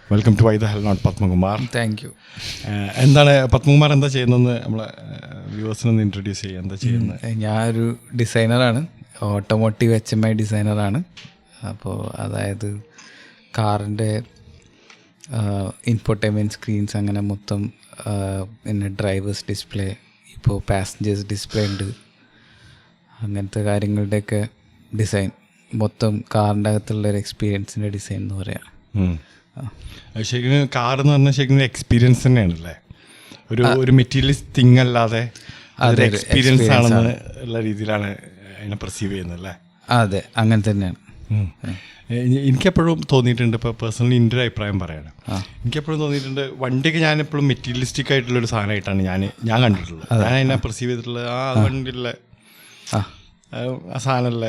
Welcome to why the hell not Padmakumar. Thank you. എന്താണ് പത്മകുമാർ എന്താ ചെയ്യുന്നതെന്ന് നമ്മളെ വ്യൂവേഴ്സിനൊന്ന് ഇൻട്രൊഡ്യൂസ് ചെയ്യുക. എന്താ ചെയ്യുന്നത്? ഞാനൊരു ഡിസൈനറാണ്, ഓട്ടോമോട്ടീവ് HMI ഡിസൈനറാണ്. അപ്പോൾ അതായത് കാറിൻ്റെ ഇൻഫോർടൈൻമെൻറ്റ് സ്ക്രീൻസ് അങ്ങനെ മൊത്തം, പിന്നെ ഡ്രൈവേഴ്സ് ഡിസ്പ്ലേ, ഇപ്പോൾ പാസഞ്ചേഴ്സ് ഡിസ്പ്ലേ ഉണ്ട്, അങ്ങനത്തെ കാര്യങ്ങളുടെയൊക്കെ ഡിസൈൻ, മൊത്തം കാറിൻ്റെ അകത്തുള്ളൊരു എക്സ്പീരിയൻസിൻ്റെ ഡിസൈൻ എന്ന് പറയാം. ശരിക്കും കാർ എന്ന് പറഞ്ഞാൽ ശരിക്കും എക്സ്പീരിയൻസ് തന്നെയാണല്ലേ, ഒരു മെറ്റീരിയലിസ്റ്റ് തിങ് അല്ലാതെ അതൊരു എക്സ്പീരിയൻസ് ആണെന്ന് ഉള്ള രീതിയിലാണ് അതിനെ പെർസീവ് ചെയ്യുന്നത് അല്ലേ? അതെ, അങ്ങനെ തന്നെയാണ്. എനിക്കെപ്പോഴും തോന്നിയിട്ടുണ്ട്, ഇപ്പോൾ പേഴ്സണലി എൻ്റെ ഒരു അഭിപ്രായം പറയാണ്, എനിക്കെപ്പോഴും തോന്നിയിട്ടുണ്ട് വണ്ടിയൊക്കെ ഞാൻ എപ്പോഴും മെറ്റീരിയലിസ്റ്റിക് ആയിട്ടുള്ളൊരു സാധനമായിട്ടാണ് ഞാൻ കണ്ടിട്ടുള്ളത്. ഞാൻ അതിനെ പെർസീവ് ചെയ്തിട്ടുള്ളത് വണ്ടിയുള്ള ആ സാധനമുള്ള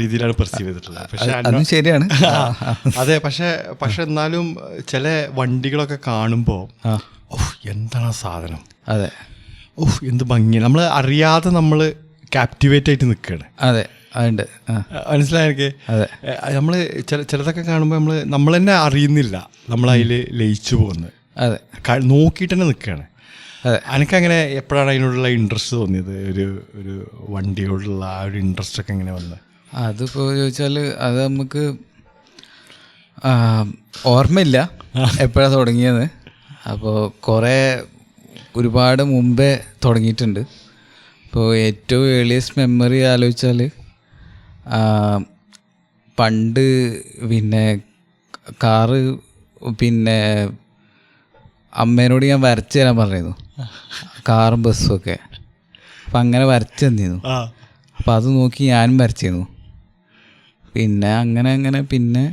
രീതിയിലാണ് പെർസീവ് ചെയ്തിട്ടുള്ളത്. പക്ഷെ ശരിയാണ്. അതെ, പക്ഷെ എന്നാലും ചില വണ്ടികളൊക്കെ കാണുമ്പോൾ എന്താണ് ആ സാധനം, അതെ, എന്ത് ഭംഗിയാണ്, നമ്മൾ അറിയാതെ നമ്മൾ ക്യാപ്റ്റിവേറ്റ് ആയിട്ട് നിൽക്കുകയാണ്. അതെ, അതുണ്ട്, മനസ്സിലായെനിക്ക്. അതെ, നമ്മൾ ചിലതൊക്കെ കാണുമ്പോൾ നമ്മൾ തന്നെ അറിയുന്നില്ല നമ്മളതിൽ ലയിച്ചു പോകുന്നത്. അതെ, നോക്കിയിട്ട് തന്നെ നിൽക്കുകയാണ്. അതെ. എനിക്കങ്ങനെ എപ്പോഴാണ് അതിനോടുള്ള ഇൻട്രസ്റ്റ് തോന്നിയത്, ഒരു വണ്ടിയോടുള്ള ആ ഒരു ഇൻട്രസ്റ്റ് ഒക്കെ എങ്ങനെ വന്നത്? അതിപ്പോൾ ചോദിച്ചാൽ അത് നമുക്ക് ഓർമ്മയില്ല എപ്പോഴാണ് തുടങ്ങിയത്. അപ്പോൾ ഒരുപാട് മുമ്പേ തുടങ്ങിയിട്ടുണ്ട്. ഇപ്പോൾ ഏറ്റവും ഏർലിയസ്റ്റ് മെമ്മറി ആലോചിച്ചാൽ പണ്ട് പിന്നെ കാറ് പിന്നെ അമ്മേനോട് ഞാൻ വരച്ച് തരാൻ പറഞ്ഞിരുന്നു, കാറും ബസ്സും ഒക്കെ. അപ്പം അങ്ങനെ വരച്ച് തന്നിരുന്നു. അപ്പം അത് നോക്കി ഞാനും വരച്ചിരുന്നു. പിന്നെ അങ്ങനെ പിന്നെ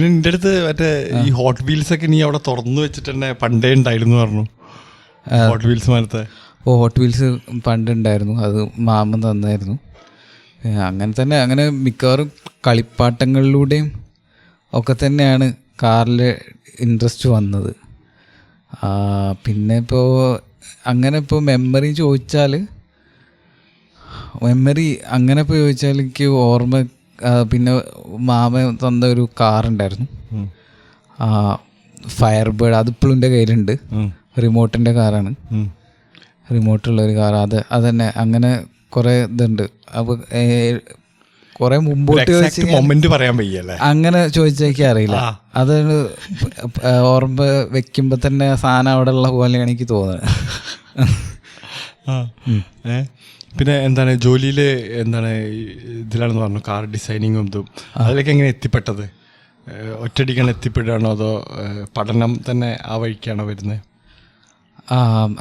എൻ്റെ അടുത്ത് മറ്റേ ഈ ഹോട്ട് വീൽസ് ഒക്കെ നീ അവിടെ തുറന്നു വെച്ചിട്ട് തന്നെ പണ്ടേ ഉണ്ടായിരുന്നു പറഞ്ഞു. ഹോട്ട് വീൽസ് മാനത്തെ ഹോട്ട് വീൽസ് പണ്ടുണ്ടായിരുന്നു, അത് മാമൻ തന്നായിരുന്നു. അങ്ങനെ മിക്കവാറും കളിപ്പാട്ടങ്ങളിലൂടെയും ഒക്കെ തന്നെയാണ് കാറിൽ ഇൻട്രസ്റ്റ് വന്നത്. പിന്നെ ഇപ്പോൾ മെമ്മറി ചോദിച്ചാൽ എനിക്ക് ഓർമ്മ, പിന്നെ മാമ തന്ന ഒരു കാറുണ്ടായിരുന്നു, ഫയർ ബേർഡ്. അതിപ്പോഴും എൻ്റെ കയ്യിലുണ്ട്, റിമോട്ടിൻ്റെ കാറാണ്, റിമോട്ടുള്ളൊരു കാർ. അതന്നെ, അങ്ങനെ കുറേ ഇതുണ്ട്. അപ്പോൾ കുറെ മുമ്പോട്ട് മൊമെന്റ് പറയാൻ വയ്യല്ലേ, അങ്ങനെ ചോദിച്ചാൽ എനിക്ക് അറിയില്ല. അതൊരു ഓർമ്മ വെക്കുമ്പോൾ തന്നെ സാധനം അവിടെ ഉള്ള പോലെയാണ് എനിക്ക് തോന്നുന്നത്. പിന്നെ എന്താണ് ജോലിയിൽ എന്താണ് ഇതിലാണെന്ന് പറഞ്ഞു, കാർ ഡിസൈനിങ്ങും ഇതും, അതിലേക്ക് എങ്ങനെ എത്തിപ്പെട്ടത്? ഒറ്റയടിക്കാണ് എത്തിപ്പെടുകയാണോ അതോ പഠനം തന്നെ ആ വഴിക്കാണോ വരുന്നത്?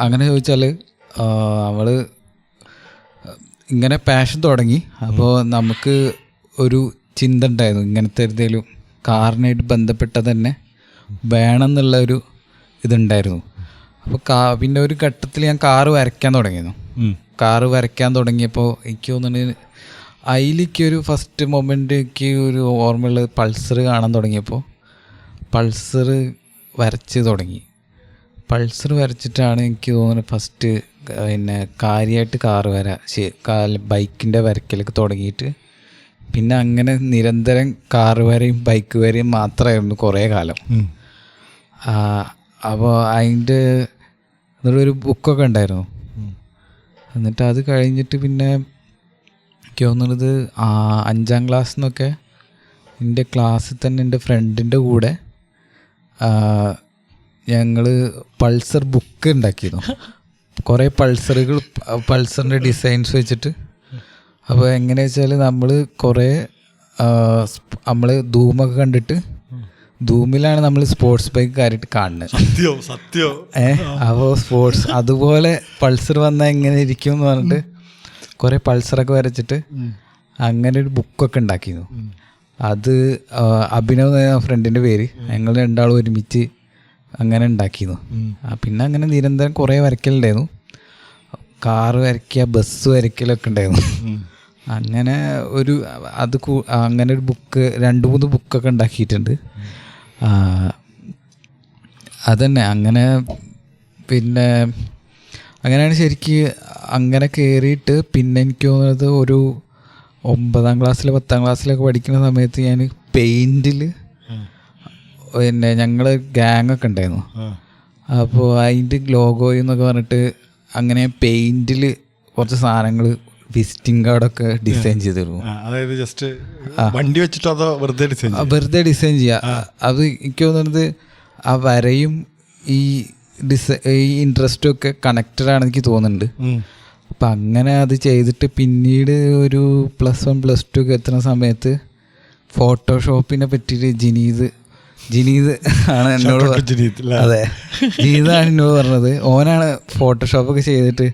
അങ്ങനെ ചോദിച്ചാൽ അവൾ ഇങ്ങനെ പാഷൻ തുടങ്ങി. അപ്പോൾ നമുക്ക് ഒരു ചിന്ത ഉണ്ടായിരുന്നു, ഇങ്ങനത്തെ എന്തെങ്കിലും കാറിനായിട്ട് ബന്ധപ്പെട്ട തന്നെ വേണമെന്നുള്ള ഒരു ഇതുണ്ടായിരുന്നു. അപ്പോൾ പിന്നെ ഒരു ഘട്ടത്തിൽ ഞാൻ കാറ് വരയ്ക്കാൻ തുടങ്ങിയിരുന്നു. കാറ് വരയ്ക്കാൻ തുടങ്ങിയപ്പോൾ എനിക്ക് തോന്നുന്നത് അതിലേക്കൊരു ഫസ്റ്റ് മൊമെൻ്റ് എനിക്ക് ഒരു ഓർമ്മയുള്ളത് പൾസർ കാണാൻ തുടങ്ങിയപ്പോൾ പൾസർ വരച്ച് തുടങ്ങി. പൾസർ വരച്ചിട്ടാണ് എനിക്ക് തോന്നുന്നത് ഫസ്റ്റ് പിന്നെ കാര്യമായിട്ട് ബൈക്കിൻ്റെ വരയ്ക്കലൊക്കെ തുടങ്ങിയിട്ട്. പിന്നെ അങ്ങനെ നിരന്തരം കാറ് വരെയും ബൈക്ക് വരെയും മാത്രമായിരുന്നു കുറേ കാലം. അപ്പോൾ അതിൻ്റെ ഒരു ബുക്കൊക്കെ ഉണ്ടായിരുന്നു. എന്നിട്ട് അത് കഴിഞ്ഞിട്ട് പിന്നെ എനിക്ക് തോന്നുന്നത് 5ാം ക്ലാസ്സിൽ നിന്നൊക്കെ എൻ്റെ ക്ലാസ്സിൽ തന്നെ എൻ്റെ ഫ്രണ്ടിൻ്റെ കൂടെ ഞങ്ങൾ പൾസർ ബുക്ക് ഉണ്ടാക്കിയിരുന്നു, കുറേ പൾസറിൻ്റെ ഡിസൈൻസ് വെച്ചിട്ട്. അപ്പോൾ എങ്ങനെയാ വെച്ചാൽ നമ്മൾ ധൂമൊക്കെ കണ്ടിട്ട്, ധൂമിലാണ് നമ്മൾ സ്പോർട്സ് ബൈക്ക് കാര്യമായിട്ട് കാണുന്നത്. അപ്പോൾ അതുപോലെ പൾസർ വന്നാൽ എങ്ങനെ ഇരിക്കും എന്ന് പറഞ്ഞിട്ട് കുറേ പൾസറൊക്കെ വരച്ചിട്ട് അങ്ങനെ ഒരു ബുക്കൊക്കെ ഉണ്ടാക്കിയിരുന്നു. അത് അഭിനവ് എന്ന ഫ്രണ്ടിൻ്റെ പേര്, ഞങ്ങൾ രണ്ടാളും ഒരുമിച്ച് അങ്ങനെ ഉണ്ടാക്കിയിരുന്നു. പിന്നെ അങ്ങനെ നിരന്തരം കുറേ വരയ്ക്കലുണ്ടായിരുന്നു, കാറ് വരയ്ക്കുക, ബസ് വരയ്ക്കലൊക്കെ ഉണ്ടായിരുന്നു. അങ്ങനെ അങ്ങനെ ഒരു ബുക്ക് 2-3 ബുക്കൊക്കെ ഉണ്ടാക്കിയിട്ടുണ്ട്. അതന്നെ, അങ്ങനെ പിന്നെ അങ്ങനെയാണ് ശരിക്ക് അങ്ങനെ കയറിയിട്ട്. പിന്നെ എനിക്ക് തോന്നുന്നത് ഒരു 9ാം ക്ലാസ്സിൽ 10ാം ക്ലാസ്സിലൊക്കെ പഠിക്കുന്ന സമയത്ത് ഞാൻ പെയിൻറ്റിൽ പിന്നെ ഞങ്ങൾ ഗ്യാങ്ങൊക്കെ ഉണ്ടായിരുന്നു. അപ്പോൾ അതിൻ്റെ ലോഗോയിൽ എന്നൊക്കെ പറഞ്ഞിട്ട് അങ്ങനെ പെയിൻറ്റിൽ കുറച്ച് സാധനങ്ങൾ വിസിറ്റിംഗ് കാർഡൊക്കെ ഡിസൈൻ ചെയ്തിരുന്നു. അതായത് ജസ്റ്റ് വണ്ടി വെച്ചിട്ട് അതോ വെറുതെ ഡിസൈൻ ചെയ്യുക. അത് എനിക്ക് തോന്നുന്നത് ആ വരയും ഈ ഇൻട്രസ്റ്റും ഒക്കെ കണക്റ്റഡ് ആണെന്ന് എനിക്ക് തോന്നുന്നുണ്ട്. അപ്പം അങ്ങനെ അത് ചെയ്തിട്ട് പിന്നീട് ഒരു +1 +2 ഒക്കെ എത്തുന്ന സമയത്ത് ഫോട്ടോഷോപ്പിനെ പറ്റിയിട്ട് ജിനീദ് ആണ് എന്നോട് അതെ ജിനീദാണ് എന്നോട് പറഞ്ഞത്. ഓനാണ് ഫോട്ടോഷോപ്പൊക്കെ ചെയ്തിട്ട്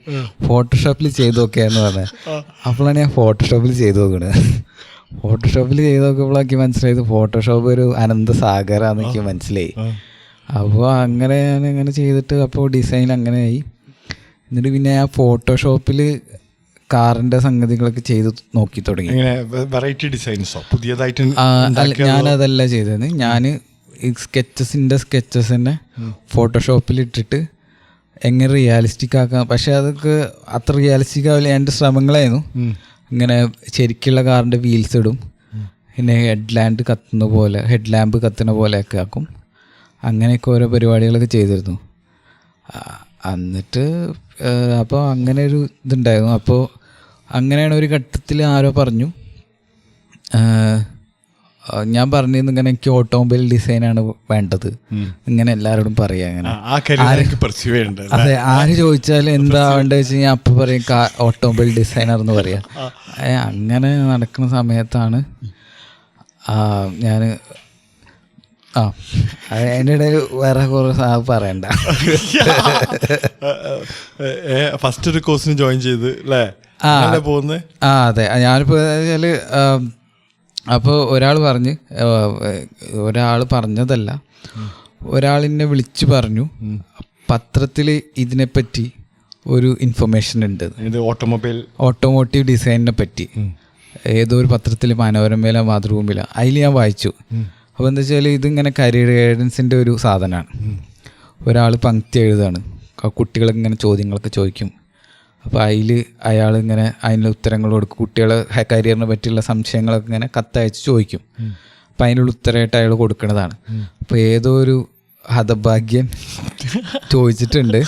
ഫോട്ടോഷോപ്പിൽ ചെയ്ത് നോക്കിയാന്ന് പറഞ്ഞത്. അപ്പോഴാണ് ഞാൻ ഫോട്ടോഷോപ്പിൽ ചെയ്ത് നോക്കണത്. ഫോട്ടോഷോപ്പിൽ ചെയ്ത് നോക്കുമ്പോഴാക്കി മനസ്സിലായത് ഫോട്ടോഷോപ്പ് ഒരു അനന്തസാഗരാന്ന് എനിക്ക് മനസ്സിലായി. അപ്പോൾ അങ്ങനെ ഞാൻ അങ്ങനെ ചെയ്തിട്ട് അപ്പോൾ ഡിസൈൻ അങ്ങനെയായി. എന്നിട്ട് പിന്നെ ആ ഫോട്ടോഷോപ്പിൽ കാറിൻ്റെ സംഗതികളൊക്കെ ചെയ്ത് നോക്കി തുടങ്ങി. വെറൈറ്റി ഡിസൈൻസോ പുതിയതായിട്ട്? ഞാനതല്ല ചെയ്തത്. ഞാൻ ഈ സ്കെച്ചസ് തന്നെ ഫോട്ടോഷോപ്പിൽ ഇട്ടിട്ട് എങ്ങനെ റിയാലിസ്റ്റിക് ആക്കാം. പക്ഷെ അതൊക്കെ അത്ര റിയാലിസ്റ്റിക് ആവില്ല. എൻ്റെ ശ്രമങ്ങളായിരുന്നു. ഇങ്ങനെ ശരിക്കുള്ള കാറിൻ്റെ വീൽസ് ഇടും, പിന്നെ ഹെഡ് ലാമ്പ് കത്തുന്ന പോലെയൊക്കെ ആക്കും. അങ്ങനെയൊക്കെ ഓരോ പരിപാടികളൊക്കെ ചെയ്തിരുന്നു. എന്നിട്ട് അപ്പോൾ അങ്ങനെ ഒരു ഇതുണ്ടായിരുന്നു. അപ്പോൾ അങ്ങനെയാണ് ഒരു ഘട്ടത്തിൽ ആരോ പറഞ്ഞു, ഞാൻ പറഞ്ഞിരുന്നു ഇങ്ങനെ എനിക്ക് ഓട്ടോമൊബൈൽ ഡിസൈനാണ് വേണ്ടത്, ഇങ്ങനെ എല്ലാവരോടും പറയാം. അങ്ങനെ അതെ, ആര് ചോദിച്ചാലും എന്താ വേണ്ടത് വെച്ച് കഴിഞ്ഞാൽ അപ്പം പറയും ഓട്ടോമൊബൈൽ ഡിസൈനർ എന്ന് പറയാം. അങ്ങനെ നടക്കുന്ന സമയത്താണ് ഞാൻ അതിൻ്റെ ഇടയിൽ വേറെ കുറേ പറയണ്ട. ഫസ്റ്റ് ഒരു കോഴ്സിന് ജോയിൻ ചെയ്ത് അല്ലേ പോകുന്നത്? അതെ. ഞാനിപ്പോൾ വെച്ചാൽ അപ്പോൾ ഒരാൾ പറഞ്ഞതല്ല, ഒരാളെന്നെ വിളിച്ച് പറഞ്ഞു പത്രത്തിൽ ഇതിനെപ്പറ്റി ഒരു ഇൻഫർമേഷൻ ഉണ്ട്, ഓട്ടോമോട്ടീവ് ഡിസൈനിനെ പറ്റി. ഏതോ ഒരു പത്രത്തിൽ, മനോരമയിലോ മാതൃഭൂമിയിലോ, അതിൽ ഞാൻ വായിച്ചു. അപ്പോൾ എന്താ വെച്ചാൽ ഇതിങ്ങനെ കരിയർ ഗൈഡൻസിൻ്റെ ഒരു സാധനമാണ്. ഒരാൾ പങ്ക്തി എഴുതാണ്, കുട്ടികളിങ്ങനെ ചോദ്യങ്ങളൊക്കെ ചോദിക്കും. അപ്പോൾ അയാളിങ്ങനെ അതിനുള്ള ഉത്തരങ്ങൾ കൊടുക്കും. കുട്ടികളെ കരിയറിനെ പറ്റിയുള്ള സംശയങ്ങളൊക്കെ ഇങ്ങനെ കത്തയച്ച് ചോദിക്കും. അപ്പം അതിനുള്ള ഉത്തരമായിട്ട് അയാൾ കൊടുക്കുന്നതാണ്. അപ്പോൾ ഏതോ ഒരു ഹതഭാഗ്യൻ ചോദിച്ചിട്ടുണ്ട്.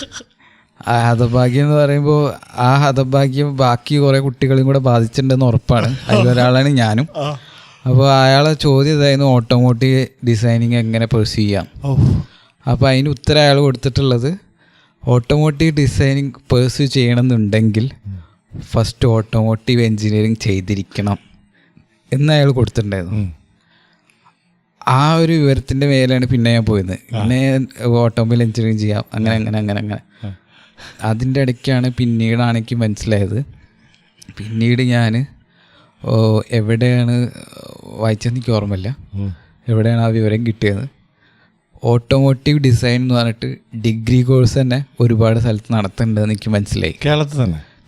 ആ ഹതഭാഗ്യം എന്ന് പറയുമ്പോൾ ആ ഹതഭാഗ്യം ബാക്കി കുറേ കുട്ടികളെയും കൂടെ ബാധിച്ചിട്ടുണ്ടെന്ന് ഉറപ്പാണ്. അതിലൊരാളാണ് ഞാനും. അപ്പോൾ അയാളെ ചോദ്യം ഇതായിരുന്നു, ഓട്ടോമോട്ടീവ് ഡിസൈനിങ് എങ്ങനെ പെർസ്യൂ ചെയ്യാം. അപ്പോൾ അതിന് ഉത്തരം അയാൾ കൊടുത്തിട്ടുള്ളത്, ഓട്ടോമോട്ടീവ് ഡിസൈനിങ് പെർസ്യൂ ചെയ്യണമെന്നുണ്ടെങ്കിൽ ഫസ്റ്റ് ഓട്ടോമോട്ടീവ് എൻജിനീയറിങ് ചെയ്തിരിക്കണം എന്ന് അയാൾ കൊടുത്തിട്ടുണ്ടായിരുന്നു. ആ ഒരു വിവരത്തിൻ്റെ മേലാണ് പിന്നെ ഞാൻ പോയത്. പിന്നെ ഓട്ടോമൊബൈൽ എൻജിനീയറിങ് ചെയ്യാം, അങ്ങനെ. അതിൻ്റെ ഇടയ്ക്കാണ് പിന്നീടാണ് എനിക്ക് മനസ്സിലായത്. പിന്നീട് ഞാൻ എവിടെയാണ് വായിച്ചതെന്ന് എനിക്ക് ഓർമ്മയില്ല, എവിടെയാണ് ആ വിവരം കിട്ടിയത്. ഓട്ടോമോട്ടീവ് ഡിസൈൻ എന്ന് പറഞ്ഞിട്ട് ഡിഗ്രി കോഴ്സ് തന്നെ ഒരുപാട് സ്ഥലത്ത് നടത്തുന്നുണ്ടെന്ന് എനിക്ക് മനസ്സിലായി.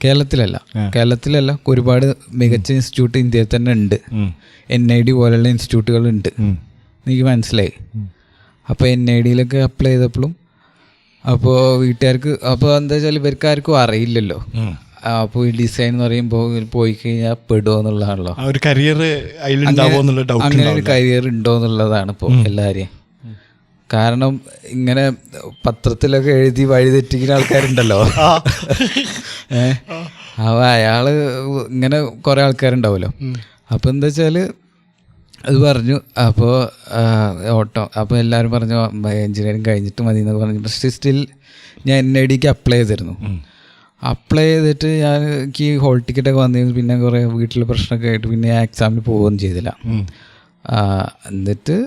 കേരളത്തിലല്ല, ഒരുപാട് മികച്ച ഇൻസ്റ്റിറ്റ്യൂട്ട് ഇന്ത്യയിൽ തന്നെ ഉണ്ട്. NID പോലുള്ള ഇൻസ്റ്റിറ്റ്യൂട്ടുകളുണ്ട് എനിക്ക് മനസ്സിലായി. അപ്പോൾ NIDയിലൊക്കെ അപ്ലൈ ചെയ്തപ്പോഴും അപ്പോൾ വീട്ടുകാർക്ക്, അപ്പോൾ എന്താ വെച്ചാൽ ഇവർക്കാർക്കും അറിയില്ലല്ലോ. അപ്പോൾ ഈ ഡിസൈൻ എന്ന് പറയുമ്പോൾ പോയി കഴിഞ്ഞാൽ പെടുമോ എന്നുള്ളതാണല്ലോ, അങ്ങനെ ഒരു കരിയർ ഉണ്ടോ എന്നുള്ളതാണ് ഇപ്പോൾ എല്ലാവരെയും. കാരണം ഇങ്ങനെ പത്രത്തിലൊക്കെ എഴുതി വഴിതെറ്റിക്കുന്ന ആൾക്കാരുണ്ടല്ലോ. അപ്പോൾ അയാൾ ഇങ്ങനെ കുറേ ആൾക്കാരുണ്ടാവുമല്ലോ. അപ്പോൾ എന്താ വെച്ചാൽ അത് പറഞ്ഞു. അപ്പോൾ അപ്പോൾ എല്ലാവരും പറഞ്ഞു എൻജിനീയറിങ് കഴിഞ്ഞിട്ട് മതി എന്നൊക്കെ പറഞ്ഞു. പക്ഷേ സ്റ്റിൽ ഞാൻ NIDക്ക് അപ്ലൈ ചെയ്തിരുന്നു. അപ്ലൈ ചെയ്തിട്ട് എനിക്ക് ഹോൾ ടിക്കറ്റൊക്കെ വന്നിരുന്നു. പിന്നെ കുറേ വീട്ടിലെ പ്രശ്നമൊക്കെ ആയിട്ട് പിന്നെ ഞാൻ എക്സാമിന് പോവുകയൊന്നും ചെയ്തില്ല. എന്നിട്ട്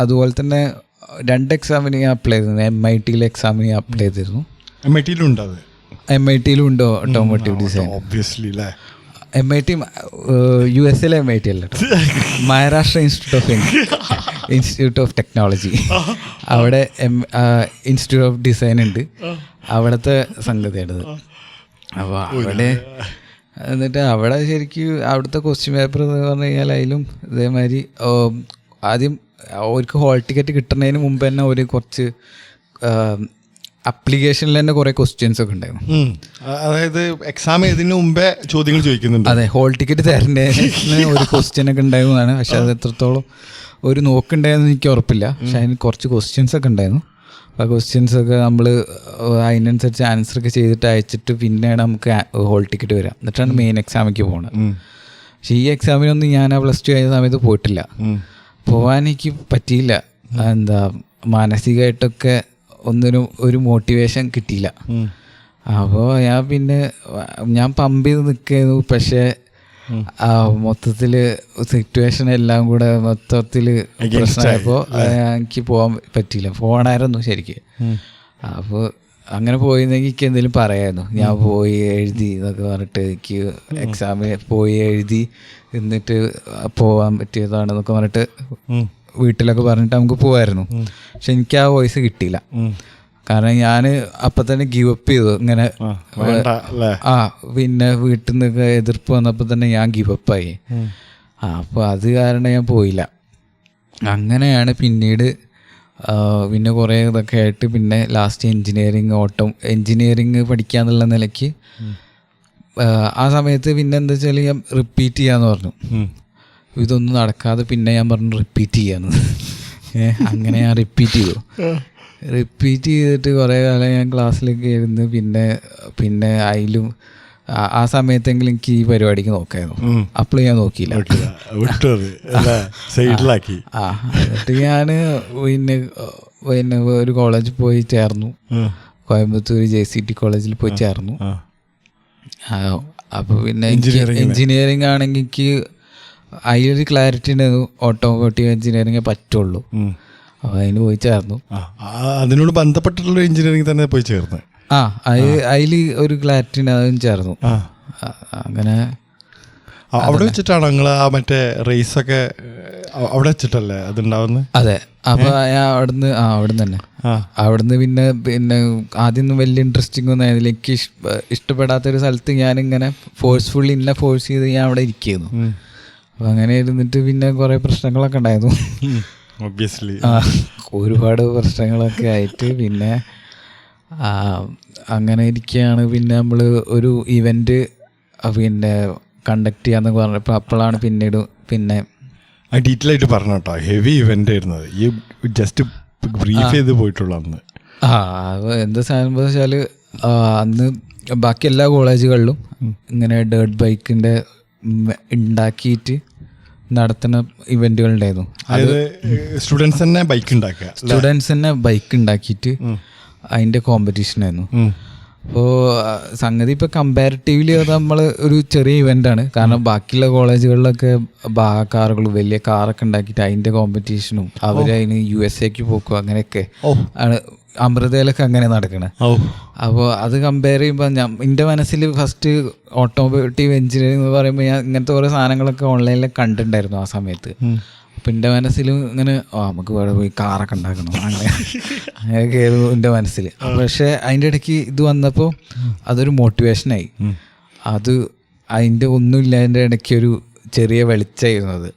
അതുപോലെ തന്നെ 2 എക്സാമിന് ഞാൻ അപ്ലൈ ചെയ്തിരുന്നു. MITയിലെ എക്സാമിന് ഞാൻ അപ്ലൈ ചെയ്തിരുന്നു. MITയിലും ഉണ്ടോ automotive design? MIT USA MIT അല്ല, മഹാരാഷ്ട്ര ഇൻസ്റ്റിറ്റ്യൂട്ട് ഓഫ് ടെക്നോളജി. അവിടെ ഇൻസ്റ്റിറ്റ്യൂട്ട് ഓഫ് ഡിസൈൻ ഉണ്ട്, അവിടുത്തെ സംഗതിയാണിത്. അപ്പോൾ അവിടെ എന്നിട്ട് അവിടെ ശരിക്കും അവിടുത്തെ ക്വസ്റ്റ്യൻ പേപ്പർ എന്ന് പറഞ്ഞു കഴിഞ്ഞാൽ അതിലും ഇതേമാതിരി ആദ്യം അവർക്ക് ഹോൾ ടിക്കറ്റ് കിട്ടുന്നതിന് മുമ്പ് തന്നെ ഒരു കുറച്ച് അപ്ലിക്കേഷനിൽ തന്നെ കുറേ ക്വസ്റ്റ്യൻസ് ഒക്കെ ഉണ്ടായിരുന്നു. അതായത് എക്സാം എഴുതുന്നതിന് മുമ്പേ ചോദ്യങ്ങൾ ചോദിക്കുന്നുണ്ട്. അതെ, ഹോൾ ടിക്കറ്റ് തരേണ്ടതിന് ഒരു ക്വസ്റ്റ്യൻ ഒക്കെ ഉണ്ടായിരുന്നതാണ്. പക്ഷെ അത് എത്രത്തോളം ഒരു നോക്കുണ്ടായെന്ന് എനിക്ക് ഉറപ്പില്ല. പക്ഷെ അതിന് കുറച്ച് ക്വസ്റ്റ്യൻസ് ഒക്കെ ഉണ്ടായിരുന്നു. ആ ക്വസ്റ്റ്യൻസൊക്കെ നമ്മൾ അതിനനുസരിച്ച് ആൻസറൊക്കെ ചെയ്തിട്ട് അയച്ചിട്ട് പിന്നെയാണ് നമുക്ക് ഹോൾ ടിക്കറ്റ് വരിക. എന്നിട്ടാണ് മെയിൻ എക്സാമിലേക്ക് പോകുന്നത്. പക്ഷേ ഈ എക്സാമിനൊന്നും ഞാൻ ആ +2 കഴിഞ്ഞ സമയത്ത് പോയിട്ടില്ല. പോകാൻ എനിക്ക് പറ്റിയില്ല. എന്താ മാനസികമായിട്ടൊക്കെ ഒന്നിനും ഒരു മോട്ടിവേഷൻ കിട്ടിയില്ല. അപ്പോൾ ഞാൻ പമ്പ് ചെയ്ത് നിൽക്കുന്നു. പക്ഷേ മൊത്തത്തിൽ സിറ്റുവേഷൻ എല്ലാം കൂടെ മൊത്തത്തിൽ പ്രശ്നമായപ്പോൾ എനിക്ക് പോകാൻ പറ്റിയില്ല. പോകണമായിരുന്നു ശരിക്ക്. അപ്പോൾ അങ്ങനെ പോയിരുന്നെങ്കിൽ എനിക്ക് എന്തെങ്കിലും പറയാമായിരുന്നു. ഞാൻ പോയി എഴുതി എന്നൊക്കെ പറഞ്ഞിട്ട് എനിക്ക് എക്സാമിന് പോയി എഴുതി എന്നിട്ട് പോകാൻ പറ്റിയതാണെന്നൊക്കെ പറഞ്ഞിട്ട് വീട്ടിലൊക്കെ പറഞ്ഞിട്ട് നമുക്ക് പോകാമായിരുന്നു. പക്ഷെ എനിക്ക് ആ വോയിസ് കിട്ടിയില്ല. കാരണം ഞാൻ അപ്പം തന്നെ ഗീവ് അപ്പ് ചെയ്തു. ഇങ്ങനെ പിന്നെ വീട്ടിൽ നിന്നൊക്കെ എതിർപ്പ് വന്നപ്പോൾ തന്നെ ഞാൻ ഗീവ് അപ്പായി. അപ്പോൾ അത് കാരണം ഞാൻ പോയില്ല. അങ്ങനെയാണ് പിന്നീട് പിന്നെ കുറേ ഇതൊക്കെ ആയിട്ട് പിന്നെ ലാസ്റ്റ് എൻജിനീയറിങ് പഠിക്കാന്നുള്ള നിലയ്ക്ക് ആ സമയത്ത് പിന്നെ എന്താ വെച്ചാൽ ഞാൻ റിപ്പീറ്റ് ചെയ്യാന്ന് പറഞ്ഞു. ഇതൊന്നും നടക്കാതെ പിന്നെ ഞാൻ പറഞ്ഞു റിപ്പീറ്റ് ചെയ്യാന്ന്. അങ്ങനെ ഞാൻ റിപ്പീറ്റ് ചെയ്തിട്ട് കുറേ കാലം ഞാൻ ക്ലാസ്സിലേക്ക് ഇരുന്ന് പിന്നെ അതിലും ആ സമയത്തെങ്കിലും എനിക്ക് ഈ പരിപാടിക്ക് നോക്കായിരുന്നു. അപ്പോൾ ഞാൻ നോക്കിയില്ല. എന്നിട്ട് ഞാൻ പിന്നെ ഒരു കോളേജിൽ പോയി ചേർന്നു. കോയമ്പത്തൂർ JCT കോളേജിൽ പോയി ചേർന്നു. അപ്പോൾ പിന്നെ എൻജിനീയറിംഗ് ആണെങ്കിൽ എനിക്ക് അതിലൊരു ക്ലാരിറ്റി ഉണ്ടായിരുന്നു. ഓട്ടോമോട്ടീവ് എൻജിനീയറിംഗേ പറ്റുള്ളൂ. അപ്പോൾ അതിന് പോയി ചേർന്നു. അതിനോട് ബന്ധപ്പെട്ടിട്ടുള്ള എൻജിനീയറിംഗ് തന്നെ പോയി ചേർന്നു. അതിൽ ഒരു ക്ലാരിറ്റി ഉണ്ട്, അതും ചേർന്നു. അങ്ങനെ അവിടെ വെച്ചിട്ടാണ് നിങ്ങൾ ആ മറ്റേ റേസൊക്കെ അവിടെ വെച്ചിട്ടല്ലേ അതുണ്ടാവുന്നത്? അതെ. അപ്പോൾ അവിടുന്ന് തന്നെ പിന്നെ ആദ്യമൊന്നും വലിയ ഇൻട്രസ്റ്റിംഗ് ഒന്നും ആയിരുന്നില്ല. എനിക്ക് ഇഷ്ടപ്പെടാത്തൊരു സ്ഥലത്ത് ഞാനിങ്ങനെ ഫോഴ്സ്ഫുള്ളി ഫോഴ്സ് ചെയ്ത് ഞാൻ അവിടെ ഇരിക്കുന്നു. അപ്പോൾ അങ്ങനെ ഇരുന്നിട്ട് പിന്നെ കുറേ പ്രശ്നങ്ങളൊക്കെ ഉണ്ടായിരുന്നു. ഒരുപാട് പ്രശ്നങ്ങളൊക്കെ ആയിട്ട് പിന്നെ അങ്ങനെ ഇരിക്കുകയാണ്. പിന്നെ നമ്മൾ ഒരു ഇവൻറ്റ് പിന്നെ കണ്ടക്ട് ചെയ്യാന്നൊക്കെ പറഞ്ഞപ്പോൾ അപ്പോഴാണ് പിന്നീട് പിന്നെ ഡീറ്റെയിൽ ആയിട്ട് പറഞ്ഞു കേട്ടോ. ഹെവി ഇവന്റ് ആയിരുന്നത്. ഈ ജസ്റ്റ് ബ്രീഫ് ചെയ്ത് പോയിട്ടുള്ള അന്ന് എന്താ സംഭവം വെച്ചാൽ അന്ന് ബാക്കി എല്ലാ കോളേജുകളിലും ഇങ്ങനെ ഡേർട്ട് ബൈക്കിൻ്റെ ഉണ്ടാക്കിയിട്ട് നടത്തുന്ന ഇവന്റുകൾ ഉണ്ടായിരുന്നു. സ്റ്റുഡൻസ് തന്നെ ബൈക്ക് ഉണ്ടാക്കിയിട്ട് അതിൻ്റെ കോമ്പറ്റീഷൻ ആയിരുന്നു. അപ്പോൾ സംഗതി ഇപ്പോൾ കമ്പാരിറ്റീവ്ലി അത് നമ്മൾ ഒരു ചെറിയ ഇവൻ്റാണ്. കാരണം ബാക്കിയുള്ള കോളേജുകളിലൊക്കെ കാറുകൾ വലിയ കാറൊക്കെ ഉണ്ടാക്കിയിട്ട് അതിൻ്റെ കോമ്പറ്റീഷനും അവരതിന് USA പോക്കും അങ്ങനെയൊക്കെ ആണ്. അമൃതയിലൊക്കെ അങ്ങനെ നടക്കണേ. അപ്പോൾ അത് കമ്പയർ ചെയ്യുമ്പോൾ എൻ്റെ മനസ്സിൽ ഫസ്റ്റ് ഓട്ടോമോട്ടീവ് എഞ്ചിനീയറിംഗ് എന്ന് പറയുമ്പോൾ ഞാൻ ഇങ്ങനത്തെ കുറേ സാധനങ്ങളൊക്കെ ഓൺലൈനിൽ കണ്ടിട്ടുണ്ടായിരുന്നു ആ സമയത്ത്. അപ്പം എൻ്റെ മനസ്സിലും ഇങ്ങനെ നമുക്ക് ഇവിടെ പോയി കാറൊക്കെ ഉണ്ടാക്കണം അങ്ങനെയൊക്കെ ആയിരുന്നു എൻ്റെ മനസ്സിൽ. പക്ഷേ അതിൻ്റെ ഇടയ്ക്ക് ഇത് വന്നപ്പോൾ അതൊരു മോട്ടിവേഷനായി. അതിൻ്റെ ഒന്നുമില്ല, അതിൻ്റെ ഇടയ്ക്ക് ഒരു ചെറിയ വെളിച്ചമായിരുന്നു അത്.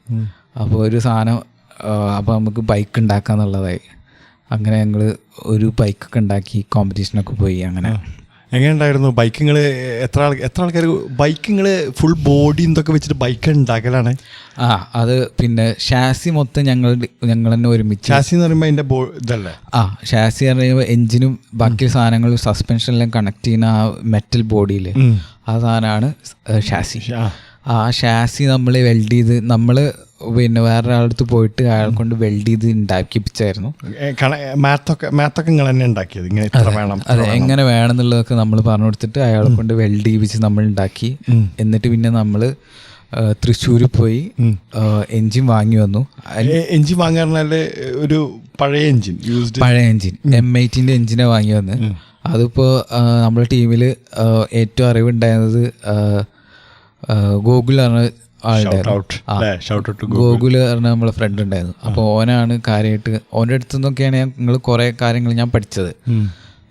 അപ്പോൾ ഒരു സാധനം അപ്പോൾ നമുക്ക് ബൈക്ക് ഉണ്ടാക്കാന്നുള്ളതായി. അങ്ങനെ ഞങ്ങൾ ഒരു ബൈക്കൊക്കെ ഉണ്ടാക്കി കോമ്പറ്റീഷനൊക്കെ പോയി. അങ്ങനെ എങ്ങനെ ഉണ്ടായിരുന്നു ബൈക്കുകൾ? എത്ര ആൾക്കാർ ബൈക്കുകൾ ഫുൾ ബോഡി എന്തൊക്കെ വെച്ചിട്ട് ബൈക്ക് ഉണ്ടാക്കലാണ്? അത് പിന്നെ ഷാസി മൊത്തം ഞങ്ങൾ തന്നെ ഒരുമിച്ച്. ഷാസി എന്ന് പറയുമ്പോൾ അതിൻ്റെ ഇതല്ലേ? ഷാസി എന്ന് പറയുമ്പോൾ എഞ്ചിനും ബാക്കി സാധനങ്ങളും സസ്പെൻഷനിലും കണക്ട് ചെയ്യുന്ന ആ മെറ്റൽ ബോഡിയിൽ ആ സാധനമാണ് ഷാസി. ആ ഷാസി നമ്മൾ വെൽഡ് ചെയ്ത് നമ്മൾ പിന്നെ വേറൊരാളടുത്ത് പോയിട്ട് അയാളെ കൊണ്ട് വെൽഡ് ചെയ്ത് ഉണ്ടാക്കിപ്പിച്ചായിരുന്നു. അതെ, എങ്ങനെ വേണം എന്നുള്ളതൊക്കെ നമ്മൾ പറഞ്ഞു കൊടുത്തിട്ട് അയാളെ കൊണ്ട് വെൽഡ് ചെയ്യിപ്പിച്ച് നമ്മൾ ഉണ്ടാക്കി. എന്നിട്ട് പിന്നെ നമ്മൾ തൃശ്ശൂർ പോയി എൻജിൻ വാങ്ങി വന്നു. എൻജിൻ വാങ്ങി പറഞ്ഞാൽ ഒരു പഴയ എൻജിൻ M80 എൻജിനെ വാങ്ങി വന്ന്. അതിപ്പോൾ നമ്മുടെ ടീമിൽ ഏറ്റവും അറിവുണ്ടായിരുന്നത് ഗോകുൽ പറഞ്ഞ ഗോകുല് പറഞ്ഞ നമ്മളെ ഫ്രണ്ട് ഉണ്ടായിരുന്നു. അപ്പോൾ ഓനാണ് കാര്യമായിട്ട്, ഓൻ്റെ അടുത്തു നിന്നൊക്കെയാണ് ഞങ്ങൾ കുറേ കാര്യങ്ങൾ ഞാൻ പഠിച്ചത്.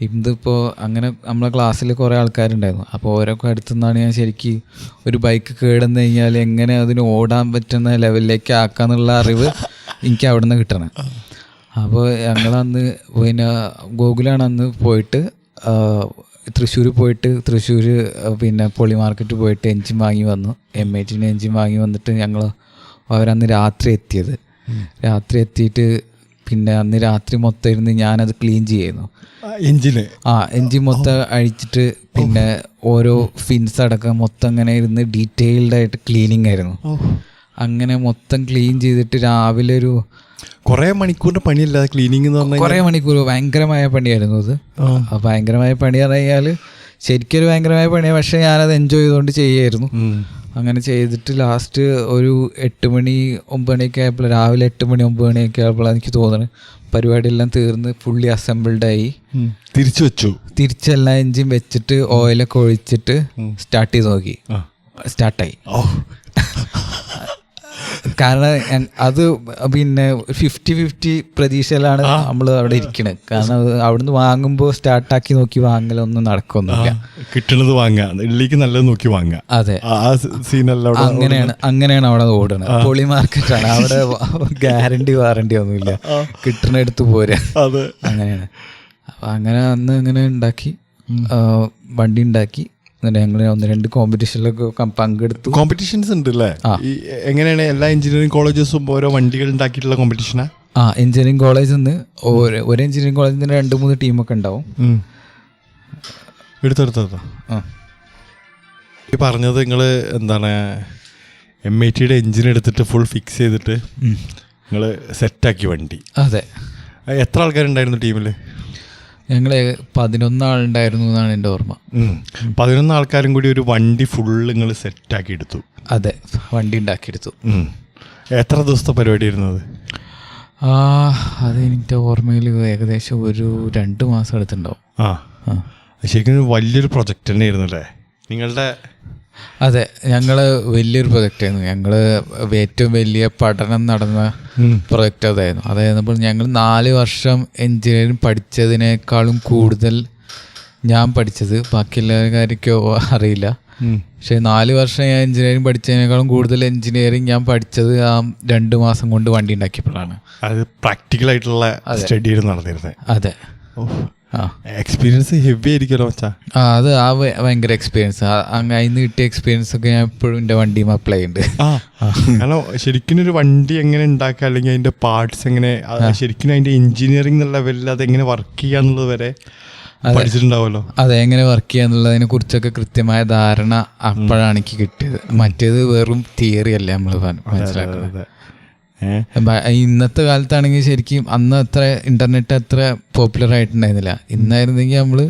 ഇതിപ്പോൾ അങ്ങനെ നമ്മളെ ക്ലാസ്സിൽ കുറേ ആൾക്കാരുണ്ടായിരുന്നു. അപ്പോൾ ഓരോക്കെ അടുത്തു നിന്നാണ് ഞാൻ ശരിക്കും ഒരു ബൈക്ക് കേടുന്നു കഴിഞ്ഞാൽ എങ്ങനെ അതിന് ഓടാൻ പറ്റുന്ന ലെവലിലേക്ക് ആക്കാന്നുള്ള അറിവ് എനിക്ക് അവിടെ നിന്ന് കിട്ടണം. അപ്പോൾ ഞങ്ങളന്ന് പിന്നെ ഗോകുലാണ് അന്ന് പോയിട്ട് തൃശ്ശൂർ പോയിട്ട് പിന്നെ പൊളി മാർക്കറ്റ് പോയിട്ട് എൻജിൻ വാങ്ങി വന്നു. M80 എൻജിൻ വാങ്ങി വന്നിട്ട് ഞങ്ങൾ അവരന്ന് രാത്രി എത്തിയത്. രാത്രി എത്തിയിട്ട് പിന്നെ അന്ന് രാത്രി മൊത്തം ഇരുന്ന് ഞാനത് ക്ലീൻ ചെയ്യുന്നു. എൻജിൻ മൊത്തം അഴിച്ചിട്ട് പിന്നെ ഓരോ ഫിൻസ് അടക്കം മൊത്തം അങ്ങനെ ഇരുന്ന് ഡീറ്റെയിൽഡ് ആയിട്ട് ക്ലീനിങ് ആയിരുന്നു. അങ്ങനെ മൊത്തം ക്ലീൻ ചെയ്തിട്ട് രാവിലെ ഒരു കുറേ മണിക്കൂറിന്റെ പണിയല്ല ക്ലീനിങ് എന്ന് പറഞ്ഞാൽ. കുറേ മണിക്കൂർ ഭയങ്കരമായ പണിയായിരുന്നു അത്. ഭയങ്കരമായ പണി പറഞ്ഞാൽ ശരിക്കും ഒരു ഭയങ്കരമായ പണിയാണ്. പക്ഷേ ഞാനത് എൻജോയ് ചെയ്തുകൊണ്ട് ചെയ്യായിരുന്നു. അങ്ങനെ ചെയ്തിട്ട് ലാസ്റ്റ് ഒരു 8 മണി 9 മണിയൊക്കെ ആയപ്പോൾ, രാവിലെ 8 മണി 9 മണിയൊക്കെ ആയപ്പോൾ എനിക്ക് തോന്നുന്നു പരിപാടിയെല്ലാം തീർന്ന് ഫുള്ളി അസംബിൾഡായി. തിരിച്ചെല്ലാം എൻജിൻ വെച്ചിട്ട് ഓയിലൊക്കെ ഒഴിച്ചിട്ട് സ്റ്റാർട്ട് ചെയ്ത് നോക്കി. സ്റ്റാർട്ടായി. കാരണം അത് പിന്നെ 50-50 പ്രതീക്ഷയിലാണ് നമ്മൾ അവിടെ ഇരിക്കണത്. കാരണം അവിടുന്ന് വാങ്ങുമ്പോൾ സ്റ്റാർട്ടാക്കി നോക്കി വാങ്ങലൊന്നും നടക്കൊന്നുമില്ല. കിട്ടണത് വാങ്ങാം, നല്ലത് നോക്കി വാങ്ങാം. അതെ, അങ്ങനെയാണ് അവിടെ ഓടുന്നത്. പൊളി മാർക്കറ്റാണ് അവിടെ. ഗ്യാരണ്ടി വാറണ്ടി ഒന്നുമില്ല, കിട്ടണെടുത്ത് പോരാ. അങ്ങനെയാണ്. അപ്പം അങ്ങനെ അന്ന് ഇങ്ങനെ ഉണ്ടാക്കി വണ്ടി ഉണ്ടാക്കി. ഞങ്ങൾ 1-2 കോമ്പറ്റീഷനിലൊക്കെ പങ്കെടുത്തു. കോമ്പറ്റീഷൻസ് ഉണ്ട് അല്ലേ? എങ്ങനെയാണ് എല്ലാ എഞ്ചിനീയറിംഗ് കോളേജസും ഓരോ വണ്ടികൾ ഉണ്ടാക്കിയിട്ടുള്ള കോമ്പറ്റീഷനാ? എഞ്ചിനീയറിംഗ് കോളേജിൽ നിന്ന് ഒരു എഞ്ചിനീയറിംഗ് കോളേജിൽ നിന്ന് 2-3 ടീമൊക്കെ ഉണ്ടാവും. എടുത്തെടുത്തോ ഈ പറഞ്ഞത് നിങ്ങൾ എന്താണ് M80 എഞ്ചിൻ എടുത്തിട്ട് ഫുൾ ഫിക്സ് ചെയ്തിട്ട് നിങ്ങൾ സെറ്റാക്കി വണ്ടി. അതെ. എത്ര ആൾക്കാരുണ്ടായിരുന്നു ടീമിൽ? ഞങ്ങൾ 11 ആളുണ്ടായിരുന്നു എന്നാണ് എൻ്റെ ഓർമ്മ. 11 ആൾക്കാരും കൂടി ഒരു വണ്ടി ഫുള്ള് നിങ്ങൾ സെറ്റാക്കി എടുത്തു? അതെ, വണ്ടി ഉണ്ടാക്കിയെടുത്തു. എത്ര ദിവസത്തെ പരിപാടി ആയിരുന്നത്? അത് എൻ്റെ ഓർമ്മയിൽ ഏകദേശം ഒരു 2 മാസം എടുത്തിട്ടുണ്ടാവും. ശരിക്കും വലിയൊരു പ്രൊജക്റ്റ് തന്നെ ആയിരുന്നു അല്ലേ നിങ്ങളുടെ? അതെ, ഞങ്ങൾ വലിയൊരു പ്രൊജക്റ്റായിരുന്നു. ഞങ്ങൾ ഏറ്റവും വലിയ പഠനം നടന്ന പ്രൊജക്റ്റ് അതായിരുന്നു. അതായിരുന്നപ്പോൾ ഞങ്ങൾ 4 വർഷം എൻജിനീയറിംഗ് പഠിച്ചതിനേക്കാളും കൂടുതൽ ഞാൻ പഠിച്ചത്, ബാക്കി എല്ലാവർക്കോ അറിയില്ല. പക്ഷേ 4 വർഷം ഞാൻ എൻജിനീയറിംഗ് പഠിച്ചതിനേക്കാളും കൂടുതൽ എൻജിനീയറിംഗ് ഞാൻ പഠിച്ചത് ആ 2 മാസം കൊണ്ട് വണ്ടി ഉണ്ടാക്കിയപ്പോഴാണ്. അത് പ്രാക്ടിക്കലായിട്ടുള്ള സ്റ്റഡി നടന്നിരുന്നത്. അതെ. എക്സ്പീരിയൻസ് ഹെവി ആയിരിക്കുമല്ലോ മച്ചാ. അത് ഭയങ്കര എക്സ്പീരിയൻസ്. അതിന് കിട്ടിയ എക്സ്പീരിയൻസ് ഒക്കെ ഞാൻ എപ്പോഴും എൻ്റെ വണ്ടിയും അപ്ലൈ ചെയ്യുന്നുണ്ട്. കാരണം ശരിക്കും ഒരു വണ്ടി എങ്ങനെ ഉണ്ടാക്കുക, അല്ലെങ്കിൽ അതിൻ്റെ പാർട്സ് എങ്ങനെ, ശരിക്കും അതിൻ്റെ എഞ്ചിനീയറിംഗ് ലെവലിൽ അതെങ്ങനെ വർക്ക് ചെയ്യാന്നുള്ളത് വരെ പഠിച്ചിട്ടുണ്ടാവുമല്ലോ. അതെ, എങ്ങനെ വർക്ക് ചെയ്യാന്നുള്ളതിനെ കുറിച്ചൊക്കെ കൃത്യമായ ധാരണ അപ്പോഴാണ് എനിക്ക് കിട്ടിയത്. മറ്റേത് വെറും തിയറി അല്ലേ നമ്മൾ മനസ്സിലാക്കുന്നത്. ഇന്നത്തെ കാലത്താണെങ്കിൽ ശരിക്കും അന്ന് അത്ര ഇൻ്റർനെറ്റ് അത്ര പോപ്പുലർ ആയിട്ടുണ്ടായിരുന്നില്ല. ഇന്നായിരുന്നെങ്കിൽ നമ്മൾ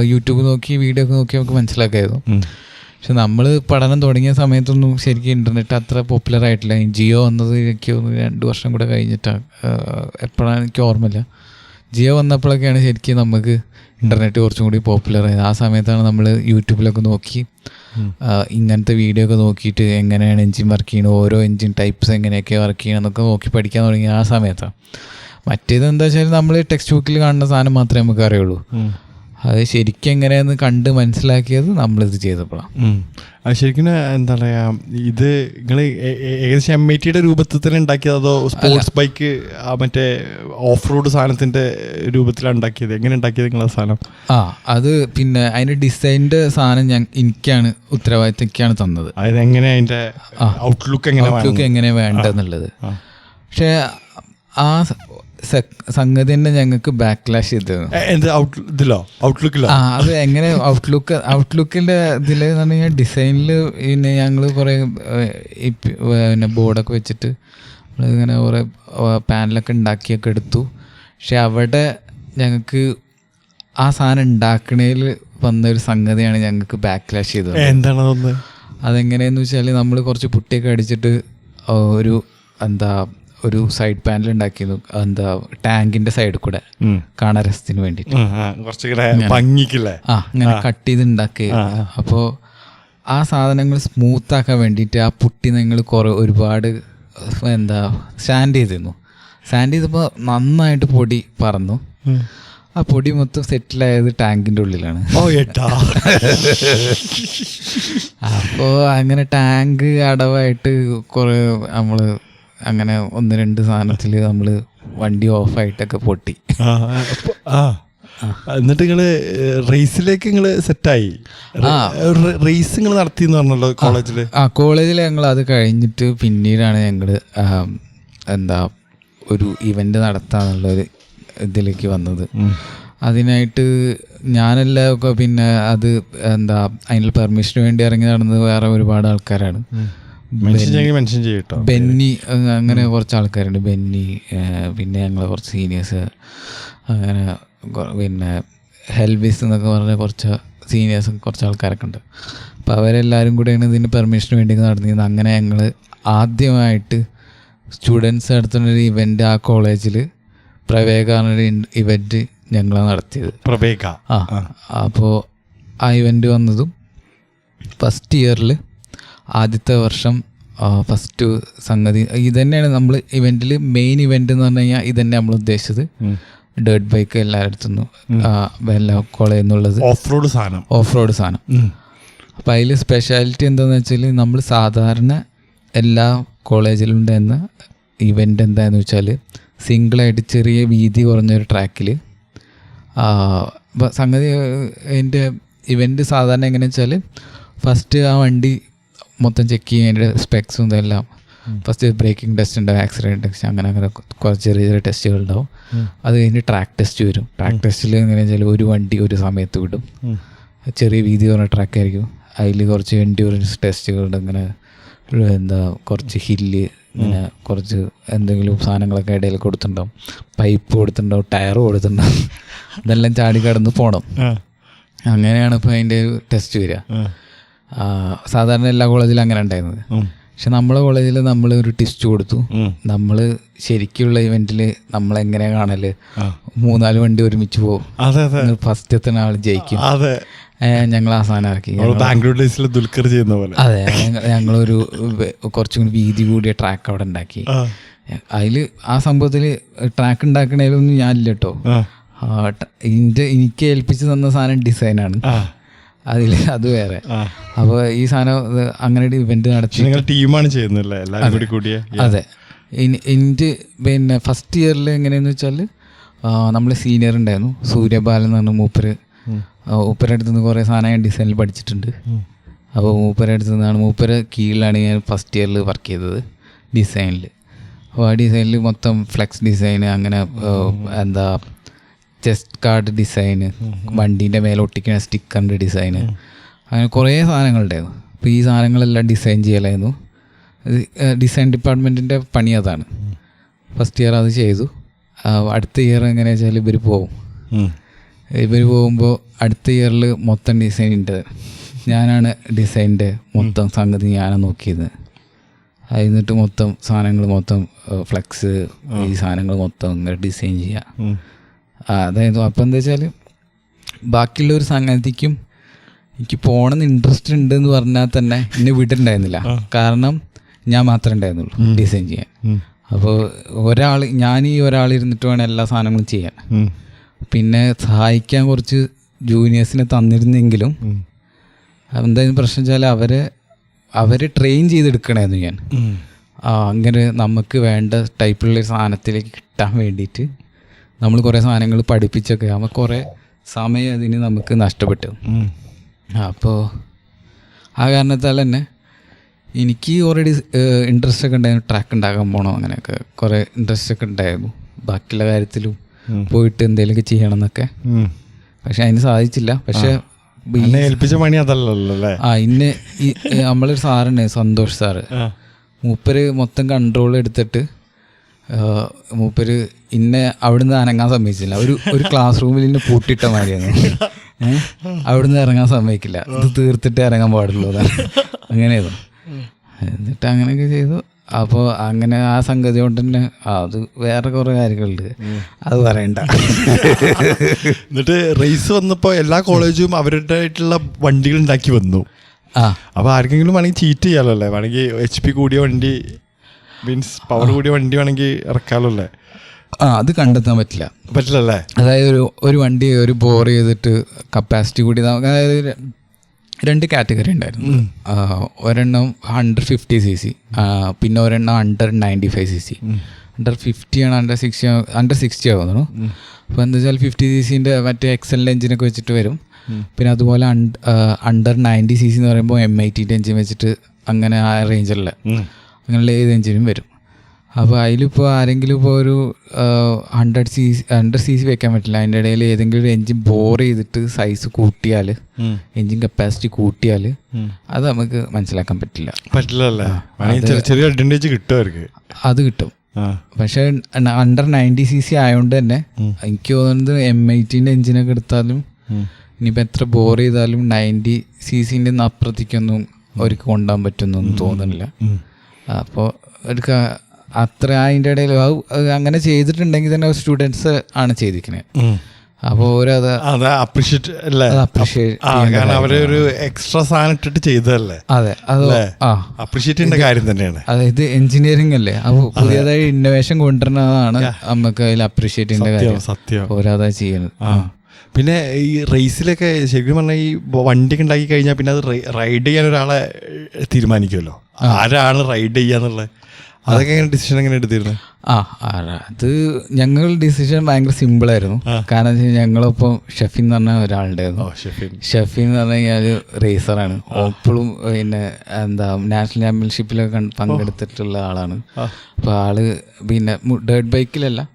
യൂട്യൂബ് നോക്കി വീഡിയോ ഒക്കെ നോക്കി നമുക്ക് മനസ്സിലാക്കായിരുന്നു. പക്ഷെ നമ്മൾ പഠനം തുടങ്ങിയ സമയത്തൊന്നും ശരിക്കും ഇൻ്റർനെറ്റ് അത്ര പോപ്പുലർ ആയിട്ടില്ല. ജിയോ വന്നത് എനിക്ക് 2 വർഷം കൂടെ കഴിഞ്ഞിട്ടാണ്, എപ്പോഴാണ് എനിക്ക് ഓർമ്മയില്ല. ജിയോ വന്നപ്പോഴൊക്കെയാണ് ശരിക്കും നമുക്ക് ഇൻ്റർനെറ്റ് കുറച്ചും കൂടി പോപ്പുലർ ആയത്. ആ സമയത്താണ് നമ്മൾ യൂട്യൂബിലൊക്കെ നോക്കി ഇങ്ങനത്തെ വീഡിയോ ഒക്കെ നോക്കിയിട്ട് എങ്ങനെയാണ് എൻജിൻ വർക്ക് ചെയ്യുന്നത്, ഓരോ എൻജിൻ ടൈപ്സ് എങ്ങനെയൊക്കെ വർക്ക് ചെയ്യണം എന്നൊക്കെ നോക്കി പഠിക്കാൻ തുടങ്ങി ആ സമയത്താണ്. മറ്റേത് എന്താ വെച്ചാൽ നമ്മൾ ടെക്സ്റ്റ് ബുക്കിൽ കാണുന്ന സാധനം മാത്രമേ നമുക്ക് അറിയുള്ളൂ. അത് ശരിക്കും എങ്ങനെയാന്ന് കണ്ട് മനസ്സിലാക്കിയത് നമ്മളിത് ചെയ്തപ്പോഴാണ്. അത് ശരിക്കും എന്താ പറയുക, ഇത് നിങ്ങൾ ഏകദേശം M80 രൂപത്തിൽ തന്നെ ഉണ്ടാക്കിയത് അതോ സ്പോർട്സ് ബൈക്ക് മറ്റേ ഓഫ് റോഡ് സാധനത്തിൻ്റെ രൂപത്തിലാണ് ഉണ്ടാക്കിയത്? എങ്ങനെ ഉണ്ടാക്കിയത് നിങ്ങളെ സാധനം? അത് പിന്നെ അതിൻ്റെ ഡിസൈൻ്റെ സാധനം എനിക്കാണ് ഉത്തരവാദിത്തം, എനിക്കാണ് തന്നത്. അതായത് എങ്ങനെ അതിൻ്റെ ഔട്ട്ലുക്ക് എങ്ങനെ വേണ്ടതെന്നുള്ളത്. പക്ഷേ ആ സംഗതി തന്നെ ഞങ്ങൾക്ക് ബാക്ക്ലാഷ് ചെയ്തത്. അത് എങ്ങനെ ഔട്ട്ലുക്കിൻ്റെ ഇതിൽ എന്ന് പറഞ്ഞു കഴിഞ്ഞാൽ ഡിസൈനിൽ പിന്നെ ഞങ്ങൾ കുറേ പിന്നെ ബോർഡൊക്കെ വെച്ചിട്ട് നമ്മളിങ്ങനെ കുറേ പാനലൊക്കെ ഉണ്ടാക്കിയൊക്കെ എടുത്തു. പക്ഷെ അവിടെ ഞങ്ങൾക്ക് ആ സാധനം ഉണ്ടാക്കണേൽ വന്നൊരു സംഗതിയാണ് ഞങ്ങൾക്ക് ബാക്ക്ലാഷ് ചെയ്തത്. എന്താണ് അതെങ്ങനെയെന്ന് വെച്ചാൽ നമ്മൾ കുറച്ച് പുട്ടിയൊക്കെ അടിച്ചിട്ട് ഒരു സൈഡ് പാനൽ ഉണ്ടാക്കിയിരുന്നു. ടാങ്കിന്റെ സൈഡിൽ കൂടെ കാണാൻ രസത്തിന് വേണ്ടിട്ട് അങ്ങനെ കട്ട് ചെയ്ത് ഉണ്ടാക്കി. അപ്പോൾ ആ സാധനങ്ങൾ സ്മൂത്ത് ആക്കാൻ വേണ്ടിയിട്ട് ആ പുട്ടി നിങ്ങൾ ഒരുപാട് സാൻഡ് ചെയ്തിരുന്നു. സാൻഡ് ചെയ്തപ്പോൾ നന്നായിട്ട് പൊടി പറന്നു. ആ പൊടി മൊത്തം സെറ്റിലായത് ടാങ്കിൻ്റെ ഉള്ളിലാണ്. അപ്പോൾ അങ്ങനെ ടാങ്ക് അടവായിട്ട് കുറേ നമ്മൾ അങ്ങനെ 1-2 സാധനത്തിൽ നമ്മൾ വണ്ടി ഓഫായിട്ടൊക്കെ പൊട്ടി. എന്നിട്ട് നിങ്ങള് റേസിലേക്ക് നിങ്ങള് സെറ്റായി. റേസ് നിങ്ങൾ നടത്തി എന്ന് പറഞ്ഞല്ലോ കോളേജില്? കോളേജിൽ ഞങ്ങൾ അത് കഴിഞ്ഞിട്ട് പിന്നീടാണ് ഞങ്ങള് എന്താ ഒരു ഇവന്റ് നടത്താന്നുള്ളൊരു ഇതിലേക്ക് വന്നത്. അതിനായിട്ട് ഞാനല്ല പിന്നെ അത് എന്താ അതിനുള്ള പെർമിഷന് വേണ്ടി ഇറങ്ങി നടന്നത് വേറെ ഒരുപാട് ആൾക്കാരാണ്. ബെന്നി, അങ്ങനെ കുറച്ച് ആൾക്കാരുണ്ട്. ബെന്നി, പിന്നെ ഞങ്ങൾ കുറച്ച് സീനിയേഴ്സ്, അങ്ങനെ പിന്നെ ഹെൽവിസ് എന്നൊക്കെ പറഞ്ഞ കുറച്ച് സീനിയേഴ്സും കുറച്ച് ആൾക്കാരൊക്കെ ഉണ്ട്. അപ്പോൾ അവരെല്ലാവരും കൂടെയാണ് ഇതിന് പെർമിഷന് വേണ്ടി നടന്നിരുന്നത്. അങ്ങനെ ഞങ്ങൾ ആദ്യമായിട്ട് സ്റ്റുഡൻസ് നടത്തുന്നൊരു ഇവൻ്റ് ആ കോളേജിൽ പ്രവേഗ എന്നൊരു ഇവൻറ്റ് ഞങ്ങളാണ് നടത്തിയത്. പ്രവേഗ. അപ്പോൾ ആ ഇവൻ്റ് വന്നതും ഫസ്റ്റ് ഇയറിൽ ആദ്യത്തെ വർഷം ഫസ്റ്റ് സംഗതി ഇതന്നെയാണ്. നമ്മൾ ഇവൻറ്റിൽ മെയിൻ ഇവൻ്റ് എന്ന് പറഞ്ഞു കഴിഞ്ഞാൽ ഇതന്നെ നമ്മൾ ഉദ്ദേശിച്ചത്. ഡേർട്ട് ബൈക്ക് എല്ലായിടത്തുനിന്നും എല്ലാ കോളേജിൽ നിന്നുള്ളത് ഓഫ് റോഡ് സാധനം. അപ്പം അതിൽ സ്പെഷ്യാലിറ്റി എന്താണെന്ന് വെച്ചാൽ നമ്മൾ സാധാരണ എല്ലാ കോളേജിലും ഉണ്ടായിരുന്ന ഇവൻ്റ് എന്താണെന്ന് വെച്ചാൽ സിംഗിളായിട്ട് ചെറിയ വീതി കുറഞ്ഞൊരു ട്രാക്കിൽ സംഗതി. അതിൻ്റെ ഇവൻ്റ് സാധാരണ എങ്ങനെയാണെന്ന് വെച്ചാൽ ഫസ്റ്റ് ആ വണ്ടി മൊത്തം ചെക്ക് ചെയ്യും, അതിൻ്റെ സ്പെക്സും ഇതെല്ലാം. ഫസ്റ്റ് ബ്രേക്കിംഗ് ടെസ്റ്റ് ഉണ്ടാവും, ആക്സിഡൻറ്റ് ടെസ്റ്റ്, അങ്ങനെ കുറച്ച് ചെറിയ ചെറിയ ടെസ്റ്റുകൾ ഉണ്ടാവും. അത് കഴിഞ്ഞ് ട്രാക്ക് ടെസ്റ്റ് വരും. ട്രാക്ക് ടെസ്റ്റിൽ എങ്ങനെയാണെന്ന് വെച്ചാൽ ഒരു വണ്ടി ഒരു സമയത്ത് വിടും, ചെറിയ വീതി കുറഞ്ഞ ട്രാക്കായിരിക്കും. അതിൽ കുറച്ച് എൻഡ്യൂറൻസ് ടെസ്റ്റുകളുണ്ട്. ഇങ്ങനെ എന്താ കുറച്ച് ഹില്ല്, ഇങ്ങനെ കുറച്ച് എന്തെങ്കിലും സാധനങ്ങളൊക്കെ ഇടയിൽ കൊടുത്തിട്ടുണ്ടാവും, പൈപ്പ് കൊടുത്തിട്ടുണ്ടാവും, ടയർ കൊടുത്തിട്ടുണ്ടാവും. ഇതെല്ലാം ചാടി കടന്ന് പോകണം. അങ്ങനെയാണ് ഇപ്പോൾ അതിൻ്റെ ടെസ്റ്റ് വരിക. സാധാരണ എല്ലാ കോളേജിലും അങ്ങനെ ഉണ്ടായിരുന്നത്. പക്ഷെ നമ്മളെ കോളേജിൽ നമ്മൾ ഒരു ടിസ്റ്റ് കൊടുത്തു. നമ്മൾ ശരിക്കുള്ള ഇവന്റിൽ നമ്മളെങ്ങനെയാണ് കാണല്, 3-4 വണ്ടി ഒരുമിച്ച് പോകും, ഫസ്റ്റ് എത്തുന്ന ആൾ ജയിക്കും. ഞങ്ങൾ ആ സാധനം ഇറക്കി. ബാംഗ്ലൂർ ഡേയ്സിൽ ദുൽഖർ ചെയ്യുന്ന പോലെ. അതെ, ഞങ്ങളൊരു കുറച്ചും കൂടി വീതി കൂടിയ ട്രാക്ക് അവിടെ ഉണ്ടാക്കി. അതിൽ ആ സംഭവത്തിൽ ട്രാക്ക് ഉണ്ടാക്കണേലൊന്നും ഞാനില്ല കേട്ടോ. എനിക്ക് ഏൽപ്പിച്ച് തന്ന സാധനം ഡിസൈനാണ്, അതിൽ അത് വേറെ. അപ്പോൾ ഈ സാധനം അങ്ങനെ ഇവന്റ് നടത്തി ടീമാണ് ചെയ്യുന്നത്. അതെ. എൻ്റെ പിന്നെ ഫസ്റ്റ് ഇയറിൽ എങ്ങനെയാന്ന് വെച്ചാൽ നമ്മൾ സീനിയർ ഉണ്ടായിരുന്നു, സൂര്യബാലൻ എന്ന് പറഞ്ഞ മൂപ്പരുടെ അടുത്ത് നിന്ന് കുറേ സാധനം ഡിസൈനിൽ പഠിച്ചിട്ടുണ്ട്. അപ്പോൾ മൂപ്പരുടെ അടുത്ത് നിന്നാണ്, മൂപ്പരെ കീഴിലാണ് ഞാൻ ഫസ്റ്റ് ഇയറിൽ വർക്ക് ചെയ്തത് ഡിസൈനിൽ. അപ്പോൾ ആ ഡിസൈനിൽ മൊത്തം ഫ്ലെക്സ് ഡിസൈന്, അങ്ങനെ എന്താ ചെസ്റ്റ് കാർഡ് ഡിസൈന്, വണ്ടീൻ്റെ മേലെ ഒട്ടിക്കുന്ന സ്റ്റിക്കറിൻ്റെ ഡിസൈന്, അങ്ങനെ കുറേ സാധനങ്ങളുണ്ടായിരുന്നു. അപ്പോൾ ഈ സാധനങ്ങളെല്ലാം ഡിസൈൻ ചെയ്യലായിരുന്നു. ഡിസൈൻ ഡിപ്പാർട്ട്മെൻറ്റിൻ്റെ പണി അതാണ്. ഫസ്റ്റ് ഇയർ അത് ചെയ്തു. അടുത്ത ഇയർ എങ്ങനെയാ വെച്ചാൽ ഇവർ പോകുമ്പോൾ അടുത്ത ഇയറിൽ മൊത്തം ഡിസൈനിൻ്റെ ഞാനാണ് ഡിസൈനിൻ്റെ മൊത്തം സംഗതി ഞാനാണ് നോക്കിയത്. എന്നിട്ട് മൊത്തം സാധനങ്ങൾ മൊത്തം ഫ്ലെക്സ് ഈ സാധനങ്ങൾ മൊത്തം ഇങ്ങനെ ഡിസൈൻ ചെയ്യുക. അതായത് അപ്പം എന്താ വെച്ചാൽ ബാക്കിയുള്ള ഒരു സംഗതിക്കും എനിക്ക് പോകണമെന്ന് ഇൻട്രസ്റ്റ് ഉണ്ടെന്ന് പറഞ്ഞാൽ തന്നെ എന്നെ വിട്ടിട്ടുണ്ടായിരുന്നില്ല. കാരണം ഞാൻ മാത്രമേ ഉണ്ടായിരുന്നുള്ളൂ ഡിസൈൻ ചെയ്യാൻ. അപ്പോൾ ഞാൻ ഈ ഒരാളിരുന്നിട്ട് വേണം എല്ലാ സാധനങ്ങളും ചെയ്യാൻ. പിന്നെ സഹായിക്കാൻ കുറച്ച് ജൂനിയേഴ്സിനെ തന്നിരുന്നെങ്കിലും എന്തായാലും പ്രശ്നം വെച്ചാൽ അവരെ ട്രെയിൻ ചെയ്തെടുക്കണമായിരുന്നു ഞാൻ. അങ്ങനെ നമുക്ക് വേണ്ട ടൈപ്പിലുള്ള സാധനത്തിലേക്ക് കിട്ടാൻ വേണ്ടിയിട്ട് നമ്മൾ കുറേ സാധനങ്ങൾ പഠിപ്പിച്ചൊക്കെ ആകുമ്പോൾ കുറേ സമയം അതിന് നമുക്ക് നഷ്ടപ്പെട്ടു. അപ്പോൾ ആ കാരണത്താൽ തന്നെ എനിക്ക് ഓൾറെഡി ഇൻട്രസ്റ്റ് ഒക്കെ ഉണ്ടായിരുന്നു, ട്രാക്ക് ഉണ്ടാക്കാൻ പോകണം, അങ്ങനെയൊക്കെ കുറേ ഇൻട്രസ്റ്റ് ഒക്കെ ഉണ്ടായിരുന്നു. ബാക്കിയുള്ള കാര്യത്തിലും പോയിട്ട് എന്തെങ്കിലുമൊക്കെ ചെയ്യണം എന്നൊക്കെ. പക്ഷെ അതിന് സാധിച്ചില്ല. പക്ഷെ ഏൽപ്പിച്ച പണി അതല്ലല്ലോ. ഇന്നെ നമ്മളൊരു സാറുണ്ട്, സന്തോഷ് സാറ്. മൂപ്പര് മൊത്തം കൺട്രോൾ എടുത്തിട്ട് മൂപ്പര് ഇന്നെ അവിടുന്ന് അനങ്ങാൻ സമ്മതിച്ചില്ല. ഒരു ക്ലാസ് റൂമിൽ ഇന്നെ പൂട്ടിയിട്ട മാതിരിയാണ്. അവിടുന്ന് ഇറങ്ങാൻ സമ്മതിക്കില്ല, ഇത് തീർത്തിട്ട് ഇറങ്ങാൻ പാടുള്ളൂ, അതാണ് അങ്ങനെയായിരുന്നു. എന്നിട്ട് അങ്ങനെയൊക്കെ ചെയ്തു. അപ്പോൾ അങ്ങനെ ആ സംഗതി കൊണ്ട് തന്നെ അത് വേറെ കുറേ കാര്യങ്ങളുണ്ട്, അത് പറയണ്ട. എന്നിട്ട് റേസ് വന്നപ്പോൾ എല്ലാ കോളേജും അവരുടേതായിട്ടുള്ള വണ്ടികൾ ഉണ്ടാക്കി വന്നു. അപ്പോൾ ആർക്കെങ്കിലും വേണമെങ്കിൽ ചീറ്റ് ചെയ്യാലോ അല്ലേ, വേണമെങ്കിൽ HP കൂടിയ വണ്ടി മീൻസ് പവർ കൂടിയ വണ്ടി വേണമെങ്കിൽ ഇറക്കാമല്ലോ അല്ലേ. അത് കണ്ടെത്താൻ പറ്റില്ലല്ലേ. അതായത് ഒരു വണ്ടി ഒരു ബോർ ചെയ്തിട്ട് കപ്പാസിറ്റി കൂടി, അതായത് 2 കാറ്റഗറി ഉണ്ടായിരുന്നു. ഒരെണ്ണം 150cc, പിന്നെ ഒരെണ്ണം 195cc. അണ്ടർ 50 ആണ്, അണ്ടർ 60 ആവുന്നു. അപ്പോൾ എന്താ വെച്ചാൽ 50cc മറ്റേ എക്സലിൻ്റെ എഞ്ചിനൊക്കെ വെച്ചിട്ട് വരും. പിന്നെ അതുപോലെ അണ്ടർ 90cc എന്ന് പറയുമ്പോൾ M80 എഞ്ചിൻ വെച്ചിട്ട് അങ്ങനെ ആ റേഞ്ചിലുള്ള അങ്ങനെയുള്ള ഏത് എഞ്ചിനും വരും. അപ്പോൾ അതിലിപ്പോൾ ആരെങ്കിലും ഇപ്പോൾ ഒരു 100cc വെക്കാൻ പറ്റില്ല. അതിൻ്റെ ഇടയിൽ ഏതെങ്കിലും ഒരു എഞ്ചിൻ ബോർ ചെയ്തിട്ട് സൈസ് കൂട്ടിയാൽ, എഞ്ചിൻ കപ്പാസിറ്റി കൂട്ടിയാൽ അത് നമുക്ക് മനസ്സിലാക്കാൻ പറ്റില്ല. ചെറിയ അഡ്വാൻറ്റേജ് കിട്ടും, അത് കിട്ടും. പക്ഷേ അണ്ടർ 90cc ആയതുകൊണ്ട് തന്നെ എനിക്ക് തോന്നുന്നത് M80 എഞ്ചിനൊക്കെ എടുത്താലും ഇനിയിപ്പോൾ എത്ര ബോർ ചെയ്താലും 90cc അപ്പുറത്തേക്കൊന്നും അവർക്ക് കൊണ്ടുപോകാൻ പറ്റുമെന്നൊന്നും തോന്നുന്നില്ല. അപ്പോൾ ഒരു അത്ര അതിൻ്റെ ഇടയിൽ അങ്ങനെ ചെയ്തിട്ടുണ്ടെങ്കിൽ തന്നെ സ്റ്റുഡൻസ് ആണ് ചെയ്തിരിക്കുന്നത്. അപ്പോൾ ഓരത് അപ്രീഷിയേറ്റ് അവരെ ഒരു എക്സ്ട്രാ സാധനം ഇട്ടിട്ട് ചെയ്തതല്ലേ. അതെ, അത് അപ്രീഷിയേറ്റ് ചെയ്യേണ്ട കാര്യം തന്നെയാണ്. അതായത് എഞ്ചിനീയറിംഗ് അല്ലേ, അപ്പോൾ പുതിയതായി ഇന്നോവേഷൻ കൊണ്ടുവരുന്നതാണ് നമുക്ക് അതിൽ അപ്രീഷിയേറ്റ് ചെയ്യേണ്ട കാര്യം. സത്യം ഓരോതാ ചെയ്യുന്നത്. പിന്നെ ഈ റേസിലൊക്കെ ശരിക്കും പറഞ്ഞാൽ ഈ വണ്ടിയൊക്കെ ഉണ്ടാക്കി കഴിഞ്ഞാൽ പിന്നെ അത് റൈഡ് ചെയ്യാൻ ഒരാളെ തീരുമാനിക്കുമല്ലോ, ആരാണ് റൈഡ് ചെയ്യാന്നുള്ളത്. അതൊക്കെ എങ്ങനെ ഡിസിഷൻ എങ്ങനെ എടുത്തിരുന്നത്? അത് ഞങ്ങൾ ഡിസിഷൻ ഭയങ്കര സിമ്പിളായിരുന്നു. കാരണം വെച്ച് കഴിഞ്ഞാൽ ഞങ്ങളിപ്പോൾ ഷെഫിൻ എന്ന് പറഞ്ഞ ഒരാളുണ്ടായിരുന്നു. ഷെഫിൻ എന്ന് പറഞ്ഞു കഴിഞ്ഞാൽ റേസറാണ്. എപ്പോഴും പിന്നെ എന്താ നാഷണൽ ചാമ്പ്യൻഷിപ്പിലൊക്കെ പങ്കെടുത്തിട്ടുള്ള ആളാണ്. അപ്പോൾ ആള് പിന്നെ ഡേർട്ട് ബൈക്കിലല്ല,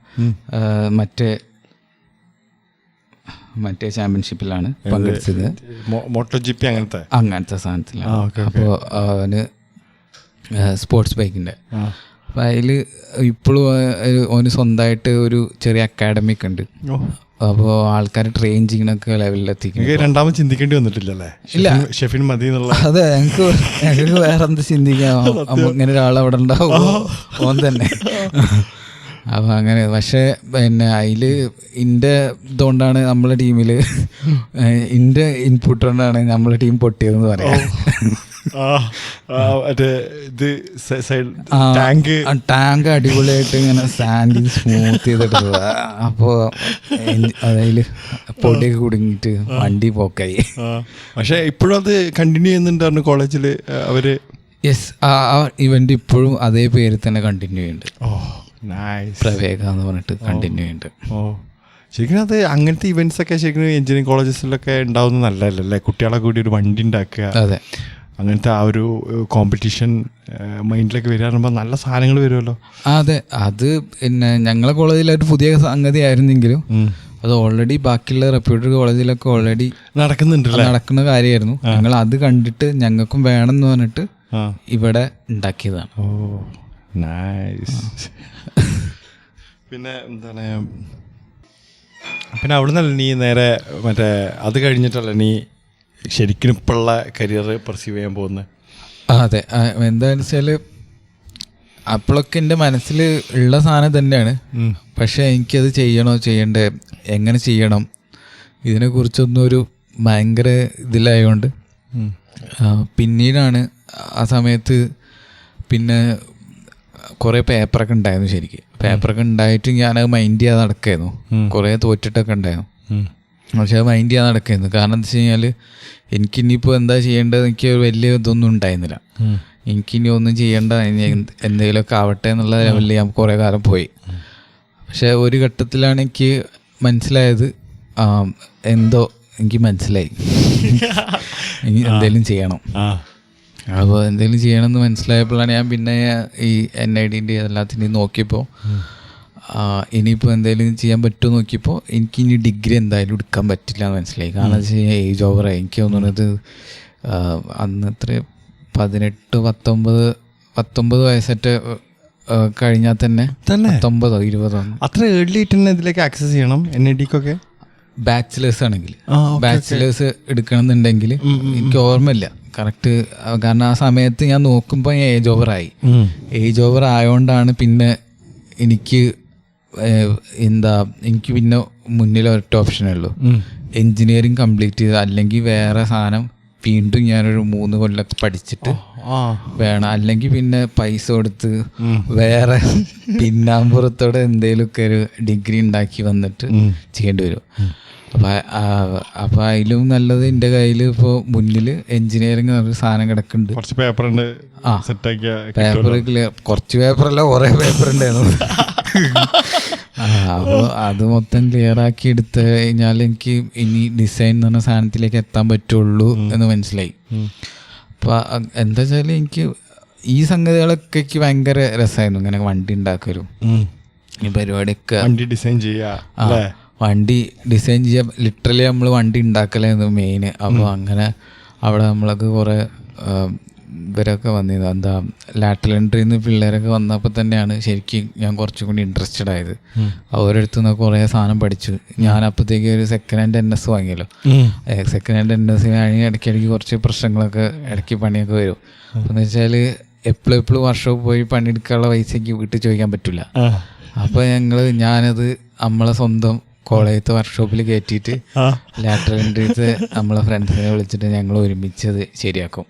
മറ്റേ ചാമ്പ്യൻഷിപ്പിലാണ് പങ്കെടുത്തത്. മോട്ടോജിപി അങ്ങനത്തെ സാധനത്തിലാണ്. അപ്പോൾ അവന് സ്പോർട്സ് ബൈക്കിൻ്റെ. അപ്പോൾ അതിൽ ഇപ്പോഴും ഓന് സ്വന്തമായിട്ട് ഒരു ചെറിയ അക്കാഡമിക് ഉണ്ട്. അപ്പോൾ ആൾക്കാർ ട്രെയിൻ ചെയ്യണൊക്കെ ലെവലിലെത്തിക്കും. രണ്ടാമത് ചിന്തിക്കേണ്ടി വന്നിട്ടില്ലല്ലേ? ഇല്ല, ഷെഫിൻ മതി എന്നുള്ള. അതെ, ഞങ്ങൾക്ക് വേറെ എന്ത് ചിന്തിക്കാം, ഇങ്ങനെ ഒരാളവിടെ ഉണ്ടാവും ഓൻ തന്നെ. അപ്പോൾ അങ്ങനെ. പക്ഷേ പിന്നെ അതിൽ എൻ്റെ ഇതുകൊണ്ടാണ് നമ്മളെ ടീമിൽ എൻ്റെ ഇൻപുട്ട് കൊണ്ടാണ് നമ്മളെ ടീം പൊട്ടിയതെന്ന് പറയാം. ടാങ്ക് അടിപൊളിയായിട്ട് ഇങ്ങനെ സാൻഡ് സ്മൂത്ത് ചെയ്തിട്ട്, അപ്പോൾ അതിൽ പൊടിയൊക്കെ കുടുങ്ങിയിട്ട് വണ്ടി പോക്കായി. പക്ഷെ ഇപ്പോഴും അത് കണ്ടിന്യൂ ചെയ്യുന്നുണ്ടായിരുന്നു കോളേജിൽ അവര്. യെസ്, ആ ഇവന്റ് ഇപ്പോഴും അതേ പേരിൽ തന്നെ കണ്ടിന്യൂ ചെയ്യുന്നുണ്ട്. പ്രവേഗ എന്ന് പറഞ്ഞിട്ട് കണ്ടിന്യൂ ചെയ്യുന്നുണ്ട്. ശരിക്കും അത് അങ്ങനത്തെ ഇവന്റ്സ് ഒക്കെ ശരിക്കും എഞ്ചിനീയറിംഗ് കോളേജസിലൊക്കെ ഉണ്ടാവുന്നത് നല്ലതല്ലേ? കുട്ടികളെ കൂടി ഒരു വണ്ടി ഉണ്ടാക്കുക, അതെ, അങ്ങനത്തെ ആ ഒരു കോമ്പറ്റീഷൻ മൈൻഡിലേക്ക് വരാറുമ്പോൾ നല്ല സാധനങ്ങൾ വരുമല്ലോ. അതെ, അത് പിന്നെ ഞങ്ങളെ കോളേജിൽ ഒരു പുതിയ സംഗതി ആയിരുന്നെങ്കിലും അത് ഓൾറെഡി ബാക്കിയുള്ള റെപ്യൂട്ടഡ് കോളേജിലൊക്കെ ഓൾറെഡി നടക്കുന്ന കാര്യമായിരുന്നു. ഞങ്ങൾ അത് കണ്ടിട്ട് ഞങ്ങൾക്കും വേണം എന്ന് പറഞ്ഞിട്ട് ഇവിടെ ഉണ്ടാക്കിയതാണ്. ഓ നൈസ്. പിന്നെ എന്താണ്, പിന്നെ അവിടെ നിന്നല്ല നീ നേരെ മറ്റേ അത് കഴിഞ്ഞിട്ടല്ല നീ ശരിക്കും ഇപ്പോഴുള്ള കരിയർ പെർസീവ് ചെയ്യാൻ പോകുന്നത്? അതെ, എന്താണെന്ന് വെച്ചാൽ അപ്പോഴൊക്കെ എൻ്റെ മനസ്സിൽ ഉള്ള സാധനം തന്നെയാണ്. പക്ഷേ എനിക്കത് ചെയ്യണ്ടേ, എങ്ങനെ ചെയ്യണം, ഇതിനെക്കുറിച്ചൊന്നും ഒരു ഭയങ്കര ഇതിലായതുകൊണ്ട് പിന്നീടാണ് ആ സമയത്ത് പിന്നെ കുറേ പേപ്പറൊക്കെ ഉണ്ടായിരുന്നു. ശരിക്കും പേപ്പറൊക്കെ ഉണ്ടായിട്ട് ഞാനത് മൈൻഡ് ചെയ്യാതെ നടക്കായിരുന്നു. കുറേ തോറ്റിട്ടൊക്കെ ഉണ്ടായിരുന്നു. പക്ഷെ അത് മൈൻഡ് ചെയ്യാതെ നടക്കായിരുന്നു. കാരണം എന്താ വെച്ച് കഴിഞ്ഞാൽ എനിക്കിനിയിപ്പോൾ എന്താ ചെയ്യേണ്ടത്, എനിക്ക് വലിയ ഇതൊന്നും ഉണ്ടായിരുന്നില്ല. എനിക്കിനി ഒന്നും ചെയ്യേണ്ട, എന്തെങ്കിലുമൊക്കെ ആവട്ടെ എന്നുള്ള ലെവലിൽ ഞാൻ കുറേ കാലം പോയി. പക്ഷെ ഒരു ഘട്ടത്തിലാണ് എനിക്ക് മനസ്സിലായത്, എന്തോ എനിക്ക് മനസ്സിലായി ഇനി എന്തെങ്കിലും ചെയ്യണം. അപ്പോൾ എന്തെങ്കിലും ചെയ്യണമെന്ന് മനസ്സിലായപ്പോഴാണ് ഞാൻ പിന്നെ ഈ NIDൻ്റെ എല്ലാത്തിൻ്റെയും നോക്കിയപ്പോൾ ഇനിയിപ്പോൾ എന്തെങ്കിലും ചെയ്യാൻ പറ്റുമോ നോക്കിയപ്പോൾ എനിക്കിനി ഡിഗ്രി എന്തായാലും എടുക്കാൻ പറ്റില്ല എന്ന് മനസ്സിലായി. കാരണം വെച്ച് കഴിഞ്ഞാൽ ഏജ് ഓവറായി. എനിക്ക് തോന്നുന്നത് അന്ന് എത്ര 18-19 വയസ്സൊക്കെ കഴിഞ്ഞാൽ തന്നെ 19-20 അത്ര ഏർലി ആയിട്ട് തന്നെ ഇതിലേക്ക് ആക്സസ് ചെയ്യണം. NIDക്കൊക്കെ ബാച്ചിലേഴ്സ് ആണെങ്കിൽ ബാച്ചിലേഴ്സ് എടുക്കണമെന്നുണ്ടെങ്കിൽ എനിക്ക് ഓർമ്മയില്ല കറക്റ്റ്. കാരണം ആ സമയത്ത് ഞാൻ നോക്കുമ്പോൾ ഏജ് ഓവറായി. ഏജ് ഓവർ ആയതുകൊണ്ടാണ് പിന്നെ എനിക്ക് പിന്നെ മുന്നിൽ ഒരൊറ്റ ഓപ്ഷനേ ഉള്ളൂ, എൻജിനീയറിങ് കംപ്ലീറ്റ് ചെയ്ത് അല്ലെങ്കിൽ വേറെ സാധനം വീണ്ടും ഞാനൊരു 3 കൊല്ലമൊക്കെ പഠിച്ചിട്ട് വേണം, അല്ലെങ്കിൽ പിന്നെ പൈസ കൊടുത്ത് വേറെ പിന്നാമ്പുറത്തോടെ എന്തെങ്കിലുമൊക്കെ ഒരു ഡിഗ്രി ഉണ്ടാക്കി വന്നിട്ട് ചെയ്യേണ്ടി വരും. അപ്പം അതിലും നല്ലത് എൻ്റെ കയ്യിൽ ഇപ്പോൾ മുന്നിൽ എൻജിനീയറിംഗ് എന്നൊരു സാധനം കിടക്കുന്നുണ്ട്. കുറച്ച് പേപ്പറുണ്ട്. പേപ്പർ കുറച്ച് പേപ്പറല്ല, കുറേ പേപ്പർ ഉണ്ടായിരുന്നു. അപ്പോൾ അത് മൊത്തം ക്ലിയർ ആക്കി എടുത്ത് കഴിഞ്ഞാൽ എനിക്ക് ഇനി ഡിസൈൻ എന്ന് പറഞ്ഞ സാധനത്തിലേക്ക് എത്താൻ പറ്റുള്ളൂ എന്ന് മനസ്സിലായി. അപ്പോൾ എന്താ വെച്ചാൽ എനിക്ക് ഈ സംഗതികളൊക്കെ എനിക്ക് ഭയങ്കര രസമായിരുന്നു. ഇങ്ങനെ വണ്ടി ഉണ്ടാക്കലും ഈ പരിപാടിയൊക്കെ, വണ്ടി ഡിസൈൻ ചെയ്യുക, വണ്ടി ഡിസൈൻ ചെയ്യുക, ലിറ്ററലി നമ്മൾ വണ്ടി ഉണ്ടാക്കലായിരുന്നു മെയിൻ. അപ്പോൾ അങ്ങനെ അവിടെ നമ്മളൊക്കെ കുറേ ഇവരൊക്കെ വന്നിരുന്നു, എന്താ ലാറ്ററൽ എൻട്രിയിൽ നിന്ന് പിള്ളേരൊക്കെ വന്നപ്പോൾ തന്നെയാണ് ശരിക്കും ഞാൻ കുറച്ചും കൂടി ഇൻട്രസ്റ്റഡ് ആയത്. അവരടുത്ത് നിന്ന് കുറേ സാധനം പഠിച്ചു. ഞാൻ അപ്പോഴത്തേക്ക് ഒരു സെക്കൻഡ് ഹാൻഡ് NS വാങ്ങിയല്ലോ. സെക്കൻഡ് ഹാൻഡ് NS ആണെങ്കിൽ ഇടയ്ക്കിടയ്ക്ക് കുറച്ച് പ്രശ്നങ്ങളൊക്കെ ഇടയ്ക്ക് പണിയൊക്കെ വരും. എന്ന് വെച്ചാൽ എപ്പോഴും വർക്ക്ഷോപ്പ് പോയി പണിയെടുക്കാനുള്ള പൈസയ്ക്ക് വീട്ടിൽ ചോദിക്കാൻ പറ്റില്ല. അപ്പോൾ ഞാനത് നമ്മളെ സ്വന്തം കോളേജത്തെ വർക്ക്ഷോപ്പിൽ കയറ്റിയിട്ട് ലാറ്ററൽ എൻട്രീസ് നമ്മളെ ഫ്രണ്ട്സിനെ വിളിച്ചിട്ട് ഞങ്ങൾ ഒരുമിച്ചത് ശരിയാക്കും.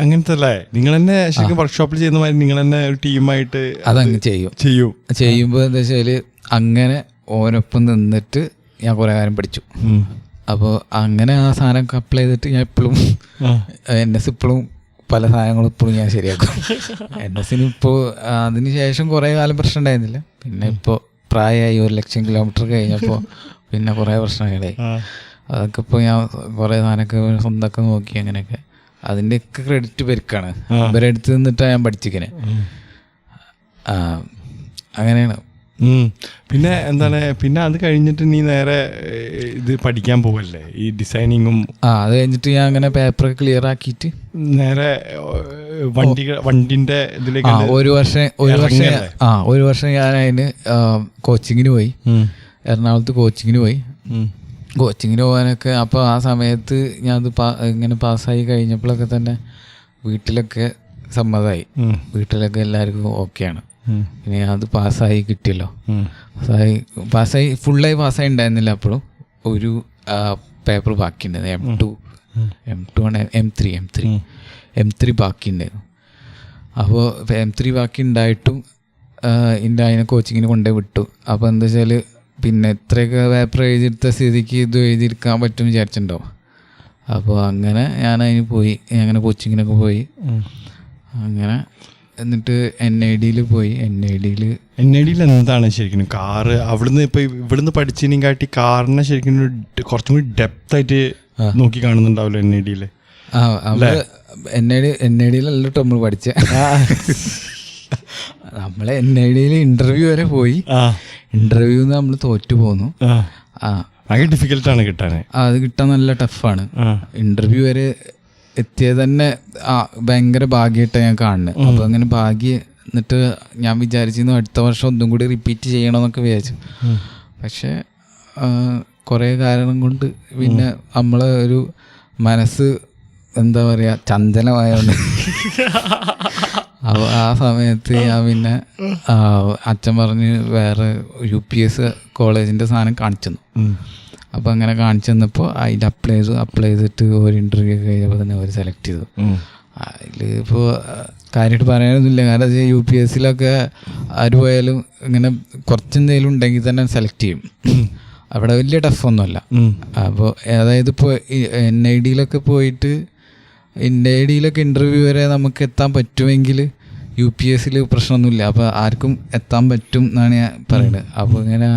അങ്ങനത്തെ അല്ലേ? നിങ്ങൾ തന്നെ ശരിക്കും വർക്ക്ഷോപ്പിൽ ചെയ്യുന്ന മാതിരി നിങ്ങൾ തന്നെ ഒരു ടീമായിട്ട് അതങ്ങ് ചെയ്യുമ്പോൾ എന്താ വെച്ചാൽ അങ്ങനെ ഓരോപ്പം നിന്നിട്ട് ഞാൻ കുറേ കാര്യം പഠിച്ചു. അപ്പോൾ അങ്ങനെ ആ സാധനം അപ്ലൈ ചെയ്തിട്ട് ഞാൻ എപ്പോഴും NS ഇപ്പോഴും പല സാധനങ്ങളും ഇപ്പോഴും ഞാൻ ശരിയാക്കും. NSന് ഇപ്പോൾ അതിന് ശേഷം കുറേ കാലം പ്രശ്നം ഉണ്ടായിരുന്നില്ല. പിന്നെ ഇപ്പോൾ പ്രായമായി 100,000 കിലോമീറ്റർ കഴിഞ്ഞപ്പോൾ പിന്നെ കുറേ പ്രശ്നങ്ങളായി. അതൊക്കെ ഇപ്പോൾ ഞാൻ കുറേ സാധനമൊക്കെ സ്വന്തമൊക്കെ നോക്കി. അങ്ങനെയൊക്കെ അതിൻ്റെയൊക്കെ ക്രെഡിറ്റ് പെരുക്കാണ്. ഇവരെ അടുത്ത് നിന്നിട്ടാണ് ഞാൻ പഠിച്ചിരിക്കണേ. അങ്ങനെയാണ്. പിന്നെ എന്താണ്, പിന്നെ അത് കഴിഞ്ഞിട്ട് നീ നേരെ ഇത് പഠിക്കാൻ പോവല്ലേ, ഈ ഡിസൈനിങ്ങും? അത് കഴിഞ്ഞിട്ട് ഞാൻ അങ്ങനെ പേപ്പറൊക്കെ ക്ലിയർ ആക്കിയിട്ട് നേരെ വണ്ടിന്റെ ഇതിലേക്ക് ഒരു വർഷം ഞാൻ അതിന് കോച്ചിങ്ങിന് പോയി. എറണാകുളത്ത് കോച്ചിങ്ങിന് പോകാനൊക്കെ. അപ്പോൾ ആ സമയത്ത് ഞാനത് ഇങ്ങനെ പാസ്സായി കഴിഞ്ഞപ്പോഴൊക്കെ തന്നെ വീട്ടിലൊക്കെ സമ്മതമായി. വീട്ടിലൊക്കെ എല്ലാവർക്കും ഓക്കെയാണ്. പിന്നെ അത് പാസ്സായി കിട്ടിയല്ലോ. പാസ്സായി ഫുള്ളായി പാസ്സായി ഉണ്ടായിരുന്നില്ല. അപ്പോഴും ഒരു പേപ്പർ ബാക്കിയുണ്ടായിരുന്നു, M3 ബാക്കിയുണ്ടായിരുന്നു. അപ്പോൾ M3 ബാക്കി ഉണ്ടായിട്ടും അതിനെ കോച്ചിങ്ങിന് കൊണ്ടുപോയി വിട്ടു. അപ്പോൾ എന്താ വെച്ചാൽ പിന്നെ ഇത്രയൊക്കെ പേപ്പർ എഴുതിയെടുത്ത സ്ഥിതിക്ക് ഇത് എഴുതിയെടുക്കാൻ പറ്റും വിചാരിച്ചിട്ടുണ്ടാവും. അപ്പോൾ അങ്ങനെ ഞാനതിന് പോയി, അങ്ങനെ കോച്ചിങ്ങിനൊക്കെ പോയി. അങ്ങനെ എന്നിട്ട് NID പോയി. NID എന്താണ് ശരിക്കും കാറ് അവിടുന്ന് ഇപ്പൊ ഇവിടുന്ന് പഠിച്ചതിനും കാട്ടി കാറിനെ ശരിക്കും കുറച്ചും കൂടി ഡെപ്ത് ആയിട്ട് നോക്കി കാണുന്നുണ്ടാവല്ലോ NID. NID നമ്മൾ പഠിച്ച നമ്മളെ NID ഇന്റർവ്യൂ വരെ പോയി. ഇന്റർവ്യൂന്ന് നമ്മൾ തോറ്റു പോന്നു. ഭയങ്കര ഡിഫിക്കൽട്ടാണ് കിട്ടാൻ. അത് കിട്ടാൻ നല്ല ടഫാണ്. ഇന്റർവ്യൂ വരെ എത്തിയത് തന്നെ ഭയങ്കര ഭാഗ്യമായിട്ടാണ് ഞാൻ കാണുന്നത്. അപ്പോൾ അങ്ങനെ ഭാഗ്യം. എന്നിട്ട് ഞാൻ വിചാരിച്ചിരുന്നു അടുത്ത വർഷം ഒന്നും കൂടി റിപ്പീറ്റ് ചെയ്യണമെന്നൊക്കെ വിചാരിച്ചു. പക്ഷേ കുറേ കാരണം കൊണ്ട് പിന്നെ നമ്മളെ ഒരു മനസ്സ് എന്താ പറയുക ചഞ്ചലമായതുകൊണ്ട് അപ്പോൾ ആ സമയത്ത് ഞാൻ പിന്നെ അച്ഛൻ പറഞ്ഞ് വേറെ UPS കോളേജിൻ്റെ സാധനം കാണിച്ചു തന്നു. അപ്പോൾ അങ്ങനെ കാണിച്ചു തന്നപ്പോൾ അതിൽ അപ്ലൈ ചെയ്തിട്ട് ഒരു ഇൻ്റർവ്യൂ കഴിഞ്ഞപ്പോൾ തന്നെ അവർ സെലക്ട് ചെയ്തു. അതിലിപ്പോൾ കാര്യമായിട്ട് പറയാനൊന്നുമില്ല. കാരണം UPSലൊക്കെ ആര് പോയാലും ഇങ്ങനെ കുറച്ചെന്തെങ്കിലും ഉണ്ടെങ്കിൽ തന്നെ സെലക്ട് ചെയ്യും. അവിടെ വലിയ ടഫൊന്നുമല്ല. അപ്പോൾ അതായത് ഇപ്പോൾ NID പോയിട്ട് NID ഇൻ്റർവ്യൂ വരെ നമുക്ക് എത്താൻ പറ്റുമെങ്കിൽ UPSൽ പ്രശ്നമൊന്നുമില്ല. അപ്പോൾ ആർക്കും എത്താൻ പറ്റും എന്നാണ് ഞാൻ പറയുന്നത്. അപ്പോൾ ഇങ്ങനെ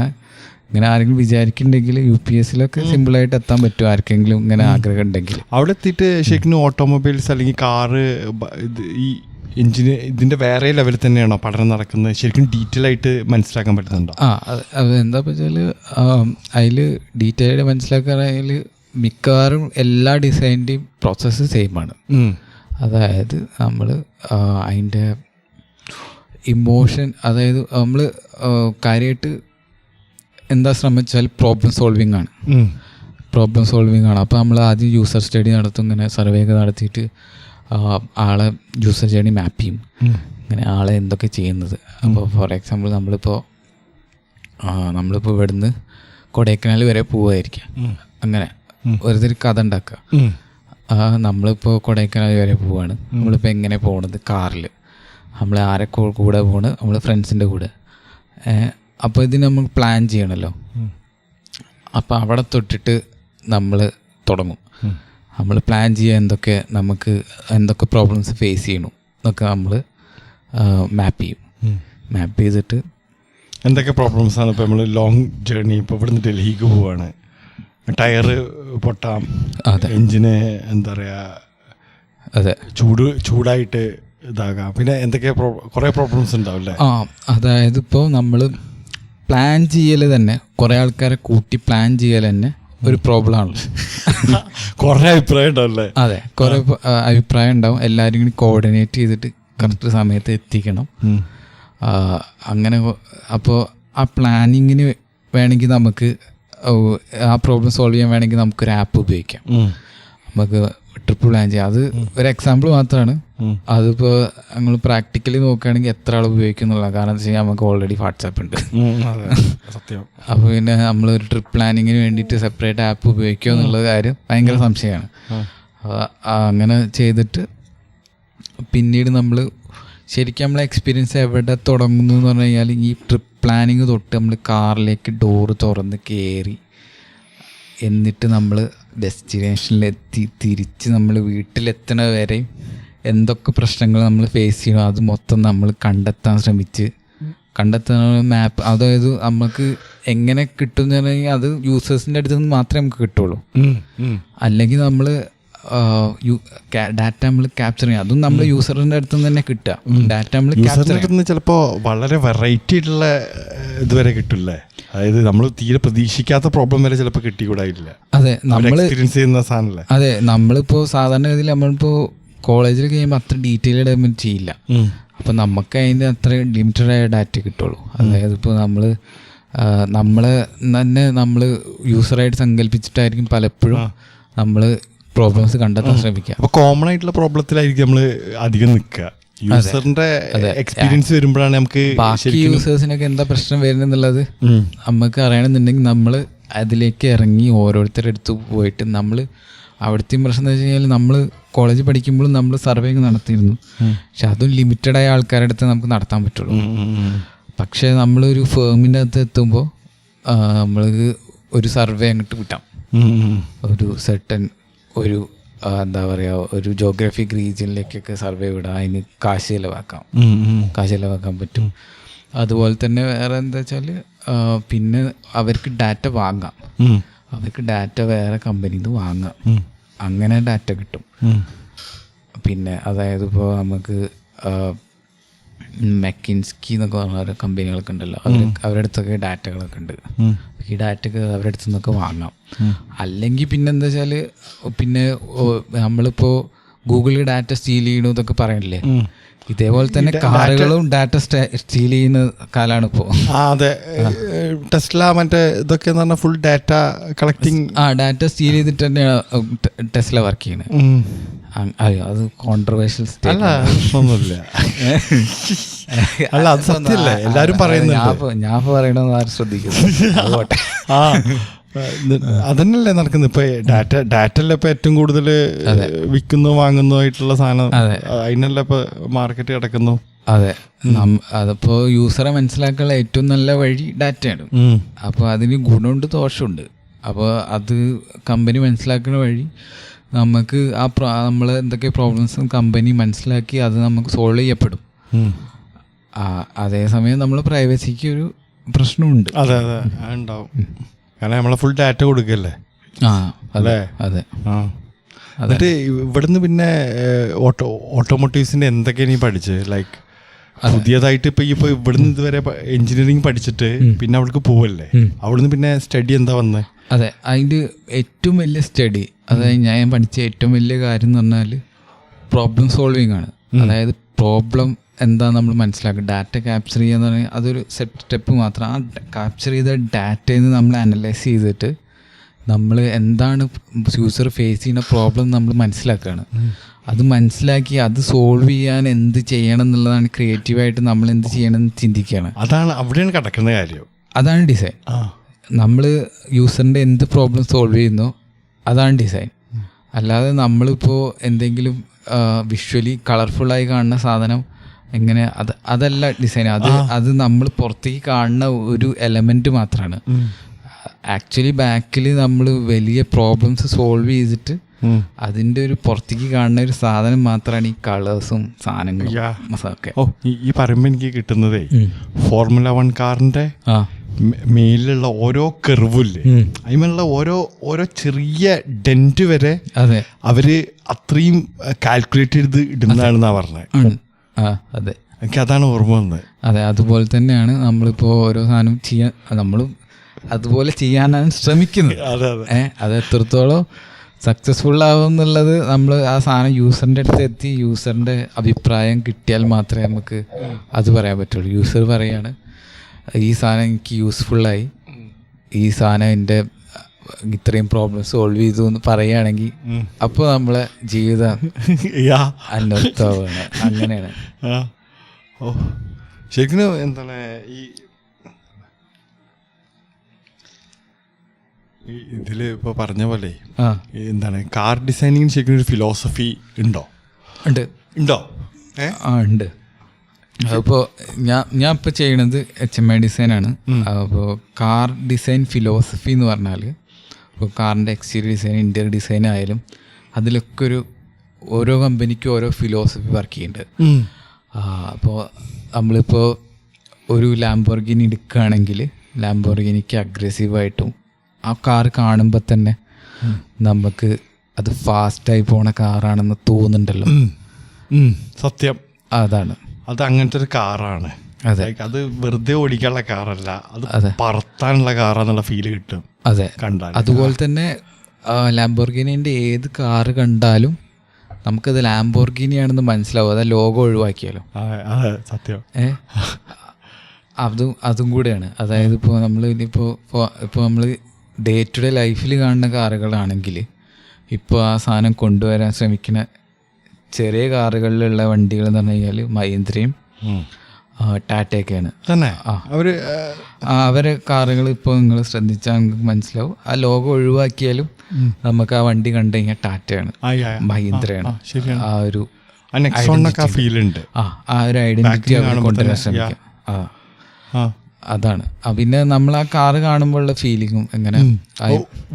ആരെങ്കിലും വിചാരിക്കുന്നുണ്ടെങ്കിൽ UPSലൊക്കെ സിമ്പിളായിട്ട് എത്താൻ പറ്റും ആർക്കെങ്കിലും ഇങ്ങനെ ആഗ്രഹം ഉണ്ടെങ്കിൽ. അവിടെ എത്തിയിട്ട് ശരിക്കും ഓട്ടോമൊബൈൽസ് അല്ലെങ്കിൽ കാറ് ഈ എഞ്ചിന് ഇതിൻ്റെ വേറെ ലെവലിൽ തന്നെയാണോ പഠനം നടക്കുന്നത്? ശരിക്കും ഡീറ്റെയിൽ ആയിട്ട് മനസ്സിലാക്കാൻ പറ്റുന്നുണ്ടോ? അത് എന്താ വെച്ചാൽ അതിൽ ഡീറ്റെയിൽ ആയിട്ട് മനസ്സിലാക്കാനായാൽ മിക്കവാറും എല്ലാ ഡിസൈനിൻ്റെയും പ്രോസസ്സ് സെയിമാണ്. അതായത് നമ്മൾ അതിൻ്റെ ഇമോഷൻ, അതായത് നമ്മൾ കാര്യമായിട്ട് എന്താ ശ്രമിച്ചാൽ പ്രോബ്ലം സോൾവിങ് ആണ്. അപ്പോൾ നമ്മൾ ആദ്യം യൂസർ സ്റ്റഡി നടത്തും. ഇങ്ങനെ സർവേ ഒക്കെ നടത്തിയിട്ട് ആളെ യൂസർ ജേർണി മാപ്പ് ചെയ്യും. ഇങ്ങനെ ആളെ എന്തൊക്കെ ചെയ്യുന്നത്. അപ്പോൾ ഫോർ എക്സാമ്പിൾ നമ്മളിപ്പോൾ ഇവിടുന്ന് കൊടൈക്കനാൽ വരെ പോവുമായിരിക്കാം. അങ്ങനെ ഒരു കഥ ഉണ്ടാക്കുക. നമ്മളിപ്പോൾ കൊടൈക്കനാൽ വരെ പോവാണ്. നമ്മളിപ്പോൾ എങ്ങനെ പോകണത്? കാറിൽ. നമ്മൾ ആരെ കൂടെ പോകണം? നമ്മൾ ഫ്രണ്ട്സിൻ്റെ കൂടെ. അപ്പോൾ ഇതിന് നമ്മൾ പ്ലാൻ ചെയ്യണമല്ലോ. അപ്പോൾ അവിടെ തൊട്ടിട്ട് നമ്മൾ തുടങ്ങും. നമ്മൾ പ്ലാൻ ചെയ്യുക എന്തൊക്കെ പ്രോബ്ലംസ് ഫേസ് ചെയ്യണം എന്നൊക്കെ നമ്മൾ മാപ്പ് ചെയ്യും. മാപ്പ് ചെയ്തിട്ട് എന്തൊക്കെ പ്രോബ്ലംസ് ആണ്? ഇപ്പോൾ നമ്മൾ ലോങ് ജേർണി, ഇപ്പോൾ ഇവിടുന്ന് ഡൽഹിക്ക് പോവാണ്, ടയറ് പൊട്ടാം, എഞ്ചിന് എന്താ പറയുക, അതെ, ചൂടായിട്ട് ഇതാകാം, പിന്നെ എന്തൊക്കെ കുറേ പ്രോബ്ലംസ് ഉണ്ടാവും അല്ലേ? അതായത് ഇപ്പോൾ നമ്മൾ പ്ലാൻ ചെയ്യൽ തന്നെ, കുറേ ആൾക്കാരെ കൂട്ടി പ്ലാൻ ചെയ്യൽ തന്നെ ഒരു പ്രോബ്ലം ആണ്. കുറേ അഭിപ്രായം ഉണ്ടാവും. അതെ, കുറേ അഭിപ്രായം ഉണ്ടാവും. എല്ലാവരും കൂടി കോർഡിനേറ്റ് ചെയ്തിട്ട് കറക്റ്റ് സമയത്ത് എത്തിക്കണം. അങ്ങനെ അപ്പോൾ ആ പ്ലാനിങ്ങിന് വേണമെങ്കിൽ നമുക്ക് ആ പ്രോബ്ലം സോൾവ് ചെയ്യാൻ വേണമെങ്കിൽ നമുക്കൊരു ആപ്പ് ഉപയോഗിക്കാം. നമുക്ക് ട്രിപ്പ് പ്ലാൻ ചെയ്യാം. അത് ഒരു എക്സാമ്പിൾ മാത്രമാണ്. അതിപ്പോൾ നമ്മൾ പ്രാക്ടിക്കലി നോക്കുകയാണെങ്കിൽ എത്ര ആൾ ഉപയോഗിക്കും എന്നുള്ള, കാരണം എന്താ വെച്ച് കഴിഞ്ഞാൽ നമുക്ക് ഓൾറെഡി വാട്സാപ്പ് ഉണ്ട്. അപ്പോൾ പിന്നെ നമ്മളൊരു ട്രിപ്പ് പ്ലാനിങ്ങിന് വേണ്ടിയിട്ട് സെപ്പറേറ്റ് ആപ്പ് ഉപയോഗിക്കുക എന്നുള്ള കാര്യം ഭയങ്കര സംശയമാണ്. അങ്ങനെ ചെയ്തിട്ട് പിന്നീട് നമ്മൾ ശരിക്കും നമ്മളെ എക്സ്പീരിയൻസ് എവിടെ തുടങ്ങുന്നു എന്ന് പറഞ്ഞു കഴിഞ്ഞാൽ ഈ ട്രിപ്പ് പ്ലാനിങ് തൊട്ട് നമ്മൾ കാറിലേക്ക് ഡോറ് തുറന്ന് കയറി, എന്നിട്ട് നമ്മൾ ഡെസ്റ്റിനേഷനിലെത്തി തിരിച്ച് നമ്മൾ വീട്ടിലെത്തണ വരെ എന്തൊക്കെ പ്രശ്നങ്ങൾ നമ്മൾ ഫേസ് ചെയ്യണം അത് മൊത്തം നമ്മൾ കണ്ടെത്താൻ മാപ്പ്. അതായത് നമുക്ക് എങ്ങനെ കിട്ടും എന്ന് പറഞ്ഞു കഴിഞ്ഞാൽ അത് യൂസേഴ്സിൻ്റെ അടുത്ത് നിന്ന് മാത്രമേ നമുക്ക് കിട്ടുള്ളൂ. അല്ലെങ്കിൽ നമ്മൾ ഡാറ്റ നമ്മൾ ക്യാപ്ചർ ചെയ്യണം, അതും നമ്മൾ യൂസറിൻ്റെ അടുത്ത് നിന്ന് തന്നെ കിട്ടുക. ഡാറ്റ നമ്മൾ ക്യാപ്ചർ ചിലപ്പോൾ വളരെ വെറൈറ്റി ആയിട്ടുള്ള ഇതുവരെ കിട്ടില്ലേ, അതായത് നമ്മൾ തീരെ പ്രതീക്ഷിക്കാത്ത പ്രോബ്ലം വരെ ചിലപ്പോൾ കിട്ടിക്കൂടായില്ല. അതെ, നമ്മൾ എക്സ്പീരിയൻസ് ചെയ്യുന്ന സാധനമല്ലേ. അതെ, നമ്മളിപ്പോൾ സാധാരണ ഗതിയിൽ നമ്മളിപ്പോൾ കോളേജിൽ കഴിയുമ്പോൾ അത്ര ഡീറ്റെയിൽഡ് നമ്മൾ ചെയ്യില്ല. അപ്പം നമുക്ക് അതിൻ്റെ അത്ര ലിമിറ്റഡ് ആയ ഡാറ്റ കിട്ടുള്ളൂ. അതായത് ഇപ്പോൾ നമ്മളെ തന്നെ നമ്മൾ യൂസറായിട്ട് സങ്കല്പിച്ചിട്ടായിരിക്കും പലപ്പോഴും നമ്മൾ പ്രോബ്ലംസ് കണ്ടെത്താൻ ശ്രമിക്കുക. അപ്പോൾ കോമൺ ആയിട്ടുള്ള പ്രോബ്ലത്തിലായിരിക്കും നമ്മൾ അധികം നിൽക്കുക. യൂസറിന്റെ എക്സ്പീരിയൻസ് വരുമ്പോഴാണ് നമുക്ക് ബാക്കി യൂസേഴ്സിനൊക്കെ എന്താ പ്രശ്നം വരുന്നെന്നുള്ളത് നമുക്ക് അറിയണമെന്നുണ്ടെങ്കിൽ നമ്മൾ അതിലേക്ക് ഇറങ്ങി ഓരോരുത്തരുടെ അടുത്ത് പോയിട്ട് നമ്മൾ അവിടുത്തെ പ്രശ്നം എന്താ വെച്ച് കഴിഞ്ഞാൽ നമ്മൾ കോളേജിൽ പഠിക്കുമ്പോഴും നമ്മൾ സർവേ നടത്തിയിരുന്നു. പക്ഷെ അതും ലിമിറ്റഡ് ആയ ആൾക്കാരുടെ അടുത്ത് നമുക്ക് നടത്താൻ പറ്റുള്ളൂ. പക്ഷേ നമ്മളൊരു ഫേമിൻ്റെ അകത്ത് എത്തുമ്പോൾ നമ്മൾക്ക് ഒരു സർവേ അങ്ങോട്ട് വിട്ടാം. ഒരു സെർട്ടൻ ഒരു എന്താ പറയുക, ഒരു ജോഗ്രഫിക് റീജിയനിലേക്കൊക്കെ സർവേ വിടാം. അതിന് കാശ് ചിലവാക്കാൻ പറ്റും. അതുപോലെ തന്നെ വേറെ എന്താ വെച്ചാൽ പിന്നെ അവർക്ക് ഡാറ്റ വാങ്ങാം. അവർക്ക് ഡാറ്റ വേറെ കമ്പനിയിൽ നിന്ന് വാങ്ങാം. അങ്ങനെ ഡാറ്റ കിട്ടും. പിന്നെ അതായത് ഇപ്പോൾ നമുക്ക് മെക്കിൻസ്കി എന്നൊക്കെ പറഞ്ഞ ഓരോ കമ്പനികളൊക്കെ ഉണ്ടല്ലോ, അവരുടെ അടുത്തൊക്കെ ഡാറ്റകളൊക്കെ ഉണ്ട്. ഈ ഡാറ്റയൊക്കെ അവരുടെ അടുത്ത് നിന്നൊക്കെ വാങ്ങാം. അല്ലെങ്കിൽ പിന്നെ എന്താ വെച്ചാൽ പിന്നെ നമ്മളിപ്പോൾ ഗൂഗിളിൽ ഡാറ്റ സ്റ്റീൽ ചെയ്യണു എന്നൊക്കെ പറയണില്ലേ, ഇതേപോലെ തന്നെ കാറുകളും ഡാറ്റ സ്റ്റീൽ ചെയ്യുന്ന കാലാണ് ഇപ്പോൾ. അതെ, ടെസ്ല മറ്റേ ഇതൊക്കെ എന്ന് പറഞ്ഞാൽ full data collecting. Data steel ചെയ്തിട്ട് തന്നെയാണ് ടെസ്ല വർക്ക് ചെയ്യുന്നത്. അയ്യോ, അത് കോൺട്രവേഴ്ഷ്യൽ സ്റ്റേറ്റ്മെന്റ്. അല്ല, അത് സത്യമല്ലേ, എല്ലാരും പറയുന്നുണ്ട്. ഞാൻ പറയണമെന്ന് ആരും ശ്രദ്ധിക്കുന്നു. അതന്നല്ലേ നടക്കുന്നത്. ഇപ്പൊ ഡാറ്റല്ലേ ഇപ്പൊ ഏറ്റവും കൂടുതൽ വിൽക്കുന്നു വാങ്ങുന്നു ആയിട്ടുള്ള സാധനം. അതിനല്ലേ ഇപ്പൊ മാർക്കറ്റ് കിടക്കുന്നു. അതെ, അതിപ്പോ യൂസറെ മനസ്സിലാക്കാനുള്ള ഏറ്റവും നല്ല വഴി ഡാറ്റയാണ്. അപ്പോൾ അതിന് ഗുണമുണ്ട് ദോഷമുണ്ട്. അപ്പോൾ അത് കമ്പനി മനസ്സിലാക്കുന്ന വഴി നമുക്ക് നമ്മൾ എന്തൊക്കെ പ്രോബ്ലംസും കമ്പനി മനസ്സിലാക്കി അത് നമുക്ക് സോൾവ് ചെയ്യപ്പെടും. അതേസമയം നമ്മൾ പ്രൈവസിക്ക് ഒരു പ്രശ്നമുണ്ട്. അതെ അതെ, ഉണ്ടാവും. കാരണം നമ്മളെ ഫുൾ ഡാറ്റ കൊടുക്കല്ലേ. അല്ലേ? അതെ. എന്നിട്ട് ഇവിടുന്ന് പിന്നെ ഓട്ടോമോട്ടീവ്സിന്റെ എന്തൊക്കെയാണ് നീ പഠിച്ചത്? ലൈക്ക് പുതിയതായിട്ട് ഇപ്പോൾ ഇവിടുന്ന് ഇതുവരെ എഞ്ചിനീയറിംഗ് പഠിച്ചിട്ട് പിന്നെ അവൾക്ക് പോവല്ലേ, അവിടുന്ന് പിന്നെ സ്റ്റഡി എന്താ വന്നത്? അതെ, അതിൻ്റെ ഏറ്റവും വലിയ സ്റ്റഡി, അതായത് ഞാൻ പഠിച്ച ഏറ്റവും വലിയ കാര്യം എന്ന് പറഞ്ഞാൽ പ്രോബ്ലം സോൾവിങ് ആണ്. അതായത് പ്രോബ്ലം എന്താ നമ്മൾ മനസ്സിലാക്കുക, ഡാറ്റ ക്യാപ്ചർ ചെയ്യുക എന്ന് പറഞ്ഞാൽ അതൊരു സ്റ്റെപ്പ് മാത്രം. ആ ക്യാപ്ചർ ചെയ്ത ഡാറ്റയിൽ നിന്ന് നമ്മൾ അനലൈസ് ചെയ്തിട്ട് നമ്മൾ എന്താണ് യൂസർ ഫേസ് ചെയ്യുന്ന പ്രോബ്ലം നമ്മൾ മനസ്സിലാക്കുകയാണ്. അത് മനസ്സിലാക്കി അത് സോൾവ് ചെയ്യാൻ എന്ത് ചെയ്യണം എന്നുള്ളതാണ് ക്രിയേറ്റീവായിട്ട് നമ്മൾ എന്ത് ചെയ്യണമെന്ന് ചിന്തിക്കുകയാണ്. അതാണ് അവിടെയാണ് കിടക്കുന്ന കാര്യം. അതാണ് ഡിസൈൻ. നമ്മൾ യൂസറിൻ്റെ എന്ത് പ്രോബ്ലം സോൾവ് ചെയ്യുന്നോ അതാണ് ഡിസൈൻ. അല്ലാതെ നമ്മളിപ്പോൾ എന്തെങ്കിലും വിഷ്വലി കളർഫുള്ളായി കാണുന്ന സാധനം എങ്ങനെ അതല്ല ഡിസൈൻ. അത് നമ്മൾ പുറത്തേക്ക് കാണുന്ന ഒരു എലമെൻറ്റ് മാത്രമാണ്. ആക്ച്വലി ബാക്കിൽ നമ്മൾ വലിയ പ്രോബ്ലംസ് സോൾവ് ചെയ്തിട്ട് അതിൻ്റെ ഒരു പുറത്തേക്ക് കാണുന്ന ഒരു സാധനം മാത്രമാണ് ഈ കളേഴ്സും സാധനങ്ങളും ഒക്കെ. ഓ ഈ പറയുമ്പോൾ എനിക്ക് കിട്ടുന്നതേ ഫോർമുല 1 കാറിന്റെ മേലിലുള്ള ഓരോ കെർവില്ലേ, അതിനുള്ള ഓരോ ചെറിയ ഡെന്റ് വരെ അവര് അത്രയും കാൽക്കുലേറ്റ് ചെയ്ത് ഇടുന്നതാണെന്നാ പറഞ്ഞത്. അതെ, എനിക്ക് അതാണ് ഓർമ്മ വന്നത്. അതെ, അതുപോലെ തന്നെയാണ് നമ്മളിപ്പോൾ ഓരോ സാധനം ചെയ്യാൻ നമ്മളും അതുപോലെ ചെയ്യാനാണ് ശ്രമിക്കുന്നത്. അത് എത്രത്തോളം സക്സസ്ഫുൾ ആവും എന്നുള്ളത് നമ്മൾ ആ സാധനം യൂസറിൻ്റെ അടുത്ത് എത്തി യൂസറിൻ്റെ അഭിപ്രായം കിട്ടിയാൽ മാത്രമേ നമുക്ക് അത് പറയാൻ പറ്റുള്ളൂ. യൂസർ പറയാണ് ഈ സാധനം എനിക്ക് യൂസ്ഫുള്ളായി, ഈ സാധനം എൻ്റെ ഇത്രയും പ്രോബ്ലം സോൾവ് ചെയ്തു എന്ന് പറയുകയാണെങ്കിൽ അപ്പോൾ നമ്മളെ ജീവിതം അന്വർത്ഥമാണ്. അങ്ങനെയാണ്. ഓ ശരിക്കും എന്താണ് ഇതിൽ ഇപ്പോൾ പറഞ്ഞ പോലെ എന്താണ് കാർ ഡിസൈനിങ്ങിന് ശരിക്കും ഒരു ഫിലോസഫി ഉണ്ടോ? ഉണ്ട്. അപ്പോൾ ഞാൻ ഇപ്പോൾ ചെയ്യണത് HMI ഡിസൈനാണ്. അപ്പോൾ കാർ ഡിസൈൻ ഫിലോസഫി എന്ന് പറഞ്ഞാൽ ഇപ്പോൾ കാറിൻ്റെ എക്സ്റ്റീരിയർ ഡിസൈൻ, ഇൻറ്റീരിയർ ഡിസൈൻ ആയാലും അതിലൊക്കെ ഓരോ കമ്പനിക്കും ഓരോ ഫിലോസഫി വർക്ക് ചെയ്യുന്നുണ്ട്. അപ്പോൾ നമ്മളിപ്പോൾ ഒരു ലാംബോർഗിനി എടുക്കുകയാണെങ്കിൽ ലാംബോർഗിനിക്ക് അഗ്രസീവായിട്ടും ആ കാർ കാണുമ്പോൾ തന്നെ നമുക്ക് അത് ഫാസ്റ്റായി പോണ കാറാണെന്ന് തോന്നുന്നുണ്ടല്ലോ. സത്യം അതാണ്. അത് അങ്ങനത്തെ ഒരു കാറാണ്. അതെ, അത് വെറുതെ ഓടിക്കാനുള്ള കാറല്ല, അത് പറത്താനുള്ള കാറാന്നുള്ള ഫീല് കിട്ടും. അതെ, കണ്ടാൽ. അതുപോലെ തന്നെ ലാംബോർഗിനിൻ്റെ ഏത് കാറ് കണ്ടാലും നമുക്കത് ലാംബോർഗിനിയാണെന്ന് മനസ്സിലാവും. അത് ലോഗോ ഒഴിവാക്കിയാലോ. സത്യം. അതും കൂടെയാണ്. അതായത് ഇപ്പോൾ നമ്മൾ ഡേ ടു ഡേ ലൈഫിൽ കാണുന്ന കാറുകളാണെങ്കിൽ ഇപ്പോൾ ആ സാധനം കൊണ്ടുവരാൻ ശ്രമിക്കുന്ന ചെറിയ കാറുകളിലുള്ള വണ്ടികൾ എന്ന് പറഞ്ഞു കഴിഞ്ഞാൽ മഹീന്ദ്രയും ടാറ്റയൊക്കെയാണ്. അവരെ കാറുകൾ ഇപ്പോൾ നിങ്ങൾ ശ്രദ്ധിച്ചാൽ നിങ്ങൾക്ക് മനസ്സിലാവും. ആ ലോഗോ ഒഴിവാക്കിയാലും നമുക്ക് ആ വണ്ടി കണ്ടു കഴിഞ്ഞാൽ ടാറ്റയാണ്, മഹീന്ദ്രയാണ്. ആ ഒരു ഐഡന്റിറ്റി അവർ കൊണ്ടുവരാൻ ശ്രമിക്കാം. അതാണ്. പിന്നെ നമ്മൾ ആ കാറ് കാണുമ്പോഴുള്ള ഫീലിങ്ങും എങ്ങനെ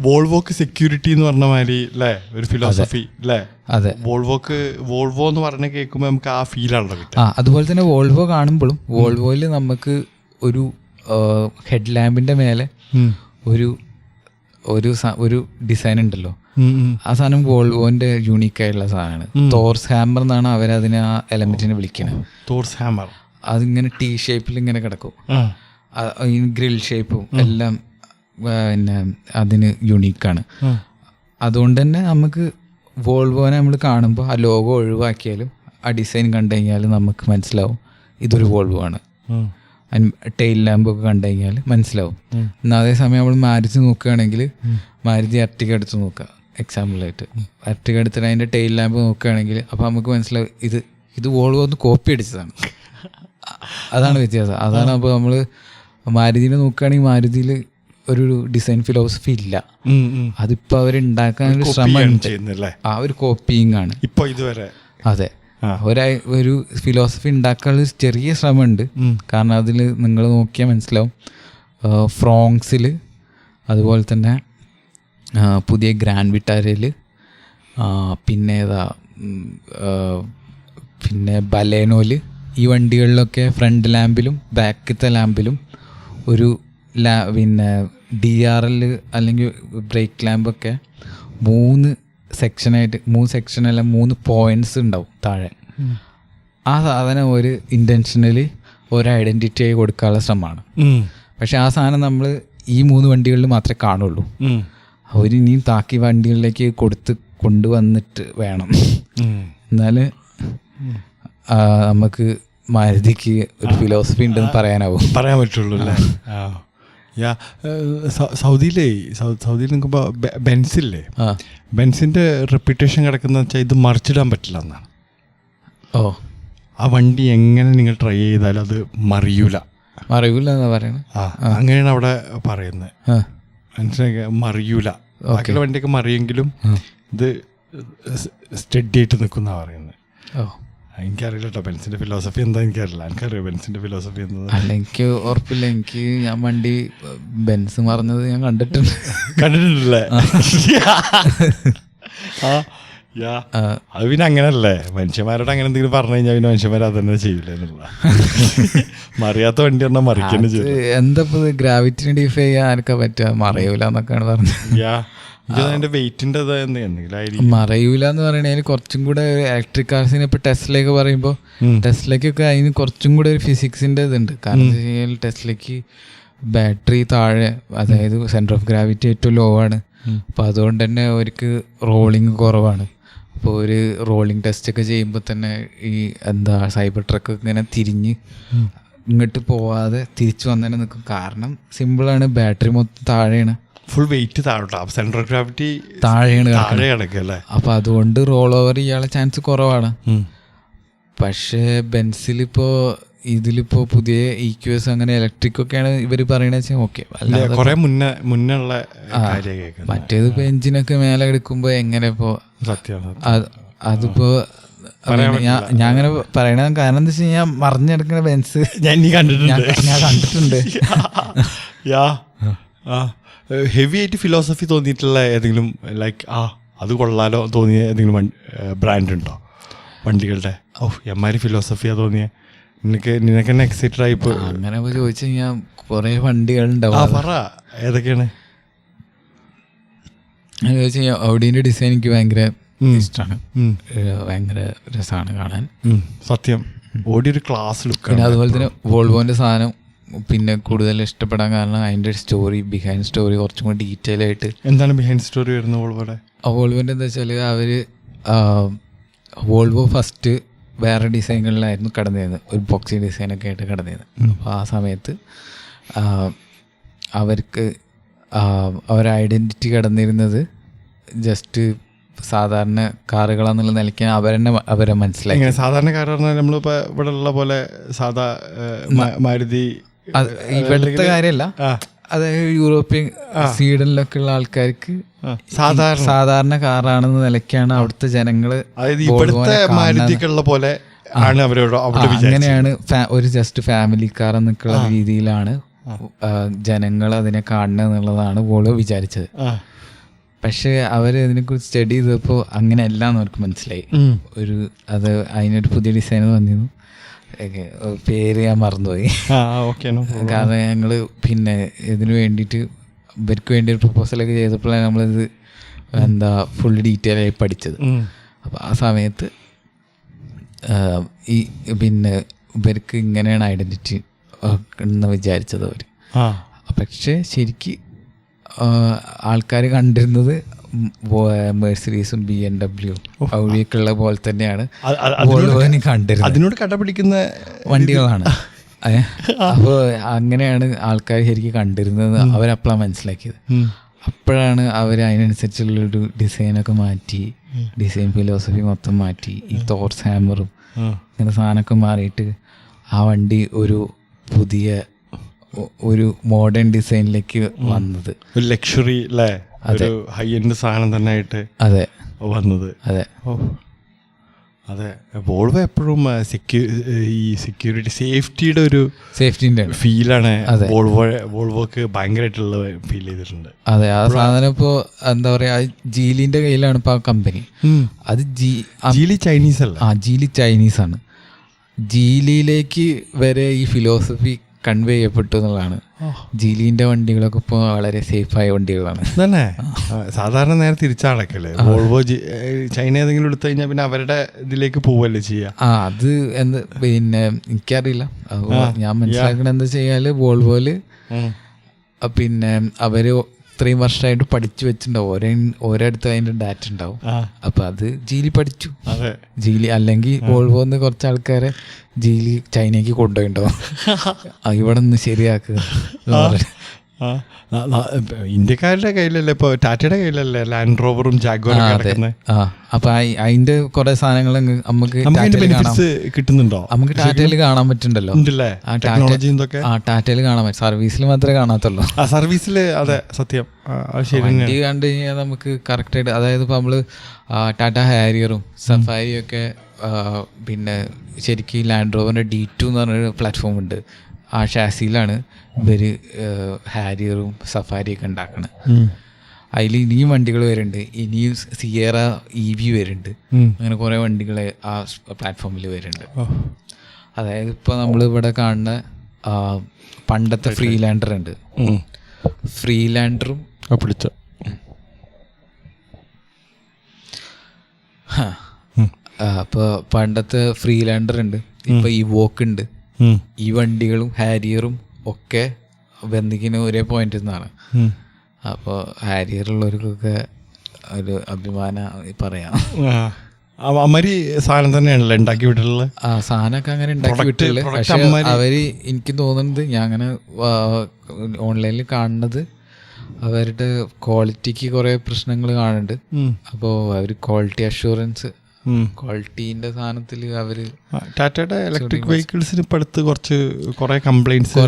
വോൾവോക്ക് സെക്യൂരിറ്റി എന്ന് പറഞ്ഞ മാതിരി അല്ലേ ഒരു ഫിലോസഫി അല്ലേ? അതെ, വോൾവോ എന്ന് പറഞ്ഞ കേൾക്കുമ്പോൾ നമുക്ക് ആ ഫീലാണല്ലോ കിട്ടുക. അതുപോലെ തന്നെ വോൾവോ കാണുമ്പോഴും വോൾവോയിൽ നമുക്ക് ഒരു ഹെഡ് ലാമ്പിന്റെ മേലെ ഒരു ഡിസൈൻ ഉണ്ടല്ലോ. ആ സാധനം വോൾവോന്റെ യൂണീക്കായിട്ടുള്ള സാധനമാണ്. തോർസ് ഹാമർ എന്നാണ് അവരതിനെ ആ എലമെന്റിനെ വിളിക്കുന്നത്. തോർസ് ഹാമർ അതിങ്ങനെ T ഷേപ്പിൽ ഇങ്ങനെ കിടക്കും. ഗ്രിൽ ഷേപ്പും എല്ലാം പിന്നെ അതിന് യുണീക്കാണ്. അതുകൊണ്ട് തന്നെ നമുക്ക് വോൾവോനെ നമ്മൾ കാണുമ്പോൾ ആ ലോഗോ ഒഴിവാക്കിയാലും ആ ഡിസൈൻ കണ്ടു കഴിഞ്ഞാൽ നമുക്ക് മനസ്സിലാവും ഇതൊരു വോൾവോ ആണ്. ടെയിൽ ലാമ്പൊക്കെ കണ്ടു കഴിഞ്ഞാൽ മനസ്സിലാവും. എന്നാൽ അതേസമയം നമ്മൾ മാരുതി നോക്കുകയാണെങ്കിൽ മാരുതി എർട്ടിഗ എടുത്ത് നോക്കുക എക്സാമ്പിളായിട്ട്. എർട്ടിഗ എടുത്തിട്ട് അതിൻ്റെ ടെയിൽ ലാമ്പ് നോക്കുകയാണെങ്കിൽ അപ്പോൾ നമുക്ക് മനസ്സിലാവും ഇത് വോൾവോ ഒന്ന് കോപ്പി അടിച്ചതാണ്. അതാണ് വ്യത്യാസം. അതാണ്. അപ്പോൾ നമ്മൾ മാരുതിനെ നോക്കുകയാണെങ്കിൽ മാരുതിയിൽ ഒരു ഡിസൈൻ ഫിലോസഫി ഇല്ല. അതിപ്പോൾ അവരുണ്ടാക്കാനൊരു ശ്രമമുണ്ട്. ആ ഒരു കോപ്പിയിങ് ആണ് ഇപ്പോൾ ഇതുവരെ. അതെ, ഒരു ഫിലോസഫി ഉണ്ടാക്കാനുള്ള ചെറിയ ശ്രമമുണ്ട്. കാരണം അതിൽ നിങ്ങൾ നോക്കിയാൽ മനസ്സിലാവും. ഫ്രോങ്സിൽ, അതുപോലെ തന്നെ പുതിയ ഗ്രാൻഡ് വിറ്റാരയിൽ, പിന്നെ ബലേനോയിൽ, ഈ വണ്ടികളിലൊക്കെ ഫ്രണ്ട് ലാമ്പിലും ബാക്കത്തെ ലാമ്പിലും ഒരു പിന്നെ DRL അല്ലെങ്കിൽ ബ്രേക്ക് ലാമ്പൊക്കെ 3 സെക്ഷനല്ല 3 പോയിന്റ്സ് ഉണ്ടാവും താഴെ. ആ സാധനം ഒരു ഇൻറ്റൻഷനലി ഒരു ഐഡൻറ്റിറ്റി ആയി കൊടുക്കാനുള്ള ശ്രമമാണ്. പക്ഷെ ആ സാധനം നമ്മൾ ഈ 3 വണ്ടികളിൽ മാത്രമേ കാണുള്ളൂ. അവരിനിയും താക്കി വണ്ടികളിലേക്ക് കൊണ്ടുവന്നിട്ട് വേണം. എന്നാൽ നമുക്ക് മാരുതിക്ക് ഒരു ഫിലോസഫി ഉണ്ടെന്ന് പറയാൻ പറ്റുള്ളൂ അല്ലേ? സൗദിയിൽ നിൽക്കുമ്പോൾ ബെൻസില്ലേ, ബെൻസിന്റെ റെപ്യൂട്ടേഷൻ കിടക്കുന്ന വെച്ചാൽ ഇത് മറിച്ചിടാൻ പറ്റില്ല എന്നാണ്. ആ വണ്ടി എങ്ങനെ നിങ്ങൾ ട്രൈ ചെയ്താലും അത് മറിയൂല എന്നാ പറയുന്നത്. അങ്ങനെയാണ് അവിടെ പറയുന്നത്. മനസ്സിലാക്കി മറിയൂല. ബാക്കിയുള്ള വണ്ടിയൊക്കെ മറിയെങ്കിലും ഇത് സ്റ്റഡി ആയിട്ട് നിൽക്കുന്ന പറയുന്നത്. എനിക്കറിയില്ല കേട്ടോ ബെൻസിന്റെ ഫിലോസഫി എന്താ, എനിക്കറിയില്ല. എനിക്കറിയാം ബെൻസിന്റെ ഫിലോസഫി എന്താ? അല്ല, എനിക്ക് ഉറപ്പില്ല. ഞാൻ വണ്ടി ബെൻസ് മറിഞ്ഞത് ഞാൻ കണ്ടിട്ടുണ്ടല്ലേ? അത് പിന്നെ അങ്ങനല്ലേ, മനുഷ്യന്മാരോട് അങ്ങനെ എന്തെങ്കിലും പറഞ്ഞു കഴിഞ്ഞാൽ പിന്നെ മനുഷ്യന്മാർ അത് തന്നെ ചെയ്യില്ല എന്നുള്ള. മറിയാത്ത വണ്ടി പറഞ്ഞാൽ മറിക്കന്നെ ചെയ്യും. എന്താ ഗ്രാവിറ്റിനെ ഡിഫൈ ചെയ്യാൻ ആർക്കാ പറ്റുക, മറയൂല എന്നൊക്കെയാണ് പറഞ്ഞത്. അതിന്റെ വെയിറ്റിന്റെ എന്തെങ്കിലും മറയൂല എന്ന് പറയണതിന് കുറച്ചും കൂടെ ഇലക്ട്രിക് കാർസിന് ഇപ്പൊ ടെസ്ലയൊക്കെ പറയുമ്പോൾ ടെസ്ലയ്ക്കൊക്കെ അതിന് കുറച്ചും കൂടെ ഒരു ഫിസിക്സിന്റെ ഇതുണ്ട്. കാരണം ടെസ്ലയ്ക്ക് ബാറ്ററി താഴെ, അതായത് സെന്റർ ഓഫ് ഗ്രാവിറ്റി ഏറ്റവും ലോ ആണ്. അപ്പോൾ അതുകൊണ്ട് തന്നെ അവർക്ക് റോളിങ് കുറവാണ്. അപ്പോൾ ഒരു റോളിംഗ് ടെസ്റ്റ് ഒക്കെ ചെയ്യുമ്പോൾ തന്നെ ഈ സൈബർ ട്രക്ക് ഇങ്ങനെ തിരിഞ്ഞ് ഇങ്ങോട്ട് പോവാതെ തിരിച്ചു വന്നതിനെ നിൽക്കും. കാരണം സിമ്പിളാണ്, ബാറ്ററി മൊത്തം താഴെയാണ്, ഫുൾ വെയിറ്റ് താഴോട്ടാ, സെന്റർ ഓഫ് ഗ്രാവിറ്റി താഴെയാണ്. അപ്പോൾ അതുകൊണ്ട് റോൾ ഓവർ ചെയ്യാനുള്ള ചാൻസ് കുറവാണ്. പക്ഷേ ബെൻസിലിപ്പോൾ ഇതിലിപ്പോ പുതിയ EQS അങ്ങനെ ഇലക്ട്രിക് ഒക്കെയാണ് ഇവർ പറയണ വെച്ചാൽ ഓക്കെ. മുന്നുള്ള മറ്റേത് ഇപ്പൊ എഞ്ചിനൊക്കെ മേലെ എടുക്കുമ്പോ എങ്ങനെ ഇപ്പോ അതിപ്പോ ഞാൻ അങ്ങനെ പറയണ കാരണം എന്താ വെച്ച് കഴിഞ്ഞാൽ മറിഞ്ഞെടുക്കുന്ന ബെൻസ് ഞാൻ കണ്ടിട്ടുണ്ട്. ഹെവി ആയിട്ട് ഫിലോസഫി തോന്നിയിട്ടുള്ള ഏതെങ്കിലും ലൈക്ക് അത് കൊള്ളാലോ തോന്നിയ ഏതെങ്കിലും ബ്രാൻഡ് ഉണ്ടോ വണ്ടികളുടെ? എമ്മാരി ഫിലോസഫിയാ തോന്നിയ നിനക്ക് തന്നെ എക്സൈറ്റഡ് ആയിപ്പോ? അങ്ങനെ ചോദിച്ചു കഴിഞ്ഞാൽ കുറെ വണ്ടികളുണ്ടാവും. പറ ഏതൊക്കെയാണ് ചോദിച്ചു കഴിഞ്ഞാൽ ഔഡീൻ്റെ ഡിസൈൻ എനിക്ക് ഭയങ്കര ഇഷ്ടമാണ്, ഭയങ്കര രസമാണ് കാണാൻ. സത്യം, ഓടി ഒരു ക്ലാസ് ലുക്ക്. പിന്നെ അതുപോലെ തന്നെ വോൾവോൻ്റെ സാധനം പിന്നെ കൂടുതൽ ഇഷ്ടപ്പെടാൻ കാരണം അതിൻ്റെ സ്റ്റോറി, ബിഹൈൻഡ് സ്റ്റോറി കുറച്ചും കൂടി ഡീറ്റെയിൽ ആയിട്ട്. എന്താണ് ബിഹൈൻഡ് സ്റ്റോറി വരുന്നത് വോൾവോയുടെ? വോൾവോൻ്റെ എന്താ വെച്ചാൽ വോൾവോ ഫസ്റ്റ് വേറെ ഡിസൈനുകളിലായിരുന്നു കടന്നിരുന്നത്, ഒരു ബോക്സി ഡിസൈനൊക്കെ ആയിട്ട് കടന്നിരുന്നത്. അപ്പോൾ ആ സമയത്ത് അവർക്ക് അവരുടെ ഐഡൻറ്റിറ്റി കടന്നിരുന്നത് ജസ്റ്റ് സാധാരണ കാറുകളെന്നുള്ള നിലയ്ക്ക് അവരെ മനസ്സിലാക്കി. സാധാരണ കാർ പറഞ്ഞാൽ നമ്മളിപ്പോൾ ഇവിടെ ഉള്ള പോലെ സാധാ മാരുതി ഇവിടുത്തെ കാര്യമല്ല, അതായത് യൂറോപ്യൻ സ്വീഡനിലൊക്കെ ഉള്ള ആൾക്കാർക്ക് സാധാരണ കാറാണെന്ന നിലയ്ക്കാണ് അവിടുത്തെ ജനങ്ങള് പോലെ അങ്ങനെയാണ് ഒരു ജസ്റ്റ് ഫാമിലി കാർ എന്നൊക്കെയുള്ള രീതിയിലാണ് ജനങ്ങൾ അതിനെ കാണുന്നത് എന്നുള്ളതാണ് വോൾവോ വിചാരിച്ചത്. പക്ഷെ അവർ ഇതിനെക്കുറിച്ച് സ്റ്റഡി ചെയ്തപ്പോൾ അങ്ങനെയല്ല എന്ന് അവർക്ക് മനസ്സിലായി. അതിനൊരു പുതിയ ഡിസൈൻ വന്നിരുന്നു, പേര് ഞാൻ മറന്നുപോയി. കാരണം ഞങ്ങൾ പിന്നെ ഇതിന് വേണ്ടിയിട്ട് ഇവർക്ക് വേണ്ടി ഒരു പ്രപ്പോസലൊക്കെ ചെയ്തപ്പോഴാണ് നമ്മളിത് ഫുൾ ഡീറ്റെയിൽ ആയി പഠിച്ചത്. അപ്പോൾ ആ സമയത്ത് ഈ പിന്നെ ഇവർക്ക് ഇങ്ങനെയാണ് ഐഡൻറ്റിറ്റി എന്ന് വിചാരിച്ചത് അവർ. പക്ഷേ ശരിക്ക് ആൾക്കാർ കണ്ടിരുന്നത് മെഴ്സറീസും BMW ഔഡിയൊക്കെ ഉള്ള പോലെ തന്നെയാണ് വോൾവോനെ കണ്ടിരുന്നത്. അതിനോട് കടപിടിക്കുന്ന വണ്ടികളാണ്. അപ്പോൾ അങ്ങനെയാണ് ആൾക്കാർ ശരിക്കും കണ്ടിരുന്നത്. അവരപ്പോഴാണ് മനസ്സിലാക്കിയത്. അപ്പോഴാണ് അവർ അതിനനുസരിച്ചുള്ളൊരു ഡിസൈനൊക്കെ മാറ്റി, ഡിസൈൻ ഫിലോസഫി മൊത്തം മാറ്റി, ഈ തോർസ് ഹാമറും ഇങ്ങനെ സാധനമൊക്കെ മാറിയിട്ട് ആ വണ്ടി ഒരു പുതിയ ഒരു മോഡേൺ ഡിസൈനിലേക്ക് വന്നത്. ഒരു ലക്ഷറി അല്ലേ, ഒരു ഹൈ എൻഡ് സാധനം തന്നെ ആയിട്ട് അതെ വന്നത്. അതെ അതെ, വോൾവോ എപ്പോഴും ഈ സെക്യൂരിറ്റി സേഫ്റ്റിയുടെ ഒരു ഫീലാണ് വോൾവോക്ക് ഭയങ്കരമായിട്ടുള്ള ഫീൽ ചെയ്തിട്ടുണ്ട്. അതെ, ആ സാധനം ഇപ്പോൾ എന്താ പറയാ ജീലിന്റെ കയ്യിലാണ് ഇപ്പൊ ആ കമ്പനി. അത് ജീലി ചൈനീസ് അല്ല, ജീലി ചൈനീസ് ആണ്. ജീലിയിലേക്ക് വരെ ഈ ഫിലോസഫി കൺവേ ചെയ്യപ്പെട്ടു എന്നുള്ളതാണ്. ജീലിന്റെ വണ്ടികളൊക്കെ ഇപ്പോൾ വളരെ സേഫായ വണ്ടികളാണ് തന്നെ. സാധാരണ നേരെ തിരിച്ചാണൊക്കെയല്ലേ വോൾവോ ചൈന ഏതെങ്കിലും എടുത്തു കഴിഞ്ഞാൽ പിന്നെ അവരുടെ ഇതിലേക്ക് പോവല്ലേ ചെയ്യുക. അത് എന്ത് പിന്നെ എനിക്കറിയില്ല. ഞാൻ മനസ്സിലാക്കണ എന്താ ചെയ്യാല് വോൾവോയില് പിന്നെ അവര് ഇത്രയും വർഷമായിട്ട് പഠിച്ചു വെച്ചിട്ടുണ്ടാവും, ഓരോരുത്തർ അതിന്റെ ഡാറ്റ ഉണ്ടാവും. അപ്പൊ അത് ജീലി പഠിച്ചു. ജീലി അല്ലെങ്കിൽ വോൾവോന്ന് കുറച്ച് ആൾക്കാരെ ജീലി ചൈനയ്ക്ക് കൊണ്ടുപോയിണ്ടാവും, ഇവിടെ നിന്ന് ശരിയാക്കുക. ഇന്ത്യക്കാരുടെ കയ്യിലല്ലേ ഇപ്പൊ, ടാറ്റയുടെ കയ്യിലല്ലേ ലാൻഡ് റോവറും ജാഗ്വാറും കിടക്കുന്നത്. അപ്പൊ അതിന്റെ കുറെ സാധനങ്ങൾ നമുക്ക് കിട്ടുന്നുണ്ടോ? നമുക്ക് ടാറ്റയിൽ കാണാൻ പറ്റുന്നുണ്ടല്ലോ. ടാറ്റയിൽ കാണാൻ പറ്റും, സർവീസിൽ മാത്രമേ കാണാത്തുള്ളൂ. സർവീസിൽ അതെ സത്യം. വണ്ടി കണ്ടു കഴിഞ്ഞാൽ നമുക്ക് കറക്റ്റായിട്ട്, അതായത് ഇപ്പൊ നമ്മള് ടാറ്റ ഹാരിയറും സഫാരിയും ഒക്കെ പിന്നെ ശരിക്കും ലാൻഡ് റോവറിന്റെ D2 എന്ന് പറഞ്ഞൊരു പ്ലാറ്റ്ഫോം ഉണ്ട്. ആ ഷാസിയിലാണ് ഇവര് ഹാരിയറും സഫാരിയൊക്കെ ഉണ്ടാക്കണത്. അതിൽ ഇനിയും വണ്ടികൾ വരുന്നുണ്ട്, ഇനിയും സിയറ EV വരുന്നുണ്ട്, അങ്ങനെ കുറേ വണ്ടികൾ ആ പ്ലാറ്റ്ഫോമിൽ വരുന്നുണ്ട്. അതായത് ഇപ്പോൾ നമ്മളിവിടെ കാണുന്ന പണ്ടത്തെ ഫ്രീലാൻഡർ ഉണ്ട്, ഫ്രീലാൻഡറും പിടിച്ച അപ്പോൾ പണ്ടത്തെ ഫ്രീലാൻഡർ ഉണ്ട്, ഇപ്പോൾ ഈ വോക്ക് ഉണ്ട്. ഈ വണ്ടികളും ഹാരിയറും ഒക്കെ ബന്ധിക്കുന്ന ഒരേ പോയിന്റിൽ നിന്നാണ്. അപ്പോൾ ഹാരിയറുള്ളവർക്കൊക്കെ ഒരു അഭിമാനം പറയാം. അമ്മരി സാധനം തന്നെയാണല്ലോ ഉണ്ടാക്കി വിട്ടിട്ടുള്ളത്. ആ സാധനമൊക്കെ അങ്ങനെ ഉണ്ടാക്കി വിട്ടിട്ടുള്ളത്. പക്ഷെ അവർ എനിക്ക് തോന്നുന്നത് ഞാൻ അങ്ങനെ ഓൺലൈനിൽ കാണുന്നത് അവരുടെ ക്വാളിറ്റിക്ക് കുറേ പ്രശ്നങ്ങൾ കാണുന്നുണ്ട്. അപ്പോൾ അവർ ക്വാളിറ്റി അഷുറൻസ്, ക്വാളിറ്റീൻ്റെ സാധനത്തിൽ അവർ ടാറ്റയുടെ ഇലക്ട്രിക് വെഹിക്കിൾസിന് ഇപ്പം അടുത്ത് കുറേ കംപ്ലൈൻറ്റ്സ്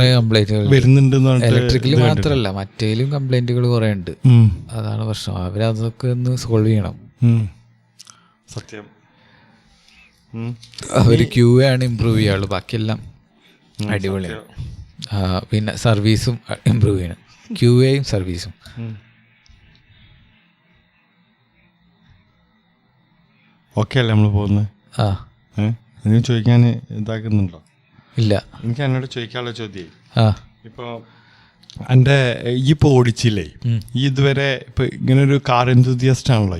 വരുന്നുണ്ട്. ഇലക്ട്രിക്കൽ മാത്രമല്ല മറ്റേലും കംപ്ലൈൻറ്റുകൾ കുറേ ഉണ്ട്. അതാണ് പ്രശ്നം. അവരതൊക്കെ ഒന്ന് സോൾവ് ചെയ്യണം. സത്യം. അവർ QA ആണ് ഇമ്പ്രൂവ് ചെയ്യാറുള്ളൂ, ബാക്കിയെല്ലാം അടിപൊളിയാണ്. പിന്നെ സർവീസും ഇമ്പ്രൂവ് ചെയ്യണം, QAയും സർവീസും. ഓക്കെ അല്ലേ നമ്മൾ പോകുന്നത്? നിങ്ങൾ ചോദിക്കാൻ ഇതാക്കുന്നുണ്ടോ? ഇല്ല, എനിക്ക് എന്നോട് ചോദിക്കാനുള്ള ചോദ്യം, ഇപ്പോൾ എൻ്റെ ഈ ഇപ്പോൾ ഓടിച്ചില്ലേ, ഈ ഇതുവരെ ഇപ്പോൾ ഇങ്ങനൊരു കാർ എന്തൂസിയാസ്റ്റ് ആണല്ലോ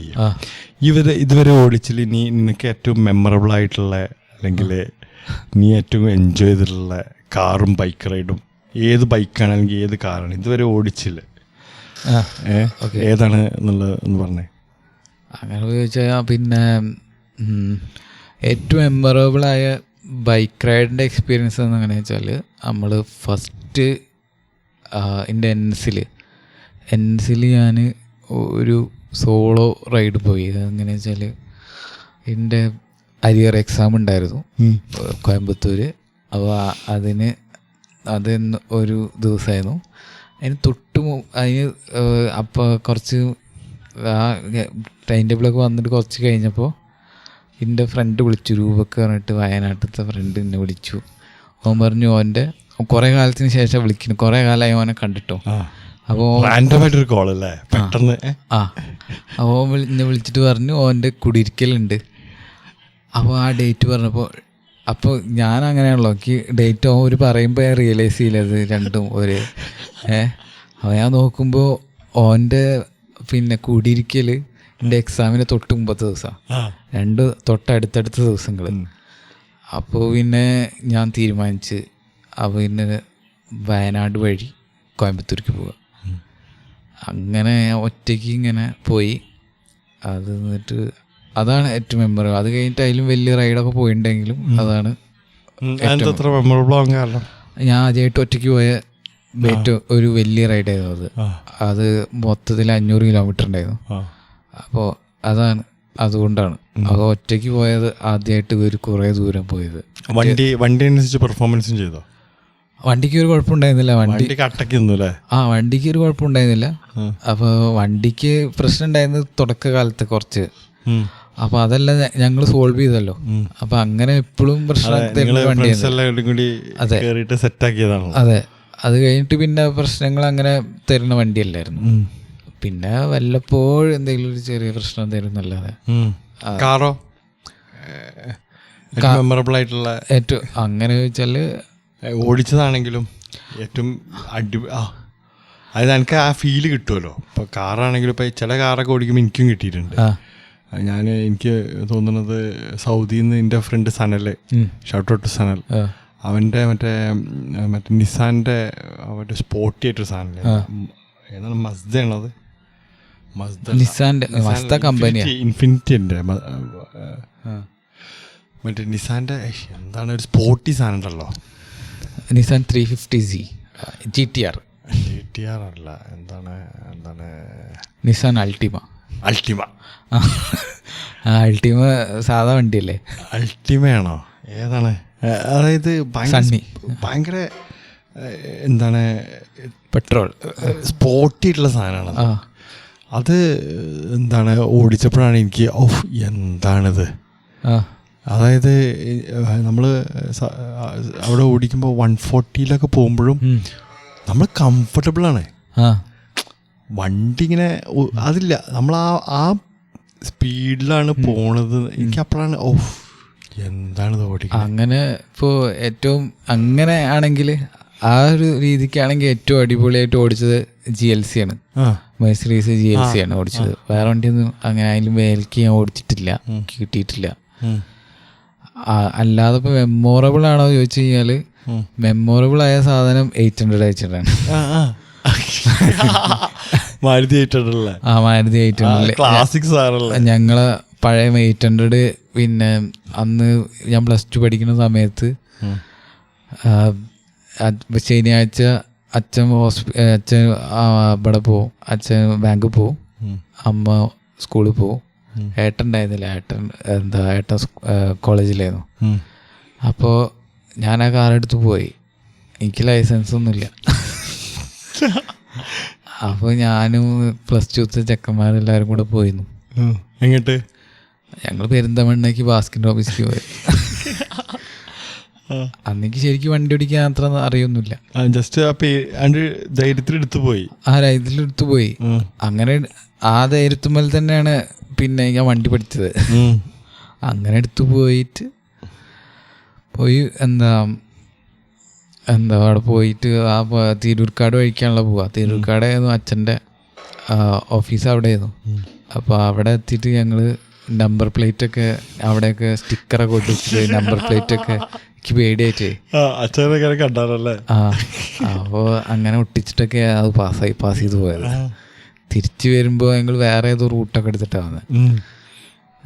ഇതുവരെ ഓടിച്ചില്ല, നിനക്ക് ഏറ്റവും മെമ്മറബിൾ ആയിട്ടുള്ള അല്ലെങ്കിൽ നീ ഏറ്റവും എൻജോയ് ചെയ്തിട്ടുള്ള കാറും ബൈക്ക് റൈഡും ഏത് ബൈക്കാണ് അല്ലെങ്കിൽ ഏത് കാറാണ് ഇതുവരെ ഓടിച്ചില്ല, ഏതാണ് എന്നുള്ളത് ഒന്ന് പറഞ്ഞേ. അങ്ങനെ ചോദിച്ചാൽ പിന്നെ ഏറ്റവും മെമ്മറബിളായ ബൈക്ക് റൈഡിൻ്റെ എക്സ്പീരിയൻസ് എന്ന് എങ്ങനെ വെച്ചാൽ, നമ്മൾ ഫസ്റ്റ് എൻ്റെ എൻസിൽ ഞാൻ ഒരു സോളോ റൈഡ് പോയി. അതെങ്ങനെ വെച്ചാൽ എൻ്റെ അരിയർ എക്സാം ഉണ്ടായിരുന്നു കോയമ്പത്തൂർ. അപ്പോൾ അത് ഒരു ദിവസമായിരുന്നു. അതിന് അപ്പോൾ കുറച്ച് ആ ടൈം ടേബിളൊക്കെ വന്നിട്ട് കുറച്ച് കഴിഞ്ഞപ്പോൾ എൻ്റെ ഫ്രണ്ട് വിളിച്ചു, രൂപക്ക് പറഞ്ഞിട്ട് വയനാട്ടിലത്തെ ഫ്രണ്ട് എന്നെ വിളിച്ചു. അവൻ പറഞ്ഞു ഓൻ്റെ കുറേ കാലത്തിന് ശേഷം വിളിക്കുന്നു, കുറേ കാലമായി ഓനെ കണ്ടിട്ടോ. അപ്പോൾ പെട്ടെന്ന് അവൻ എന്നെ വിളിച്ചിട്ട് പറഞ്ഞു ഓൻ്റെ കുടിയിരിക്കലുണ്ട്. അപ്പോൾ ആ ഡേറ്റ് പറഞ്ഞപ്പോൾ, അപ്പോൾ ഞാൻ അങ്ങനെയാണല്ലോ, എനിക്ക് ഡേറ്റ് ഒരു പറയുമ്പോൾ ഞാൻ റിയലൈസ് ചെയ്യില്ലത് രണ്ടും ഒരേ. അപ്പോൾ ഞാൻ നോക്കുമ്പോൾ ഓൻ്റെ പിന്നെ കുടിയിരിക്കൽ എൻ്റെ എക്സാമിന് തൊട്ട് മുമ്പത്തെ ദിവസമാണ്, രണ്ട് തൊട്ടടുത്തടുത്ത ദിവസങ്ങൾ. അപ്പോൾ പിന്നെ ഞാൻ തീരുമാനിച്ച് അപ്പോൾ പിന്നെ വയനാട് വഴി കോയമ്പത്തൂർക്ക് പോവുക. അങ്ങനെ ഒറ്റയ്ക്ക് ഇങ്ങനെ പോയി. അത് എന്നിട്ട് അതാണ് ഏറ്റവും മെമ്മറബിൾ. അത് കഴിഞ്ഞിട്ട് അതിലും വലിയ റൈഡൊക്കെ പോയിട്ടുണ്ടെങ്കിലും അതാണ് ഞാൻ ആദ്യമായിട്ട് ഒറ്റയ്ക്ക് പോയ ഒരു വലിയ റൈഡായിരുന്നു അത് മൊത്തത്തിൽ 500 കിലോമീറ്റർ ഉണ്ടായിരുന്നു. അപ്പോൾ അതുകൊണ്ടാണ് അത് ഒറ്റയ്ക്ക് പോയത്, ആദ്യമായിട്ട് ഒരു കുറേ ദൂരം പോയത്. വണ്ടി അനുസരിച്ച് പെർഫോമൻസും ചെയ്തോ? വണ്ടിക്ക് ഒരു കുഴപ്പമുണ്ടായിരുന്നില്ല. വണ്ടിക്ക് ഒരു കുഴപ്പമുണ്ടായിരുന്നില്ല. അപ്പോൾ വണ്ടിക്ക് പ്രശ്നം ഉണ്ടായിരുന്നത് തുടക്കകാലത്ത് കുറച്ച്. അപ്പോൾ അതെല്ലാം ഞങ്ങൾ സോൾവ് ചെയ്തല്ലോ. അപ്പോൾ അങ്ങനെ എപ്പോഴും പ്രശ്നം അതെ. അത് കഴിഞ്ഞിട്ട് പിന്നെ പ്രശ്നങ്ങൾ അങ്ങനെ തരുന്ന വണ്ടിയല്ലായിരുന്നു. പിന്നെ വല്ലപ്പോഴും എന്തെങ്കിലും ഒരു ചെറിയ പ്രശ്നം തരുന്നല്ലാതെ. കാറോ മെമ്മറബിൾ ആയിട്ടുള്ള ഏറ്റവും അങ്ങനെ ചോദിച്ചാൽ ഓടിച്ചതാണെങ്കിലും ഏറ്റവും അതായത് എനിക്ക് ആ ഫീല് കിട്ടുമല്ലോ. ഇപ്പോൾ കാറാണെങ്കിലും ഇപ്പോൾ ചില കാറൊക്കെ ഓടിക്കുമ്പോൾ എനിക്കും കിട്ടിയിട്ടുണ്ട്. എനിക്ക് തോന്നുന്നത് സൗദിയിൽ നിന്ന് എൻ്റെ friend Sanal, shout out Sanal, അവൻ്റെ മറ്റേ നിസാൻ്റെ അവരുടെ സ്പോർട്ടി ആയിട്ടൊരു സാധനം ഏതാണ്, മസ്ദയാണത്, ഇൻഫിനിറ്റിൻ്റെ മറ്റേ നിസാൻ്റെ എന്താണ് ഒരു സ്പോർട്ടി സാധനം ഉണ്ടല്ലോ, നിസാൻ 350Z GTR അല്ല, എന്താണ് നിസാൻ അൾട്ടിമ സാധാ വണ്ടിയല്ലേ? അൾട്ടിമയാണോ? ഏതാണ്? അതായത് ഭയങ്കര എന്താണ് പെട്രോൾ സ്പോർട്ടി ആയിട്ടുള്ള സാധനമാണ് അത്. എന്താണ് ഓടിച്ചപ്പോഴാണ് എനിക്ക് എന്താണിത്, അതായത് നമ്മൾ അവിടെ ഓടിക്കുമ്പോൾ 140 പോകുമ്പോഴും നമ്മൾ കംഫർട്ടബിളാണ്. വണ്ടി ഇങ്ങനെ അതില്ല, നമ്മൾ ആ സ്പീഡിലാണ് പോണത്. എനിക്ക് അപ്പോഴാണ് എന്താണ് ഓടിക്കുന്നത്. അങ്ങനെ ഇപ്പോൾ ഏറ്റവും അങ്ങനെ ആണെങ്കിൽ ആ ഒരു രീതിക്കാണെങ്കിൽ ഏറ്റവും അടിപൊളിയായിട്ട് ഓടിച്ചത് GLC ആണ്. മെഴ്സീഡീസ് GLC ആണ് ഓടിച്ചത്. വേറെ വണ്ടിയൊന്നും അങ്ങനെ അതിലും വേലക്ക് ഞാൻ ഓടിച്ചിട്ടില്ല, കിട്ടിയിട്ടില്ല. അല്ലാതെ ഇപ്പോൾ മെമ്മോറബിൾ ആണോ ചോദിച്ചു കഴിഞ്ഞാൽ മെമ്മോറബിൾ ആയ സാധനം 800 അയച്ചിട്ടാണ്. മാരുതി 800. മാരുതി 800 ക്ലാസിക് സാറല്ലേ. ഞങ്ങളെ പഴയ 800. പിന്നെ അന്ന് ഞാൻ +2 പഠിക്കുന്ന സമയത്ത് ശനിയാഴ്ച അച്ഛൻ ഇവിടെ പോവും, അച്ഛൻ ബാങ്കിൽ പോവും, അമ്മ സ്കൂളിൽ പോവും. ഏട്ടൻ ഉണ്ടായിരുന്നില്ല, ഏട്ടൻ കോളേജിലായിരുന്നു. അപ്പോൾ ഞാൻ ആ കാറെടുത്ത് പോയി. എനിക്ക് ലൈസൻസ് ഒന്നുമില്ല. അപ്പോൾ ഞാനും +2 ചെക്കന്മാരെല്ലാവരും കൂടെ പോയിരുന്നു. എങ്ങോട്ട്? ഞങ്ങൾ പെരിന്തമണ്ണയ്ക്ക് ബാസ്കറ്റ് ഓഫീസിൽ പോയി. അന്നെനിക്ക് ശരിക്കും വണ്ടി ഓടിക്കാൻ അത്ര അറിയൊന്നുമില്ല. ജസ്റ്റ് ധൈര്യത്തിലെടുത്ത് പോയി. ധൈര്യത്തിലെടുത്ത് പോയി. അങ്ങനെ ആ ധൈര്യത്തുമ്മൽ തന്നെയാണ് പിന്നെ ഞാൻ വണ്ടി പഠിച്ചത്. അങ്ങനെ എടുത്തു പോയി എന്താ അവിടെ പോയിട്ട് ആ തിരൂർക്കാട് വഴിക്കാണല്ലോ പോവുക. തിരൂർക്കാടായിരുന്നു അച്ഛൻ്റെ ഓഫീസ്, അവിടെയായിരുന്നു. അപ്പോൾ അവിടെ എത്തിയിട്ട് ഞങ്ങൾ നമ്പർ പ്ലേറ്റൊക്കെ അവിടെയൊക്കെ സ്റ്റിക്കറൊക്കെ ഒട്ടിച്ചിട്ട് നമ്പർ പ്ലേറ്റൊക്കെ എനിക്ക് പേടിയായിട്ടേ കണ്ടാറല്ലേ. അപ്പോൾ അങ്ങനെ ഒട്ടിച്ചിട്ടൊക്കെ അത് പാസ് ചെയ്ത് പോയത്. തിരിച്ചു വരുമ്പോൾ ഞങ്ങൾ വേറെ ഏതോ റൂട്ടൊക്കെ എടുത്തിട്ടാണ് വന്നത്.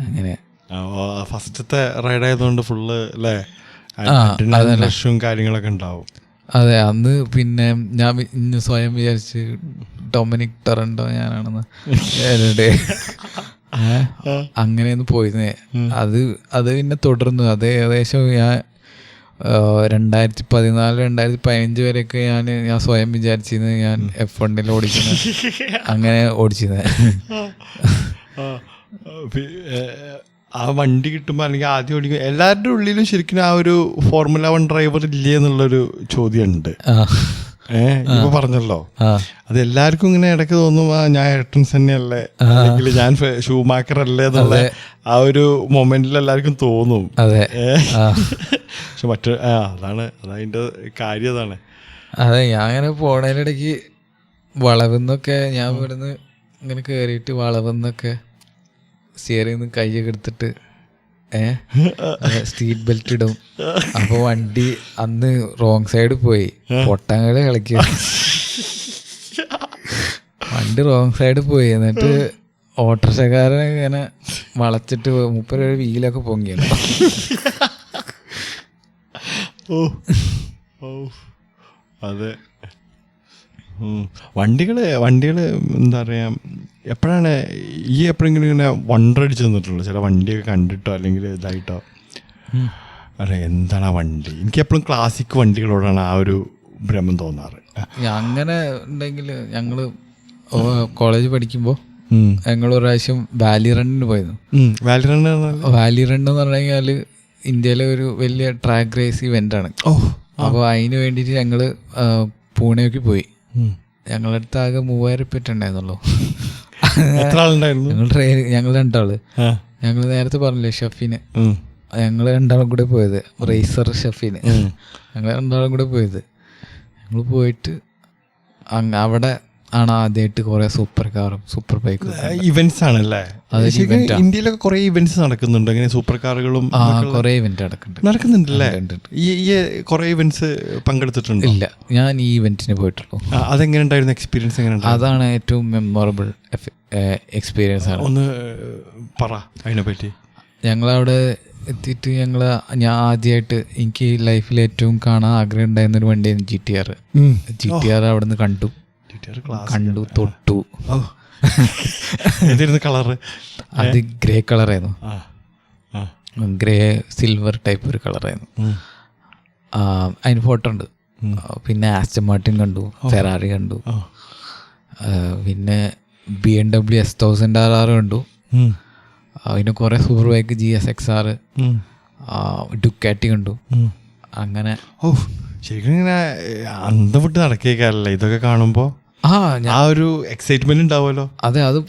അങ്ങനെ ഫസ്റ്റത്തെ റൈഡ് ആയതുകൊണ്ട് ഫുള്ള് അല്ലേ റഷും കാര്യങ്ങളൊക്കെ ഉണ്ടാവും. അതെ, അന്ന് പിന്നെ ഞാൻ സ്വയം വിചാരിച്ച് ഡൊമിനിക് ടൊറന്റോ ഞാനാണെന്ന് അങ്ങനെയൊന്ന് പോയിരുന്നേ. അത് പിന്നെ തുടർന്നു. അത് ഏകദേശം ഞാൻ 2014-2015 വരെയൊക്കെ ഞാൻ സ്വയം വിചാരിച്ചിരുന്നത് ഞാൻ F1 ഓടിക്കുന്നത്, അങ്ങനെ ഓടിച്ചിരുന്നത്. ആ വണ്ടി കിട്ടുമ്പോൾ അല്ലെങ്കിൽ ആദ്യം ഓടിക്കും എല്ലാവരുടെ ഉള്ളിലും ശരിക്കും ആ ഒരു Formula 1 ഡ്രൈവർ ഇല്ലേ എന്നുള്ളൊരു ചോദ്യമുണ്ട്. ഇപ്പൊ പറഞ്ഞല്ലോ, അത് എല്ലാവർക്കും ഇങ്ങനെ ഇടയ്ക്ക് തോന്നും ഞാൻ എയർട്ടൻസ് തന്നെയല്ലേ അല്ലെങ്കിൽ ഞാൻ ഷൂമാക്കർ അല്ലേ എന്നുള്ള ആ ഒരു മൊമെന്റിൽ എല്ലാവർക്കും തോന്നും. പക്ഷെ അതതിന്റെ കാര്യം അതാണ്. അതെ, ഞാൻ അങ്ങനെ പോണതിനിടയ്ക്ക് വളവെന്നൊക്കെ ഞാൻ ഇവിടുന്ന് ഇങ്ങനെ കയറിയിട്ട് വളവെന്നൊക്കെ സ്റ്റിയറിംഗ് കൈയൊക്കെ എടുത്തിട്ട് സീറ്റ് ബെൽറ്റ് ഇടും. അപ്പൊ വണ്ടി അന്ന് റോങ് സൈഡ് പോയി പൊട്ടാങ്കളി കളിക്കുക. വണ്ടി റോങ് സൈഡ് പോയി. എന്നിട്ട് ഓട്ടോറിക്ഷക്കാരനെ ഇങ്ങനെ വളച്ചിട്ട് 30 വീലൊക്കെ പൊങ്ങിയത്. അതെ, വണ്ടികള് എന്താ പറയാ, എപ്പോഴാണ് എപ്പോഴെങ്കിലും ഇങ്ങനെ വണ്ടടിച്ച് തന്നിട്ടുള്ളൂ ചില വണ്ടിയൊക്കെ കണ്ടിട്ടോ അല്ലെങ്കിൽ ഇതായിട്ടോ? അറിയാം എന്താണ് ആ വണ്ടി. എനിക്ക് എപ്പോഴും ക്ലാസിക് വണ്ടികളോടാണ് ആ ഒരു ഭ്രമം തോന്നാറ്. അങ്ങനെ ഉണ്ടെങ്കിൽ ഞങ്ങള് കോളേജ് പഠിക്കുമ്പോൾ ഞങ്ങൾ ഒരു പ്രാവശ്യം വാലി റണ്ണിന് പോയിരുന്നു. വാലി റൺ എന്ന് പറഞ്ഞു കഴിഞ്ഞാൽ ഇന്ത്യയിലെ ഒരു വലിയ ട്രാക്ക് റേസ് ഇവന്റ് ആണ്. അപ്പോൾ അതിന് വേണ്ടിയിട്ട് ഞങ്ങള് പൂനെക്ക് പോയി. ഞങ്ങളുടെ അടുത്ത് ആകെ 3000 ഉണ്ടായിരുന്നുള്ളൂ. ഞങ്ങൾ 2 ആള്. ഞങ്ങൾ നേരത്തെ പറഞ്ഞില്ലേ ഷഫീന്, ഞങ്ങൾ 2 ആളും കൂടെ പോയത്. റേസർ ഷഫീന്, ഞങ്ങൾ 2 ആളും കൂടെ പോയത്. ഞങ്ങൾ പോയിട്ട് അവിടെ ആണ് ആദ്യമായിട്ട് കുറെ സൂപ്പർ കാറും സൂപ്പർ ബൈക്കും ഇവന്റ്സ് ആണല്ലേ. ഇന്ത്യയിലൊക്കെ കുറെ ഇവന്റ്സ് നടക്കുന്നുണ്ട്, അങ്ങനെ സൂപ്പർ കാറുകളും കുറെ ഇവന്റ് നടക്കുന്നുണ്ടല്ലേ. ഈ കുറെ ഇവന്റ്സ് പങ്കെടുത്തിട്ടുണ്ട്? ഇല്ല, ഞാൻ ഈ ഇവന്റിന് പോയിട്ടുള്ളൂ. അതെങ്ങനെ ഉണ്ടായിരുന്നു എക്സ്പീരിയൻസ്? എങ്ങനെ? അതാണ് ഏറ്റവും മെമ്മോറബിൾ എക്സ്പീരിയൻസ് ആണ്. ഒന്ന് പറ അതിനെ പറ്റി. ഞങ്ങളവിടെ എത്തിയിട്ട് ഞാൻ ആദ്യമായിട്ട് എനിക്ക് ലൈഫിൽ ഏറ്റവും കാണാൻ ആഗ്രഹം ഉണ്ടായിരുന്നൊരു വണ്ടിയായിരുന്നു GTR. അവിടെ നിന്ന് കണ്ടു, തൊട്ടു. കളറ് അത് ഗ്രേ കളറായിരുന്നു. ഗ്രേ സിൽവർ ടൈപ്പ് ഒരു കളറായിരുന്നു. അതിന് ഫോട്ടോ ഉണ്ട്. പിന്നെ ആസ്റ്റൺ മാർട്ടിൻ കണ്ടു, ഫെറാറി കണ്ടു, പിന്നെ BMW S1000RR കണ്ടു. പിന്നെ കുറെ സൂപ്പർ ബൈക്ക് GSXR, ഡുക്കാറ്റി കണ്ടു. അങ്ങനെ ശരിക്കും ഇങ്ങനെ അന്തം വിട്ട് നടക്കേക്കാരല്ലേ ഇതൊക്കെ കാണുമ്പോൾ? ആ ഒരു എക്സൈറ്റ്മെന്റ് ഉണ്ടാവുമല്ലോ. അതെ, അത്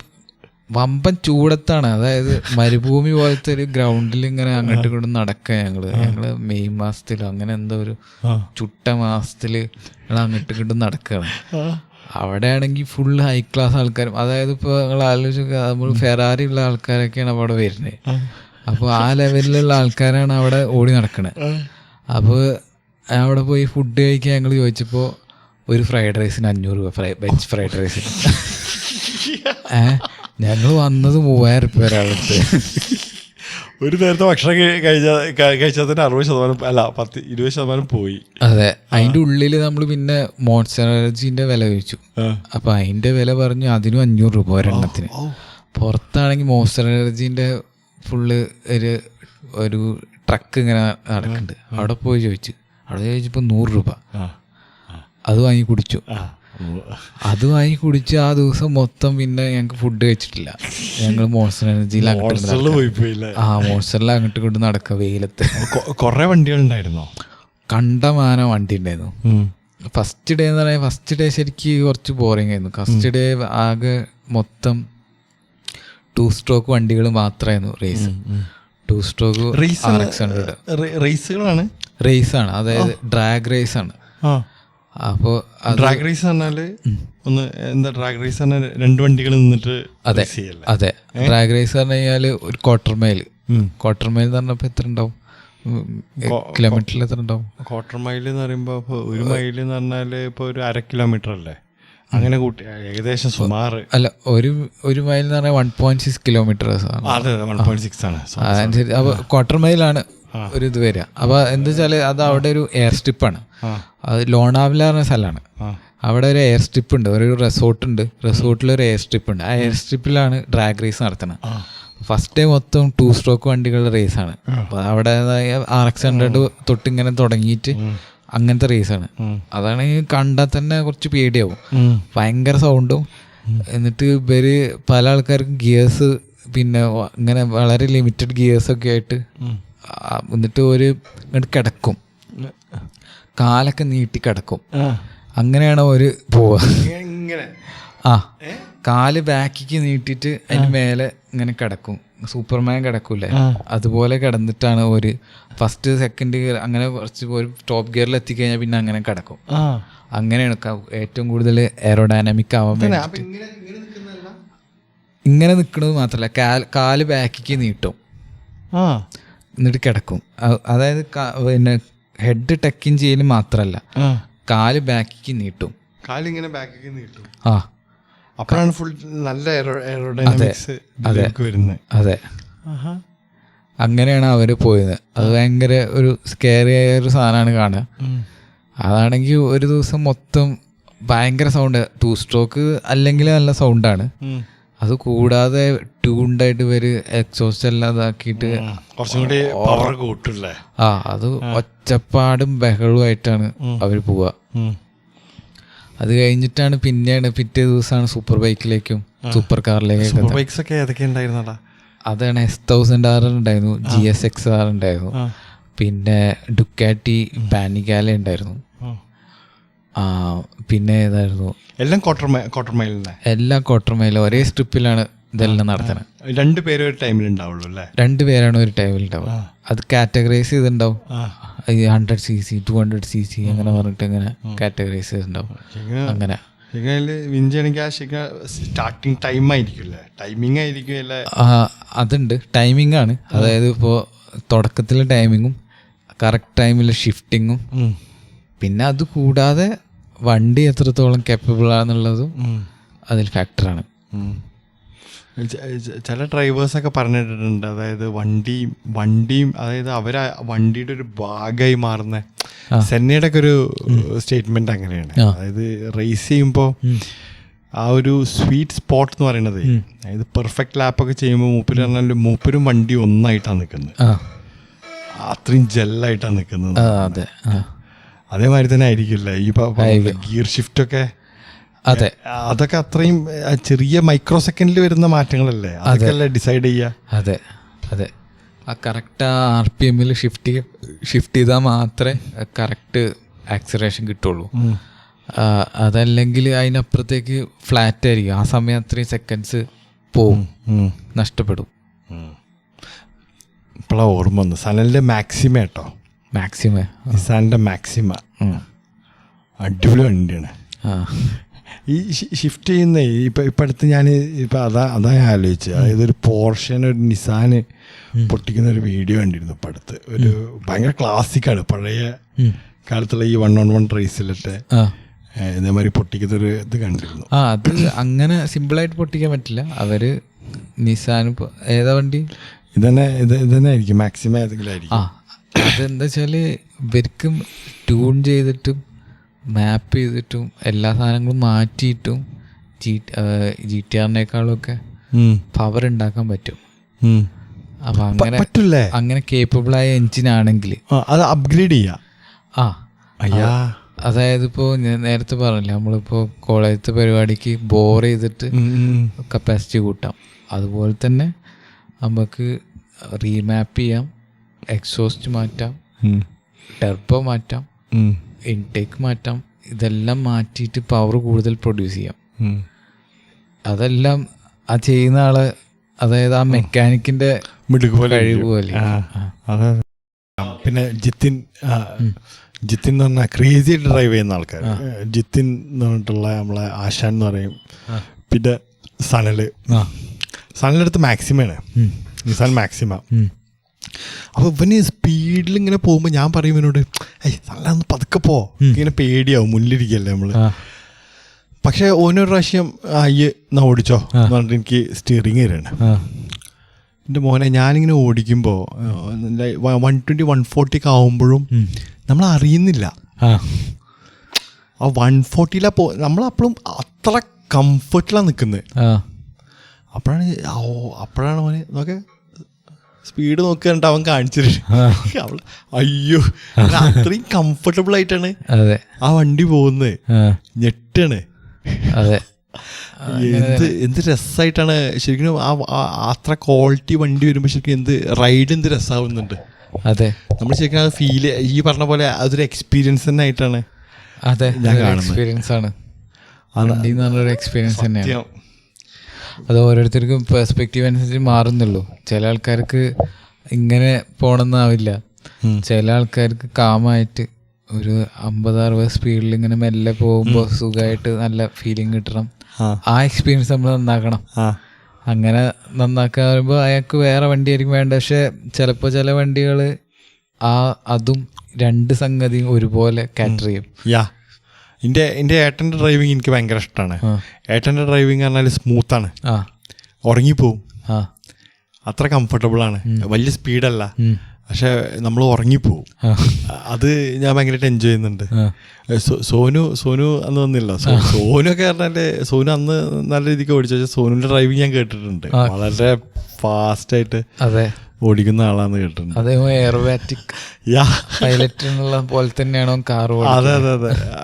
വമ്പൻ ചൂടത്താണ്. അതായത് മരുഭൂമി പോലത്തെ ഒരു ഗ്രൗണ്ടിൽ ഇങ്ങനെ അങ്ങോട്ടും ഇങ്ങോട്ടും നടക്കുക. ഞങ്ങള് മെയ് മാസത്തിലോ അങ്ങനെ എന്തോ ഒരു ചുട്ട മാസത്തില് അങ്ങോട്ടും ഇങ്ങോട്ടും നടക്കുകയാണ്. അവിടെ ആണെങ്കിൽ ഫുൾ ഹൈ ക്ലാസ് ആൾക്കാരും, അതായത് ഇപ്പോൾ നിങ്ങൾ ആലോചിക്കുക, നമ്മൾ ഫെറാറി ഉള്ള ആൾക്കാരൊക്കെയാണ് അവിടെ വരുന്നത്. അപ്പോൾ ആ ലെവലിലുള്ള ആൾക്കാരാണ് അവിടെ ഓടി നടക്കണത്. അപ്പോൾ അവിടെ പോയി ഫുഡ് കഴിക്കാൻ ഞങ്ങൾ ചോദിച്ചപ്പോൾ ഒരു ഫ്രൈഡ് റൈസിന് 500 രൂപ, വെജ് ഫ്രൈഡ് റൈസിന്. ഞങ്ങൾ വന്നത് 3000 രൂപ ഒരാളടുത്ത്. ഒരു നേരത്തെ ഭക്ഷണം കഴിച്ചാൽ തന്നെ 60% അല്ല 20% പോയി. അതെ, അതിൻ്റെ ഉള്ളിൽ നമ്മൾ പിന്നെ മോൺസ്റ്റർജീൻ്റെ വില ചോദിച്ചു. അപ്പം അതിൻ്റെ വില പറഞ്ഞു അതിനും 500 രൂപ ഒരെണ്ണത്തിന്. പുറത്താണെങ്കിൽ മോൺസ്റ്റർ എനർജീൻ്റെ ഫുള്ള് ഒരു ട്രക്ക് ഇങ്ങനെ നടക്കുന്നുണ്ട്. അവിടെ പോയി ചോദിച്ചു. അവിടെ ചോദിച്ചപ്പോൾ 100 രൂപ. അത് വാങ്ങി കുടിച്ചു. അത് വാങ്ങി കുടിച്ച് ആ ദിവസം മൊത്തം പിന്നെ ഞങ്ങൾക്ക് ഫുഡ് കഴിച്ചിട്ടില്ല. ഞങ്ങൾ മോൺസ്റ്റർ എനർജിയിൽ മോൺസ്റ്ററിൽ അങ്ങോട്ട് കൊണ്ട് നടക്കുക വെയിലത്ത്. കുറേ വണ്ടികളുണ്ടായിരുന്നോ? കണ്ടമാനം വണ്ടി ഉണ്ടായിരുന്നു. ഫസ്റ്റ് ഡേ എന്ന് പറയാൻ, ഫസ്റ്റ് ഡേ ശരിക്ക് കുറച്ച് ബോറിംഗ് ആയിരുന്നു. ഫസ്റ്റ് ഡേ ആകെ മൊത്തം 2 സ്ട്രോക്ക് വണ്ടികൾ മാത്രമായിരുന്നു റേസ്. 2 സ്ട്രോക്ക് RX100 റേസാണ്, അതായത് ഡ്രാഗ് റേസ് ആണ്. അപ്പോൾ ഡ്രാഗ് റേസ് പറഞ്ഞാല് ഡ്രാഗ് റേസ് പറഞ്ഞാൽ 2 വണ്ടികൾ നിന്നിട്ട്. അതെ, ഡ്രാഗ് റേസ് പറഞ്ഞു കഴിഞ്ഞാൽ ഒരു ക്വാർട്ടർ മൈൽ എന്ന് പറഞ്ഞപ്പോൾ എത്ര ഉണ്ടാവും, കിലോമീറ്ററിൽ എത്ര ഉണ്ടാവും? ക്വാർട്ടർ മൈൽ എന്ന് പറയുമ്പോൾ ഇപ്പോൾ 1 മൈൽ എന്ന് പറഞ്ഞാൽ ഇപ്പോൾ ഒരു 1/2 കിലോമീറ്റർ അല്ലേ? അങ്ങനെ കൂട്ടി ഏകദേശം സുമാറ്. അല്ല, ഒരു മൈൽ എന്ന് പറഞ്ഞാൽ 1.6 കിലോമീറ്റേഴ്സ് ആണ്. അതെ, 1.6 ആണ്. അതനുസരിച്ച് അപ്പോൾ ക്വാർട്ടർ മൈലാണ് ഒരു ഇത് വരിക. അപ്പോൾ എന്താ വെച്ചാൽ അത് അവിടെ ഒരു എയർ സ്ട്രിപ്പാണ്. അത് ലോണാവല പറഞ്ഞ സ്ഥലമാണ്. അവിടെ ഒരു എയർ സ്ട്രിപ്പ് ഉണ്ട്, ഒരു റിസോർട്ടുണ്ട്. റിസോർട്ടിലൊരു എയർ സ്ട്രിപ്പ് ഉണ്ട്. ആ എയർ സ്ട്രിപ്പിലാണ് ഡ്രാഗ് റേസ് നടത്തുന്നത്. ഫസ്റ്റ് ഡേ മൊത്തം 2 സ്ട്രോക്ക് വണ്ടികളുടെ റേസാണ്. അപ്പോൾ അവിടെ RX100 തൊട്ട് ഇങ്ങനെ തുടങ്ങിയിട്ട് അങ്ങനത്തെ റേസാണ്. അതാണെങ്കിൽ കണ്ടാൽ തന്നെ കുറച്ച് പേടിയാവും, ഭയങ്കര സൗണ്ടും. എന്നിട്ട് ഇവര് പല ആൾക്കാർക്കും ഗിയേഴ്സ് പിന്നെ ഇങ്ങനെ വളരെ ലിമിറ്റഡ് ഗിയേഴ്സൊക്കെ ആയിട്ട്, എന്നിട്ട് ഇങ്ങോട്ട് കിടക്കും, കാലൊക്കെ നീട്ടി കിടക്കും. അങ്ങനെയാണ് ഒരു പോവുക. കാല് ബാക്കിക്ക് നീട്ടിയിട്ട് അതിന് മേലെ ഇങ്ങനെ കിടക്കും. സൂപ്പർമാൻ കിടക്കൂലേ, അതുപോലെ കിടന്നിട്ടാണ് ഒരു ഫസ്റ്റ് സെക്കൻഡ് ഗിയർ അങ്ങനെ കുറച്ച് ഒരു ടോപ്പ് ഗിയറിൽ എത്തിക്കഴിഞ്ഞാൽ പിന്നെ അങ്ങനെ കിടക്കും. അങ്ങനെയാണ് ഏറ്റവും കൂടുതൽ എയറോഡൈനാമിക് ആവാൻ വേണ്ടി. ഇങ്ങനെ നിൽക്കുന്നത് മാത്രമല്ല, കാല് ബാക്കിക്ക് നീട്ടും, എന്നിട്ട് കിടക്കും. അതായത് പിന്നെ ഹെഡ് ടക്കിങ് ചെയ്യൽ മാത്രമല്ല, കാല് ബാക്കിക്ക് നീട്ടും. കാലിങ്ങനെ ബാക്കിക്ക് നീട്ടും. അപ്പോഴാണ് ഫുൾ നല്ല എയറോഡൈനാമിക്സ് വരുന്നത്. അതെ, അങ്ങനെയാണ് അവർ പോയത്. അത് ഭയങ്കര ഒരു സ്കെയറി ആയ ഒരു സാധനമാണ് കാണുക. അതാണെങ്കിൽ ഒരു ദിവസം മൊത്തം ഭയങ്കര സൗണ്ട്. 2 സ്ട്രോക്ക് അല്ലെങ്കിൽ നല്ല സൗണ്ടാണ്. അത് കൂടാതെ ട്യൂൺഡായിട്ട് ഇവര് എക്സോസ്റ്റ് എല്ലാം ഇതാക്കിയിട്ട് കുറച്ചും കൂടി പവർ കൂട്ടില്ലേ. അത് ഒച്ചപ്പാടും ബഹളവുമായിട്ടാണ് അവർ പോവുക. അത് കഴിഞ്ഞിട്ടാണ് പിറ്റേ ദിവസമാണ് സൂപ്പർ ബൈക്കിലേക്കും സൂപ്പർ കാറിലേക്കും. അതാണ് S1000R ഉണ്ടായിരുന്നു, GSX-R ഉണ്ടായിരുന്നു, പിന്നെ ഡുക്കാറ്റി പാനിഗാല ഉണ്ടായിരുന്നു, പിന്നെ ഏതായിരുന്നു, എല്ലാം ക്വാർട്ടർ മൈൽ ഒരേ സ്ട്രിപ്പിലാണ് ഇതെല്ലാം നടത്തണം. 2 പേര് ഒരു ടൈമിൽ ഉണ്ടാവുള്ളൂ അല്ലേ? 2 പേരാണ് ഒരു ടൈമിൽ ഉണ്ടാവുക. അത് കാറ്റഗറൈസ് ചെയ്തിട്ടുണ്ടാവും. 100cc 200cc അങ്ങനെ പറഞ്ഞിട്ട് ഇങ്ങനെ കാറ്റഗറൈസ് ചെയ്തിട്ടുണ്ടാവും. അങ്ങനെ സ്റ്റാർട്ടിങ് ടൈം ആയിരിക്കുമല്ലേ, ടൈമിംഗ് ആയിരിക്കും. അതുണ്ട്, ടൈമിംഗ് ആണ്. അതായത് ഇപ്പോൾ തുടക്കത്തിലെ ടൈമിങ്ങും കറക്റ്റ് ടൈമിൽ ഷിഫ്റ്റിങ്ങും, പിന്നെ അത് കൂടാതെ വണ്ടി എത്രത്തോളം കേപ്പബിൾ ആണെന്നുള്ളതും അതിൽ ഫാക്ടറാണ്. ചില ഡ്രൈവേഴ്സൊക്കെ പറഞ്ഞിട്ടുണ്ട്, അതായത് വണ്ടിയും അതായത് അവരാ വണ്ടിയുടെ ഒരു ഭാഗമായി മാറുന്ന. സെന്നയുടെ ഒക്കെ ഒരു സ്റ്റേറ്റ്മെന്റ് അങ്ങനെയാണ്. അതായത് റേസ് ചെയ്യുമ്പോൾ ആ ഒരു സ്വീറ്റ് സ്പോട്ട് എന്ന് പറയുന്നത്, അതായത് പെർഫെക്റ്റ് ലാപ്പൊക്കെ ചെയ്യുമ്പോൾ മൂപ്പരും വണ്ടി ഒന്നായിട്ടാണ് നിൽക്കുന്നത്. അത്രയും ജെല്ലായിട്ടാണ് നിൽക്കുന്നത്. അതേമാതിരി തന്നെ ആയിരിക്കില്ല ഈ ഗിയർ ഷിഫ്റ്റ് ഒക്കെ. അതെ, അതൊക്കെ അത്രയും ചെറിയ മൈക്രോ സെക്കൻഡിൽ വരുന്ന മാറ്റങ്ങളല്ലേ, അതൊക്കെ ഡിസൈഡ് ചെയ്യുക. അതെ, ആ കറക്റ്റ് RPM ഷിഫ്റ്റ് ചെയ്താൽ മാത്രമേ കറക്റ്റ് ആക്സിലറേഷൻ കിട്ടുള്ളൂ. അതല്ലെങ്കിൽ അതിനപ്പുറത്തേക്ക് ഫ്ലാറ്റ് ആയിരിക്കും. ആ സമയം അത്രയും സെക്കൻഡ്സ് പോവും, നഷ്ടപ്പെടും. ഇപ്പോഴാണ് ഓർമ്മ വന്നു സനലിൻ്റെ മാക്സിമ കേട്ടോ. നിസാനിൻ്റെ മാക്സിമ അടിപൊളി വണ്ടിയാണ്. ഈ ഷിഫ്റ്റ് ചെയ്യുന്ന ഇപ്പം അടുത്ത് ഞാൻ ഇപ്പം അതാ ഞാൻ ആലോചിച്ചത്. അതായത് ഒരു പോർഷൻ ഒരു നിസാന് പൊട്ടിക്കുന്ന ഒരു വീഡിയോ കണ്ടിരുന്നു ഇപ്പം അടുത്ത്. ഒരു ഭയങ്കര ക്ലാസിക്കാണ്, പഴയ കാലത്തുള്ള ഈ 1-on-1 റേസിലിട്ട് ഇതേമാതിരി പൊട്ടിക്കുന്ന ഒരു ഇത് കണ്ടിരുന്നു. അത് അങ്ങനെ സിമ്പിളായിട്ട് പൊട്ടിക്കാൻ പറ്റില്ല. അവര് നിസാൻ ഏതാ വണ്ടി ഇതന്നെ ആയിരിക്കും, മാക്സിമം ഏതെങ്കിലും ആയിരിക്കും. അതെന്താ വെച്ചാല് ഇവർക്കും ട്യൂൺ ചെയ്തിട്ടും മാപ്പ് ചെയ്തിട്ടും എല്ലാ സാധനങ്ങളും മാറ്റിയിട്ടും GTR-നേക്കാളും ഒക്കെ പവർ ഉണ്ടാക്കാൻ പറ്റും. അപ്പൊ അങ്ങനെ കേപ്പബിൾ ആയ എഞ്ചിനാണെങ്കിൽ അത് അപ്ഗ്രേഡ് ചെയ്യാം. അതായത് ഇപ്പോൾ ഞാൻ നേരത്തെ പറഞ്ഞില്ല, നമ്മളിപ്പോൾ കോളേജത്തെ പരിപാടിക്ക് ബോർ ചെയ്തിട്ട് കപ്പാസിറ്റി കൂട്ടാം. അതുപോലെ തന്നെ നമുക്ക് റീമാപ്പ് ചെയ്യാം, എക്സോസ്റ്റ് മാറ്റാം, ടെർബോ മാറ്റാം, ഇൻടേക്ക് മാറ്റാം. ഇതെല്ലാം മാറ്റിയിട്ട് പവർ കൂടുതൽ പ്രൊഡ്യൂസ് ചെയ്യാം. അതെല്ലാം ആ ചെയ്യുന്ന ആള്, അതായത് ആ മെക്കാനിക്കിന്റെ കഴിവ് പോലെ. പിന്നെ ജിത്തിൻ എന്ന് പറഞ്ഞാൽ ക്രേസി ആയിട്ട് ഡ്രൈവ് ചെയ്യുന്ന ആൾക്കാർ. ജിത്തിൻ എന്ന് പറഞ്ഞിട്ടുള്ള നമ്മളെ ആശാൻ എന്ന് പറയും. പിന്നെ സനലിൻ്റെ അടുത്ത് മാക്സിമയാണ്, നിസാൻ മാക്സിമ. അപ്പോൾ ഇവന് സ്പീഡിൽ ഇങ്ങനെ പോകുമ്പോൾ ഞാൻ പറയും ഇവനോട്, സനലൊന്ന് പതുക്കെ പോ, ഇങ്ങനെ പേടിയാവും, മുന്നിലിരിക്കല്ലേ നമ്മൾ. പക്ഷെ ഓനൊരു പ്രാവശ്യം എന്നാ ഓടിച്ചോ എന്ന് പറഞ്ഞിട്ട് എനിക്ക് സ്റ്റിയറിങ് തരാണ്. എൻ്റെ മോനെ ഞാനിങ്ങനെ ഓടിക്കുമ്പോൾ 120-140 ആവുമ്പോഴും നമ്മൾ അറിയുന്നില്ല. ആ 140 നമ്മളപ്പോഴും അത്ര കംഫർട്ടിലാണ് നിൽക്കുന്നത്. അപ്പോഴാണ് മോനെ നോക്കെ സ്പീഡ് നോക്കിയിട്ട് അവൻ കാണിച്ചിട്ട് അയ്യോ അത്രയും കംഫർട്ടബിൾ ആയിട്ടാണ് ആ വണ്ടി പോകുന്നത്. ഞെട്ടാണ്. എന്ത് രസമായിട്ടാണ് ശരിക്കും അത്ര ക്വാളിറ്റി വണ്ടി വരുമ്പോൾ ശരിക്കും എന്ത് രസമാവുന്നുണ്ട്. അതെ, നമ്മൾ ശരിക്കും അത് ഫീൽ ഈ പറഞ്ഞ പോലെ അതൊരു എക്സ്പീരിയൻസ് തന്നെ ആയിട്ടാണ് ഞാൻ കാണുന്നത്. എക്സ്പീരിയൻസ് തന്നെയാണ്. അത് ഓരോരുത്തർക്കും പെർസ്പെക്റ്റീവ് അനുസരിച്ച് മാറുന്നുള്ളൂ. ചില ആൾക്കാർക്ക് ഇങ്ങനെ പോകണമെന്നാവില്ല. ചില ആൾക്കാർക്ക് കാമായിട്ട് ഒരു 50-60 സ്പീഡിൽ ഇങ്ങനെ മെല്ലെ പോകുമ്പോൾ സുഖമായിട്ട് നല്ല ഫീലിംഗ് കിട്ടണം. ആ എക്സ്പീരിയൻസ് നമ്മൾ നന്നാക്കണം. അങ്ങനെ നന്നാക്കാൻ പറയുമ്പോൾ അയാൾക്ക് വേറെ വണ്ടിയായിരിക്കും വേണ്ട. പക്ഷെ ചിലപ്പോൾ ചില വണ്ടികൾ അതും രണ്ട് സംഗതിയും ഒരുപോലെ കാറ്റർ ചെയ്യും. എൻ്റെ ഏട്ടൻ്റെ ഡ്രൈവിങ് എനിക്ക് ഭയങ്കര ഇഷ്ടമാണ്. ഏട്ടൻ്റെ ഡ്രൈവിങ് പറഞ്ഞാൽ സ്മൂത്താണ്, ഉറങ്ങിപ്പോവും, അത്ര കംഫർട്ടബിളാണ്, വലിയ സ്പീഡല്ല, പക്ഷെ നമ്മൾ ഉറങ്ങിപ്പോവും. അത് ഞാൻ ഭയങ്കരമായിട്ട് എൻജോയ് ചെയ്യുന്നുണ്ട്. സോനു അന്ന് വന്നില്ല. സോനൊക്കെ പറഞ്ഞാൽ സോനു അന്ന് നല്ല രീതിക്ക് ഓടിച്ചു. പക്ഷേ സോനുവിൻ്റെ ഡ്രൈവിങ് ഞാൻ കേട്ടിട്ടുണ്ട്, വളരെ ഫാസ്റ്റായിട്ട് ഓടിക്കുന്ന ആളാന്ന് കേട്ടിട്ടുണ്ട്. അതേപോലെ എയർബാറ്റിക് പൈലറ്റിനുള്ള പോലെ തന്നെയാണോ കാർ? അതെ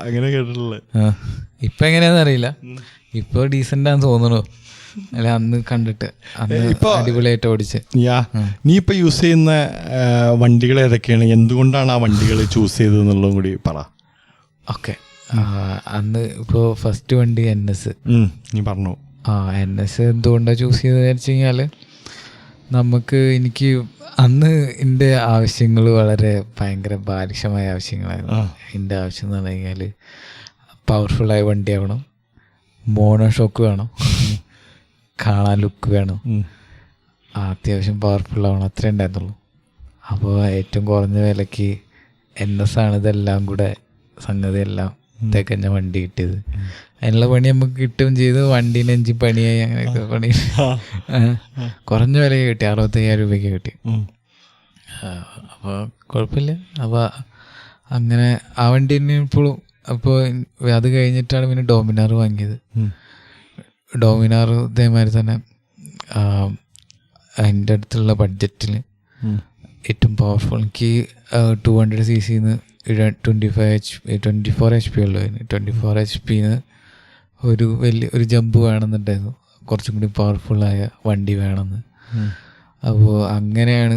അങ്ങനെ കേട്ടിട്ടുള്ളത്. ഇപ്പൊ എങ്ങനെയാന്ന് അറിയില്ല, ഇപ്പൊ ഡീസന്റ് ആണെന്ന് തോന്നുന്നു. അല്ല, അന്ന് കണ്ടിട്ട് ഇപ്പൊ അടിപൊളിയായിട്ട് ഓടിച്ച്. നീ ഇപ്പൊ യൂസ് ചെയ്യുന്ന വണ്ടികൾ ഏതൊക്കെയാണ്, എന്തുകൊണ്ടാണ് ആ വണ്ടികൾ ചൂസ് ചെയ്തതെന്നുള്ളതും കൂടി പറ. ഓക്കെ, അന്ന് ഇപ്പോൾ ഫസ്റ്റ് വണ്ടി NS. നീ പറഞ്ഞു. NS എന്തുകൊണ്ടാണ് ചൂസ് ചെയ്തതെന്ന് വെച്ച് കഴിഞ്ഞാൽ, എനിക്ക് അന്ന് എൻ്റെ ആവശ്യങ്ങൾ വളരെ ഭയങ്കര ബാലിശമായ ആവശ്യങ്ങളായിരുന്നു. എൻ്റെ ആവശ്യം എന്ന് പറഞ്ഞു കഴിഞ്ഞാൽ പവർഫുള്ളായ വണ്ടിയാവണം, മോണോ ഷോക്ക് വേണം, കാണാൻ ലുക്ക് വേണം, അത്യാവശ്യം പവർഫുള്ളാവണം, അത്രേ ഉണ്ടായിരുന്നുള്ളൂ. അപ്പോൾ ഏറ്റവും കുറഞ്ഞ വിലയ്ക്ക് NS ആണ് ഇതെല്ലാം കൂടെ സംഗതി എല്ലാം തികഞ്ഞ വണ്ടി കിട്ടിയത്. അതിനുള്ള പണി നമുക്ക് കിട്ടുകയും ചെയ്തു. വണ്ടീൻ്റെ എഞ്ചിൻ പണിയായി, അങ്ങനെയൊക്കെ പണി കുറഞ്ഞ വിലയ്ക്ക് കിട്ടി, 65,000 രൂപയ്ക്ക് കിട്ടി. അപ്പോൾ കുഴപ്പമില്ല. അപ്പോൾ അങ്ങനെ ആ വണ്ടി തന്നെ ഇപ്പോഴും. അപ്പോൾ അത് കഴിഞ്ഞിട്ടാണ് പിന്നെ ഡോമിനാർ വാങ്ങിയത്. ഡോമിനാർ ഇതേമാതിരി തന്നെ എൻ്റെ അടുത്തുള്ള ബഡ്ജറ്റിൽ ഏറ്റവും പവർഫുൾ, എനിക്ക് 200cc 24 HP ഉള്ളൂ. 24 HP ഒരു ജമ്പ് വേണമെന്നുണ്ടായിരുന്നു, കുറച്ചും കൂടി പവർഫുള്ളായ വണ്ടി വേണമെന്ന്. അപ്പോൾ അങ്ങനെയാണ്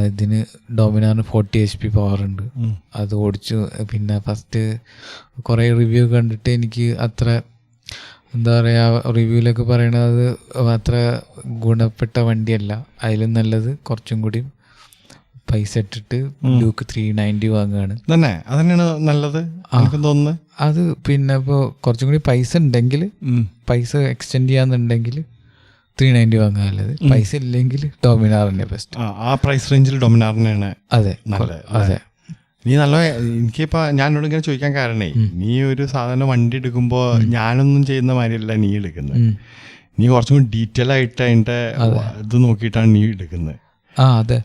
ഇതിന് ഡോമിനാറിന് 40 HP പവർ ഉണ്ട്. അത് ഓടിച്ചു. പിന്നെ ഫസ്റ്റ് കുറേ റിവ്യൂ കണ്ടിട്ട് എനിക്ക് അത്ര എന്താ പറയുക, റിവ്യൂലൊക്കെ പറയണത് അത്ര ഗുണപ്പെട്ട വണ്ടിയല്ല. അതിലും നല്ലത് കുറച്ചും കൂടി പൈസ ഇട്ടിട്ട് ഡ്യൂക്ക് 390 വാങ്ങുകയാണ്. തന്നെ അതന്നെയാണ് നല്ലത് എനിക്ക് തോന്നുന്നത്. അത് പിന്നെ ഇപ്പോൾ കുറച്ചും കൂടി പൈസ ഉണ്ടെങ്കിൽ, പൈസ എക്സ്റ്റെൻഡ് ചെയ്യാന്നുണ്ടെങ്കിൽ 390 വാങ്ങുക നല്ലത്. പൈസ ഇല്ലെങ്കിൽ ഡോമിനാറിന്റെ ബെസ്റ്റ്. ആ പ്രൈസ് റേഞ്ചിൽ ഡോമിനാറിനാണ്. അതെ അതെ. നീ നല്ല, എനിക്കിപ്പോൾ ഞാനോട് ഇങ്ങനെ ചോദിക്കാൻ കാരണേ, നീ ഒരു സാധാരണ വണ്ടി എടുക്കുമ്പോൾ ഞാനൊന്നും ചെയ്യുന്ന മാതിരിയല്ല നീ എടുക്കുന്നത്. നീ കുറച്ചും കൂടി ഡീറ്റെയിൽ ആയിട്ട് അതിൻ്റെ ഇത് നോക്കിയിട്ടാണ് നീ എടുക്കുന്നത്. അതെ.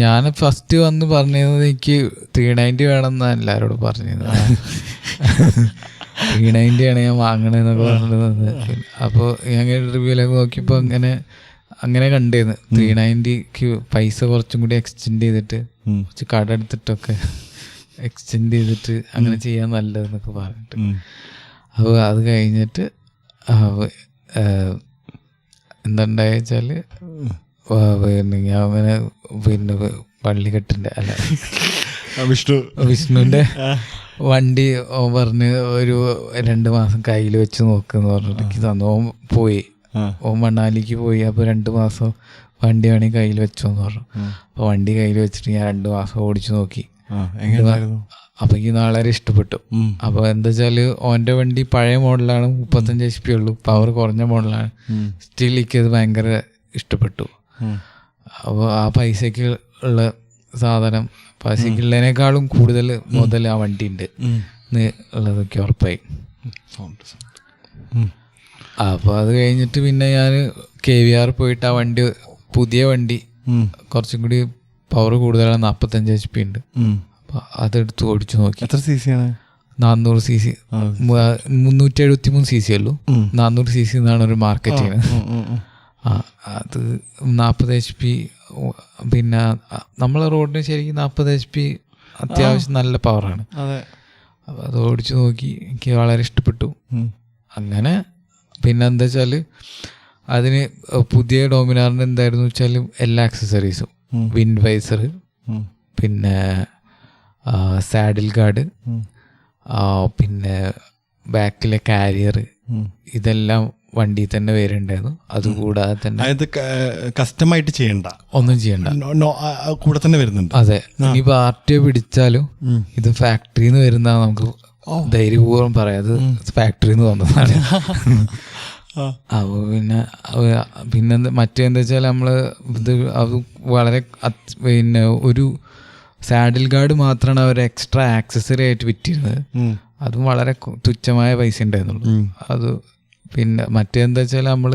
ഞാൻ ഫസ്റ്റ് വന്ന് പറഞ്ഞത് എനിക്ക് 390 വേണമെന്നാണ് എല്ലാവരോടും പറഞ്ഞത്. 390 ആണ് ഞാൻ വാങ്ങണതെന്നൊക്കെ പറഞ്ഞത്. അപ്പോൾ ഞാൻ റിവ്യൂലൊക്കെ നോക്കിയപ്പോൾ അങ്ങനെ കണ്ടിരുന്നു 390ക്ക് പൈസ കുറച്ചും കൂടി എക്സ്റ്റെൻഡ് ചെയ്തിട്ട്, കുറച്ച് കട എടുത്തിട്ടൊക്കെ എക്സ്റ്റെൻഡ് ചെയ്തിട്ട് അങ്ങനെ ചെയ്യാൻ നല്ലതെന്നൊക്കെ പറഞ്ഞിട്ട്. അപ്പോൾ അത് കഴിഞ്ഞിട്ട് എന്താണ്ടായ വെച്ചാൽ പിന്നെ ഞാൻ അങ്ങനെ പിന്നെ പള്ളിക്കെട്ടിൻ്റെ അല്ല വിഷ്ണുവിൻ്റെ വണ്ടി പറഞ്ഞ് ഒരു 2 മാസം കയ്യിൽ വെച്ച് നോക്കുന്ന് പറഞ്ഞിട്ട് എനിക്ക് തന്നു. ഓൻ പോയി, ഓൻ മണാലിക്ക് പോയി. അപ്പോൾ 2 മാസം വണ്ടി വേണമെങ്കിൽ കയ്യിൽ വെച്ചോന്ന് പറഞ്ഞു. അപ്പോൾ വണ്ടി കയ്യിൽ വെച്ചിട്ട് ഞാൻ 2 മാസം ഓടിച്ചു നോക്കി. അപ്പോൾ എനിക്ക് വളരെ ഇഷ്ടപ്പെട്ടു. അപ്പോൾ എന്താ വെച്ചാൽ ഓൻ്റെ വണ്ടി പഴയ മോഡലാണ്, 35 HP ഉള്ളൂ, പവർ കുറഞ്ഞ മോഡലാണ്. സ്റ്റിൽ എനിക്കത് ഭയങ്കര ഇഷ്ടപ്പെട്ടു. അപ്പോൾ ആ പൈസക്ക് ഉള്ള സാധനം, പൈസക്കുള്ളതിനേക്കാളും കൂടുതൽ മുതൽ ആ വണ്ടി ഉണ്ട് ഉള്ളതൊക്കെ ഉറപ്പായി. അപ്പോൾ അത് കഴിഞ്ഞിട്ട് പിന്നെ ഞാൻ KVR പോയിട്ട് ആ വണ്ടി, പുതിയ വണ്ടി കുറച്ചും കൂടി പവർ കൂടുതലാണ്, 45 HP ഉണ്ട്. അപ്പോൾ അതെടുത്ത് ഓടിച്ചു നോക്കി. എത്ര CC ആണ്? 400 CC, 373 CC ഉള്ളൂ. 400 CC എന്നാണ് ഒരു മാർക്കറ്റിന്. അത് 40 HP. പിന്നെ നമ്മളെ റോഡിന് ശരിക്കും 40 HP അത്യാവശ്യം നല്ല പവറാണ്. അപ്പോൾ അത് ഓടിച്ചു നോക്കി, എനിക്ക് വളരെ ഇഷ്ടപ്പെട്ടു. അങ്ങനെ പിന്നെ എന്താ വെച്ചാൽ അതിന് പുതിയ ഡോമിനാറിന് എന്തായിരുന്നു വെച്ചാൽ എല്ലാ ആക്സസറീസും, വിൻഡ് വൈസർ, പിന്നെ സാഡിൽ ഗാർഡ്, പിന്നെ ബാക്കിലെ കാരിയർ, ഇതെല്ലാം വണ്ടി തന്നെ വരുന്നുണ്ടായിരുന്നു. അതുകൂടാതെ തന്നെ കസ്റ്റമായിട്ട് ചെയ്യണ്ട, ഒന്നും ചെയ്യണ്ട, കൂടെ തന്നെ വരുന്നുണ്ട്. അതെ. ഇനിയിപ്പോൾ RTO പിടിച്ചാലും ഇത് ഫാക്ടറിയിൽ നിന്ന് വരുന്നതാണ്, നമുക്ക് ധൈര്യപൂർവ്വം പറയാം അത് ഫാക്ടറിയിൽ നിന്ന് വന്നതാണ്. അപ്പോൾ പിന്നെ മറ്റേന്താ വെച്ചാൽ നമ്മൾ ഇത് അത് വളരെ പിന്നെ ഒരു സാഡിൽ ഗാർഡ് മാത്രമാണ് അവർ എക്സ്ട്രാ ആക്സസറി ആയിട്ട് വിറ്റിരുന്നത്. അതും വളരെ തുച്ഛമായ പൈസ ഉണ്ടായിരുന്നുള്ളൂ. അത് പിന്നെ മറ്റേന്താ വെച്ചാൽ നമ്മൾ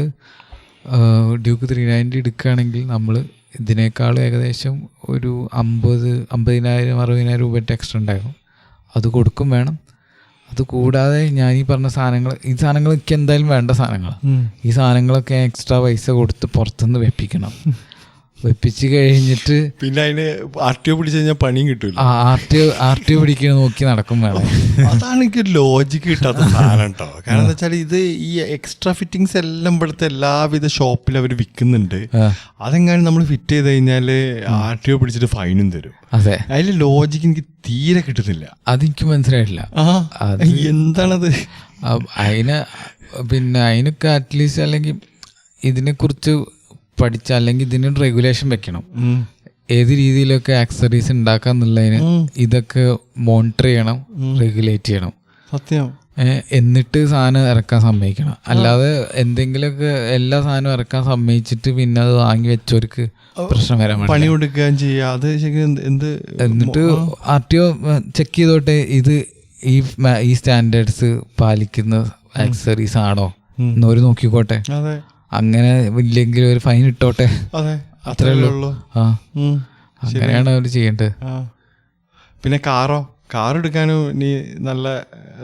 ഡ്യൂക്ക് 390 എടുക്കുകയാണെങ്കിൽ നമ്മൾ ഇതിനേക്കാളും ഏകദേശം ഒരു 50,000-60,000 രൂപ എക്സ്ട്രാ ഉണ്ടായിരുന്നു. അത് കൊടുക്കും വേണം. അത് കൂടാതെ ഞാൻ ഈ പറഞ്ഞ സാധനങ്ങൾ, ഈ സാധനങ്ങളൊക്കെ എന്തായാലും വേണ്ട സാധനങ്ങളാണ്. ഈ സാധനങ്ങളൊക്കെ എക്സ്ട്രാ പൈസ കൊടുത്ത് പുറത്തുനിന്ന് വെപ്പിക്കണം. വെപ്പിച്ച് കഴിഞ്ഞിട്ട് പിന്നെ അതിന് RTO പിടിച്ചു കഴിഞ്ഞാൽ പണിയും കിട്ടൂല. RTO പിടിക്കണ നോക്കി നടക്കും വേണം. അതാണ് എനിക്ക് ലോജിക്ക് കിട്ടാത്ത സാധനം കേട്ടോ. കാരണം എന്താ വെച്ചാൽ ഇത് ഈ എക്സ്ട്രാ ഫിറ്റിങ്സ് എല്ലാം ഇവിടുത്തെ എല്ലാവിധ ഷോപ്പിൽ അവർ വിൽക്കുന്നുണ്ട്. അതെങ്ങാനും നമ്മൾ ഫിറ്റ് ചെയ്ത് കഴിഞ്ഞാൽ RTO പിടിച്ചിട്ട് ഫൈനും തരും. അതെ, അതിൽ ലോജിക്ക് എനിക്ക് തീരെ കിട്ടുന്നില്ല. അതെനിക്ക് മനസ്സിലായിട്ടില്ല എന്താണത്. അതിനൊക്കെ അറ്റ്ലീസ്റ്റ് അല്ലെങ്കിൽ ഇതിനെക്കുറിച്ച് പഠിച്ച, അല്ലെങ്കിൽ ഇതിനൊരു റെഗുലേഷൻ വെക്കണം. ഏത് രീതിയിലൊക്കെ ആക്സസറീസ് ഉണ്ടാക്കാന്നുള്ളതിന് ഇതൊക്കെ മോണിറ്റർ ചെയ്യണം, റെഗുലേറ്റ് ചെയ്യണം. സത്യം. എന്നിട്ട് സാധനം ഇറക്കാൻ സമ്മതിക്കണം. അല്ലാതെ എന്തെങ്കിലുമൊക്കെ എല്ലാ സാധനവും ഇറക്കാൻ സമ്മതിച്ചിട്ട് പിന്നെ അത് വാങ്ങി വെച്ചവർക്ക് പ്രശ്നം വരാൻ പണി കൊടുക്കുകയും ചെയ്യുക. അത് എന്നിട്ട് RTO ചെക്ക് ചെയ്തോട്ടെ ഇത് ഈ സ്റ്റാൻഡേർഡ്സ് പാലിക്കുന്ന ആക്സസറീസ് ആണോ എന്നവർ നോക്കിക്കോട്ടെ. അങ്ങനെ ഇല്ലെങ്കിൽ ഒരു ഫൈൻ ഇട്ടോട്ടെ. അത്രേ ഉള്ളൂ. അങ്ങനെയാണ് അവർ ചെയ്യേണ്ടത്. പിന്നെ കാർ എടുക്കാനും നീ നല്ല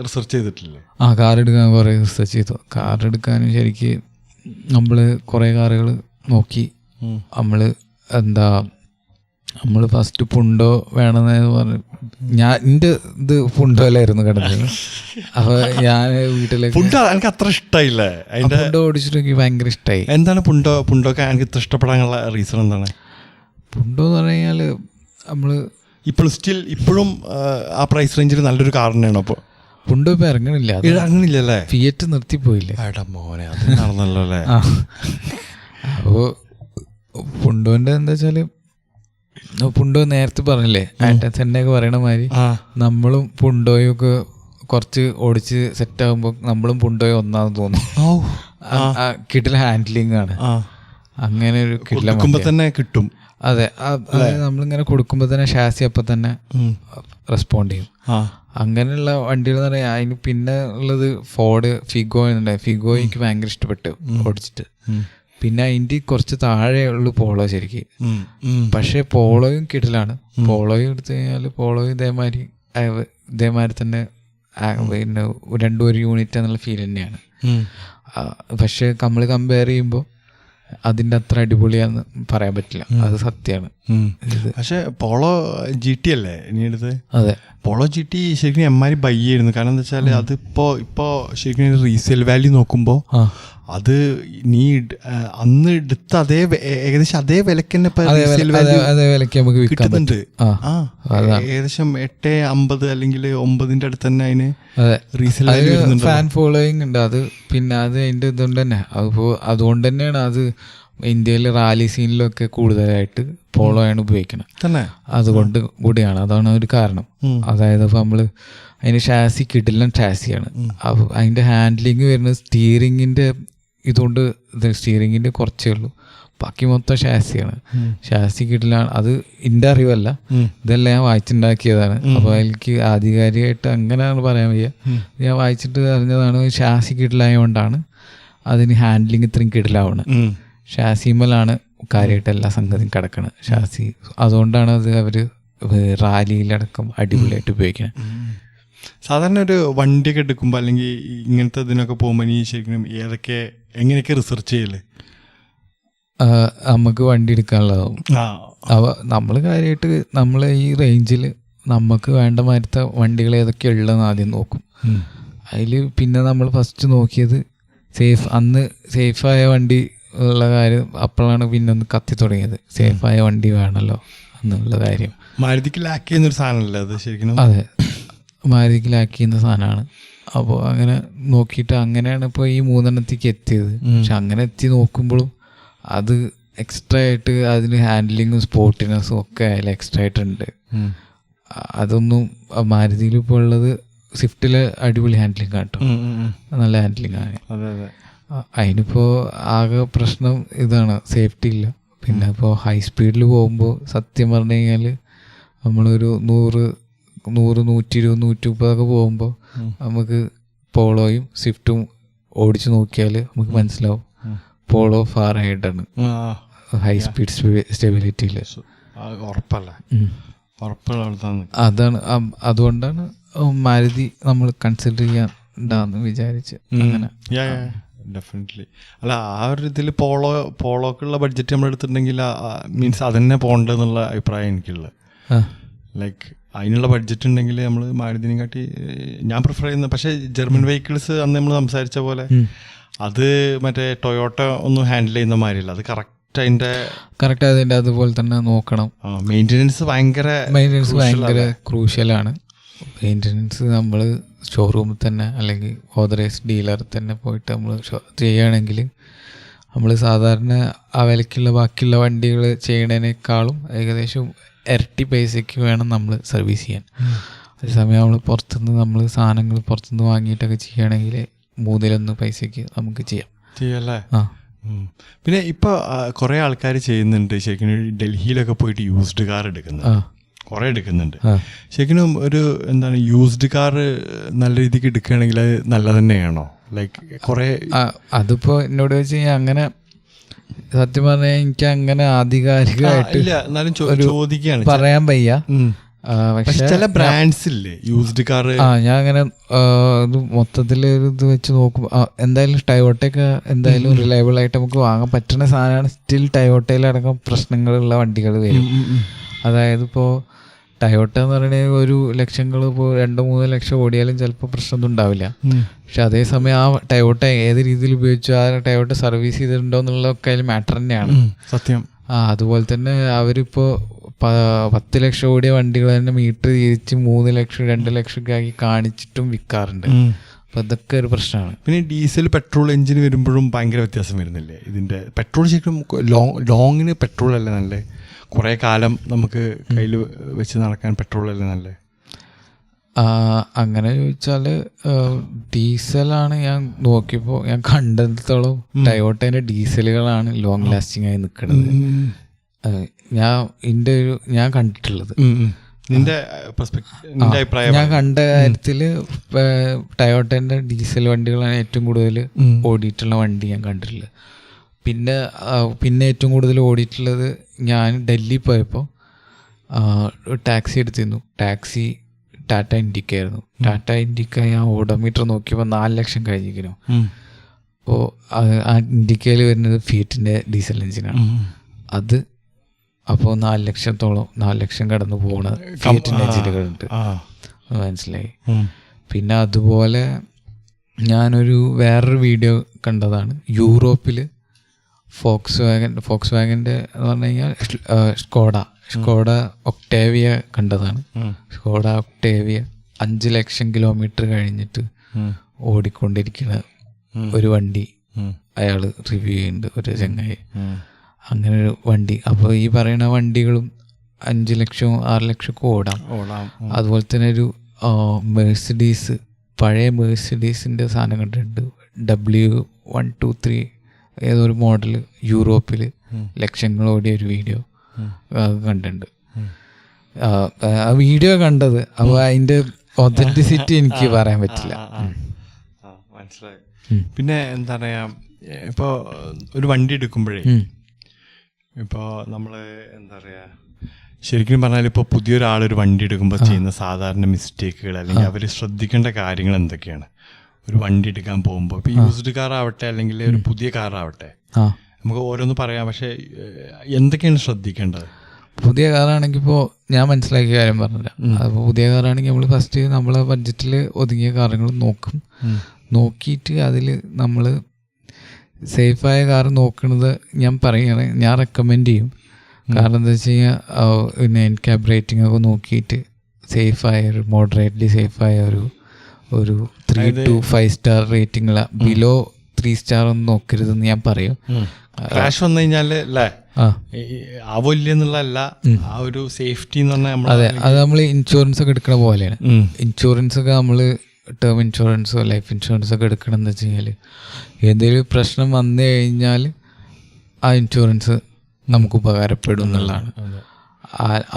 റിസർച്ച് ചെയ്തിട്ടില്ലേ? കാർ എടുക്കാൻ കുറേ റിസർച്ച് ചെയ്തു. കാർ എടുക്കാനും ശരിക്ക് നമ്മൾ കുറേ കാറുകൾ നോക്കി. നമ്മൾ നമ്മൾ ഫസ്റ്റ് പുണ്ടോ വേണമെന്ന് പറഞ്ഞു. എൻ്റെ ഇത് പുണ്ടോയിലായിരുന്നു കിടന്നത്. അപ്പോൾ ഞാൻ വീട്ടിലേക്ക് എനിക്ക് അത്ര ഇഷ്ടമായില്ലേ അതിന്റെ പുണ്ടോ ഓടിച്ചിട്ട് എനിക്ക് ഭയങ്കര ഇഷ്ടമായി. എന്താണ് പുണ്ടോക്കെ എനിക്ക് ഇത്ര ഇഷ്ടപ്പെടാനുള്ള റീസൺ എന്താണ്? പുണ്ടോ എന്ന് പറഞ്ഞു കഴിഞ്ഞാൽ നമ്മൾ ഇപ്പോഴും ആ പ്രൈസ് റേഞ്ചിൽ നല്ലൊരു കാർ തന്നെയാണ്. അപ്പോൾ പുണ്ടോ ഇപ്പം ഇറങ്ങണില്ലല്ലേ? ഫിയറ്റ് നിർത്തിപ്പോയില്ലേ? മോനെ അത് നടന്നല്ലോ അല്ലേ? അപ്പോൾ പുണ്ടോൻ്റെ എന്താ വെച്ചാൽ പുണ്ടോ നേരത്തെ പറഞ്ഞില്ലേ ആൻറ്റസെന്നൊക്കെ പറയണ മാതിരി നമ്മളും പുണ്ടോയും ഒക്കെ കുറച്ച് ഓടിച്ച് സെറ്റ് ആകുമ്പോൾ നമ്മളും പുണ്ടോയും ഒന്നാന്ന് തോന്നും. കിട്ടില്ല ഹാൻഡ്ലിങ് ആണ്. അങ്ങനെ ഒരു കിട്ടില്ല തന്നെ കിട്ടും. അതെ, നമ്മളിങ്ങനെ കൊടുക്കുമ്പോൾ തന്നെ ഷാസി അപ്പം തന്നെ റെസ്പോണ്ട് ചെയ്യും. അങ്ങനെയുള്ള വണ്ടികൾ എന്ന് പറയാം. അതിന് പിന്നെ ഉള്ളത് ഫോർഡ് ഫിഗോ എന്നുണ്ടായി. ഫിഗോ എനിക്ക് ഭയങ്കര ഇഷ്ടപ്പെട്ടു ഓടിച്ചിട്ട്. പിന്നെ അതിൻ്റെ കുറച്ച് താഴെയുള്ളു പോളോ ശരിക്ക്. പക്ഷെ പോളോയും കിടലാണ്. പോളോയും എടുത്തു കഴിഞ്ഞാൽ പോളോയും ഇതേമാതിരി തന്നെ പിന്നെ രണ്ടും ഒരു യൂണിറ്റ് എന്നുള്ള ഫീൽ തന്നെയാണ്. പക്ഷെ നമ്മൾ കമ്പയർ ചെയ്യുമ്പോൾ അതിൻ്റെ അത്ര അടിപൊളിയാന്ന് പറയാൻ പറ്റില്ല, അത് സത്യമാണ്. പക്ഷെ പോളോ GT അല്ലേ ഇനി എടുത്ത്? അതെ, പോളോ GT ശരിക്കും എമ്മാരി ബൈ ആയിരുന്നു. കാരണം എന്താ വെച്ചാൽ അതിപ്പോ ശരിക്കും റീസെയിൽ വാല്യൂ നോക്കുമ്പോൾ അത് നീ അന്ന് എടുത്ത ഏകദേശം അതേ വിലക്ക് തന്നെ നമുക്ക് കിട്ടുന്നുണ്ട്. ഏകദേശം 850 അല്ലെങ്കിൽ 9 അടുത്ത് തന്നെ അതിന് റീസെയിൽ വാല്യൂ വരുന്നുണ്ട്. ഫാൻ ഫോളോയിങ് ഉണ്ട് അത്. പിന്നെ അത് അതിൻ്റെ ഇതുകൊണ്ട് തന്നെ അതുകൊണ്ട് തന്നെയാണ് അത് ഇന്ത്യയിൽ റാലി സീനിലൊക്കെ കൂടുതലായിട്ട് പോളോയാണ് ഉപയോഗിക്കുന്നത് തന്നെ. അതുകൊണ്ട് കൂടിയാണ്, അതാണ് ഒരു കാരണം. അതായത് അപ്പോൾ നമ്മൾ അതിന് ഷാസി കിട്ടില്ല, ഷാസിയാണ്. അപ്പോൾ അതിൻ്റെ ഹാൻഡ്ലിങ് വരുന്നത് സ്റ്റിയറിങ്ങിൻ്റെ ഇതുകൊണ്ട് സ്റ്റിയറിങ്ങിൻ്റെ കുറച്ചേ ഉള്ളൂ, ബാക്കി മൊത്തം ഷാസിയാണ്. ഷാസി കിട്ടിലാണ്. അത് എൻ്റെ അറിവല്ല, ഇതെല്ലാം ഞാൻ വായിച്ചുണ്ടാക്കിയതാണ്. അപ്പോൾ എനിക്ക് ആധികാരികമായിട്ട് അങ്ങനെയാണ് പറയാൻ വയ്യ. ഞാൻ വായിച്ചിട്ട് അറിഞ്ഞതാണ് ഷാസി കിട്ടിലായതുകൊണ്ടാണ് അതിന് ഹാൻഡ്ലിങ് ഇത്രയും കിടിലാവണം. ഷാസിമലാണ് കാര്യമായിട്ട് എല്ലാ സംഗതിയും കിടക്കുന്നത്. ഷാസി അതുകൊണ്ടാണ് അത് അവർ റാലിയിലടക്കം അടിപൊളിയായിട്ട് ഉപയോഗിക്കുന്നത്. സാധാരണ ഒരു വണ്ടിയൊക്കെ എടുക്കുമ്പോൾ അല്ലെങ്കിൽ ഇങ്ങനത്തെ ഇതിനൊക്കെ പോകുമ്പോൾ നീ ശരിക്കും എങ്ങനെയൊക്കെ റിസർച്ച് ചെയ്യല്ലേ? നമുക്ക് വണ്ടി എടുക്കാനുള്ളതാവും. അപ്പോൾ നമ്മൾ കാര്യമായിട്ട് നമ്മൾ ഈ റേഞ്ചിൽ നമുക്ക് വേണ്ട മാതിരത്തെ വണ്ടികൾ ഏതൊക്കെയാണ് ഉള്ളതെന്ന് ആദ്യം നോക്കും. അതിൽ പിന്നെ നമ്മൾ ഫസ്റ്റ് നോക്കിയത് അന്ന് സേഫായ വണ്ടി ഉള്ള കാര്യം. അപ്പോഴാണ് പിന്നെ ഒന്ന് കത്തി തുടങ്ങിയത്, സേഫായ വണ്ടി വേണമല്ലോ എന്നുള്ള കാര്യം. മാരുതിക്ക് ലാക്ക് ചെയ്യുന്നൊരു സാധനമല്ലേ അത് ശരിക്കും? അതെ, മാരുതിക്ക് ലാക്ക് ചെയ്യുന്ന സാധനമാണ്. അപ്പോൾ അങ്ങനെ നോക്കിയിട്ട് അങ്ങനെയാണ് ഇപ്പോൾ ഈ 3 എത്തിയത്. പക്ഷെ അങ്ങനെ എത്തി നോക്കുമ്പോഴും അത് എക്സ്ട്രാ ആയിട്ട് അതിന് ഹാൻഡ്ലിങ്ങും സ്പോർട്ടിനെസ്സും ഒക്കെ അതിൽ എക്സ്ട്രാ ആയിട്ടുണ്ട്. അതൊന്നും മാരുതിയിൽ ഇപ്പോൾ ഉള്ളത് സ്വിഫ്റ്റിൽ അടിപൊളി ഹാൻഡ്ലിങ് ആട്ടോ, നല്ല ഹാൻഡ്ലിങ് ആണ്. അതിനിപ്പോൾ ആകെ പ്രശ്നം ഇതാണ്, സേഫ്റ്റി ഇല്ല. പിന്നെ ഇപ്പോൾ ഹൈ സ്പീഡിൽ പോകുമ്പോൾ സത്യം പറഞ്ഞു കഴിഞ്ഞാൽ നമ്മളൊരു 100, 120, 130 പോകുമ്പോൾ നമുക്ക് പോളോയും സ്വിഫ്റ്റും ഓടിച്ച് നോക്കിയാൽ നമുക്ക് മനസ്സിലാവും പോളോ ഫാർ ഹെഡാണ് ഹൈ സ്പീഡ് സ്റ്റെബിലിറ്റിയിൽ. അതാണ്, അതുകൊണ്ടാണ് മാരുതി നമ്മൾ കൺസിഡർ ചെയ്യാണ്ടാന്ന് വിചാരിച്ച്. അങ്ങനെ ഡെഫിനറ്റ്ലി. അല്ല, ആ ഒരു ഇതിൽ പോളോക്കുള്ള ബഡ്ജറ്റ് നമ്മൾ എടുത്തിട്ടുണ്ടെങ്കിൽ മീൻസ് അതന്നെ പോകണ്ടെന്നുള്ള അഭിപ്രായം എനിക്കുള്ളത്. ലൈക്ക് അതിനുള്ള ബഡ്ജറ്റ് ഉണ്ടെങ്കിൽ നമ്മൾ മാരുതിനെ കാട്ടി ഞാൻ പ്രിഫർ ചെയ്യുന്നത്. പക്ഷേ ജർമ്മൻ വെഹിക്കിൾസ് അന്ന് നമ്മൾ സംസാരിച്ച പോലെ അത് മറ്റേ ടൊയോട്ട ഒന്നും ഹാൻഡിൽ ചെയ്യുന്ന മാതിരില്ല. അത് കറക്റ്റ് അതിൻ്റെ അതുപോലെ തന്നെ നോക്കണം. മെയിൻ്റെനൻസ് ഭയങ്കര ക്രൂഷ്യലാണ്. മെയിൻ്റെനൻസ് നമ്മൾ ഷോറൂമിൽ തന്നെ അല്ലെങ്കിൽ ഓതറൈസ്ഡ് ഡീലറിൽ തന്നെ പോയിട്ട് നമ്മൾ ചെയ്യുകയാണെങ്കിൽ നമ്മൾ സാധാരണ ആ വിലക്കുള്ള ബാക്കിയുള്ള വണ്ടികൾ ചെയ്യണതിനേക്കാളും ഏകദേശം ഇരട്ടി പൈസയ്ക്ക് വേണം നമ്മൾ സർവീസ് ചെയ്യാൻ. അതേസമയം നമ്മൾ സാധനങ്ങൾ പുറത്തുനിന്ന് വാങ്ങിയിട്ടൊക്കെ ചെയ്യുകയാണെങ്കിൽ 1/3 പൈസയ്ക്ക് നമുക്ക് ചെയ്യാമല്ലേ? പിന്നെ ഇപ്പോൾ കുറേ ആൾക്കാർ ചെയ്യുന്നുണ്ട് ശരിക്കും. ഡൽഹിയിലൊക്കെ പോയിട്ട് യൂസ്ഡ് കാർ കുറേ എടുക്കുന്നുണ്ട്. ശരിക്കും ഒരു എന്താണ് യൂസ്ഡ് കാർ നല്ല രീതിക്ക് എടുക്കുകയാണെങ്കിൽ അത് നല്ലത് തന്നെയാണോ? ലൈക്ക് കുറേ അതിപ്പോൾ എന്നോട് വെച്ച് കഴിഞ്ഞാൽ അങ്ങനെ സത്യം പറഞ്ഞാൽ എനിക്ക് അങ്ങനെ ആധികാരികമായിട്ട് ചോദിക്കുകയാണ്, പറയാൻ വയ്യ. പക്ഷെ ചില ബ്രാൻഡ്സ് ഇല്ലേ യൂസ്ഡ് കാർ. ഞാൻ അങ്ങനെ ഇത് മൊത്തത്തിൽ ഇത് വെച്ച് നോക്കും. എന്തായാലും ടയോട്ടയൊക്കെ എന്തായാലും റിലയബിൾ ആയിട്ട് നമുക്ക് വാങ്ങാൻ പറ്റുന്ന സാധനമാണ്. സ്റ്റിൽ ടയോട്ടയിലടക്കം പ്രശ്നങ്ങളുള്ള വണ്ടികൾ വരും. അതായത് ഇപ്പോൾ ടയോട്ട എന്ന് പറയുന്നത് ഒരു ലക്ഷങ്ങൾ ഇപ്പോൾ 2-3 ലക്ഷം ഓടിയാലും ചിലപ്പോൾ പ്രശ്നമൊന്നും ഉണ്ടാവില്ല. പക്ഷെ അതേസമയം ആ ടയോട്ട ഏത് രീതിയിൽ ഉപയോഗിച്ചു, ആ ടയോട്ട സർവീസ് ചെയ്തിട്ടുണ്ടോ എന്നുള്ളതൊക്കെ അതിൽ മാറ്റർ തന്നെയാണ്. സത്യം. അതുപോലെ തന്നെ അവരിപ്പോൾ 10 ലക്ഷം ഓടിയ വണ്ടികൾ തന്നെ മീറ്റർ തിരിച്ച് 3 ലക്ഷം 2 ലക്ഷം ഒക്കെ ആക്കി കാണിച്ചിട്ടും വിൽക്കാറുണ്ട്. അപ്പം അതൊക്കെ ഒരു പ്രശ്നമാണ്. പിന്നെ ഡീസൽ പെട്രോൾ എഞ്ചിൻ വരുമ്പോഴും ഭയങ്കര വ്യത്യാസം വരുന്നില്ലേ ഇതിൻ്റെ? പെട്രോൾ ശരിക്കും ലോങ്ങിന് പെട്രോൾ അല്ലേ നല്ലേ? കുറേ കാലം നമുക്ക് കയ്യിൽ വെച്ച് നടക്കാൻ പെട്രോൾ അല്ലേ നല്ലേ? അങ്ങനെ ചോദിച്ചാൽ ഡീസലാണ് ഞാൻ നോക്കിയപ്പോൾ ഞാൻ കണ്ടെടുത്തോളം ടയോട്ടേൻ്റെ ഡീസലുകളാണ് ലോങ് ലാസ്റ്റിംഗ് ആയി നിൽക്കുന്നത്. ഞാൻ കണ്ടിട്ടുള്ളത്. ഞാൻ കണ്ട കാര്യത്തിൽ ടയോട്ടേൻ്റെ ഡീസൽ വണ്ടികളാണ് ഏറ്റവും കൂടുതൽ ഓടിയിട്ടുള്ള വണ്ടി ഞാൻ കണ്ടിട്ടുള്ളത്. പിന്നെ ഏറ്റവും കൂടുതൽ ഓടിയിട്ടുള്ളത് ഞാൻ ഡൽഹി പോയപ്പോൾ ടാക്സി എടുത്തിരുന്നു. ടാക്സി ടാറ്റ ഇൻഡിക്ക ആയിരുന്നു. ടാറ്റ ഇൻഡിക്ക ഞാൻ ഓഡോമീറ്റർ നോക്കിയപ്പോൾ 4 ലക്ഷം കഴിഞ്ഞിരിക്കുന്നു. അപ്പോൾ ആ ഇൻഡിക്കയിൽ വരുന്നത് ഫിയറ്റിൻ്റെ ഡീസൽ എഞ്ചിനാണ്. അത് അപ്പോൾ 4 ലക്ഷം കടന്നു പോകുന്ന ഫിയറ്റിൻ്റെ എഞ്ചിനുകളുണ്ട്, മനസ്സിലായി. പിന്നെ അതുപോലെ ഞാനൊരു വേറൊരു വീഡിയോ കണ്ടതാണ്. യൂറോപ്പിൽ ഫോക്സ് വാഗൻ്റെ എന്ന് പറഞ്ഞു കഴിഞ്ഞാൽ സ്കോഡ ഒക്ടേവിയ കണ്ടതാണ്. സ്കോഡ ഒക്ടേവിയ 5 ലക്ഷം കിലോമീറ്റർ കഴിഞ്ഞിട്ട് ഓടിക്കൊണ്ടിരിക്കുന്ന ഒരു വണ്ടി അയാൾ റിവ്യൂ ചെയ്യുന്നുണ്ട്, ഒരു ചങ്ങായി. അങ്ങനെ ഒരു വണ്ടി. അപ്പോൾ ഈ പറയുന്ന വണ്ടികളും 5 ലക്ഷവും 6 ലക്ഷമൊക്കെ ഓടാം. അതുപോലെ തന്നെ ഒരു മെഴ്സിഡീസ്, പഴയ മെഴ്സിഡീസിൻ്റെ സാധനം കണ്ടിട്ടുണ്ട്. W123 ഏതൊരു മോഡൽ യൂറോപ്പിൽ ലക്ഷങ്ങൾ ഓടിയ ഒരു വീഡിയോ കണ്ടിട്ടുണ്ട്. ആ വീഡിയോ കണ്ടത്. അപ്പോൾ അതിൻ്റെ ഒതൻറ്റിസിറ്റി എനിക്ക് പറയാൻ പറ്റില്ല. മനസ്സിലായി. പിന്നെ എന്താ പറയുക, ഇപ്പോൾ ഒരു വണ്ടി എടുക്കുമ്പോഴേ ഇപ്പോൾ നമ്മൾ എന്താ പറയുക, ശരിക്കും പറഞ്ഞാൽ ഇപ്പോൾ പുതിയൊരാളൊരു വണ്ടി എടുക്കുമ്പോൾ ചെയ്യുന്ന സാധാരണ മിസ്റ്റേക്കുകൾ അല്ലെങ്കിൽ അവർ ശ്രദ്ധിക്കേണ്ട കാര്യങ്ങൾ എന്തൊക്കെയാണ് ഒരു വണ്ടി എടുക്കാൻ പോകുമ്പോൾ? ഇപ്പോൾ യൂസ്ഡ് കാർ ആവട്ടെ അല്ലെങ്കിൽ ഒരു പുതിയ കാറാവട്ടെ, നമുക്ക് ഓരോന്ന് പറയാം. പക്ഷേ എന്തൊക്കെയാണ് ശ്രദ്ധിക്കേണ്ടത്? പുതിയ കാറാണെങ്കിൽ ഇപ്പോൾ ഞാൻ മനസ്സിലാക്കിയ കാര്യം പറഞ്ഞില്ല. അപ്പോൾ പുതിയ കാറാണെങ്കിൽ നമ്മൾ ഫസ്റ്റ് നമ്മളെ ബഡ്ജറ്റിൽ ഒതുങ്ങിയ കാറുകൾ നോക്കിയിട്ട് അതിൽ നമ്മൾ സേഫായ കാർ നോക്കുന്നത് ഞാൻ റെക്കമെൻഡ് ചെയ്യും. കാരണം എന്താ വെച്ച് കഴിഞ്ഞാൽ പിന്നെ ക്യാബ് റേറ്റിംഗ് ഒക്കെ നോക്കിയിട്ട് സേഫായ ഒരു മോഡറേറ്റ്ലി സേഫായ ഒരു 3 to 5 star rating below 3 star ഒന്നും നോക്കരുതെന്ന് ഞാൻ പറയും. ക്രാഷ് വന്നു കഴിഞ്ഞാൽ ആവില്ലെന്നുള്ളതല്ല, ആ ഒരു സേഫ്റ്റി എന്ന് പറഞ്ഞാൽ അതെ, അത് നമ്മൾ ഇൻഷുറൻസ് ഒക്കെ എടുക്കണ പോലെയാണ്. ഇൻഷുറൻസ് ഒക്കെ നമ്മൾ ടേം ഇൻഷുറൻസോ ലൈഫ് ഇൻഷുറൻസോ ഒക്കെ എടുക്കണം എന്ന് വെച്ച് കഴിഞ്ഞാൽ എന്തെങ്കിലും പ്രശ്നം വന്നു കഴിഞ്ഞാൽ ആ ഇൻഷുറൻസ് നമുക്ക് ഉപകാരപ്പെടും എന്നുള്ളതാണ്.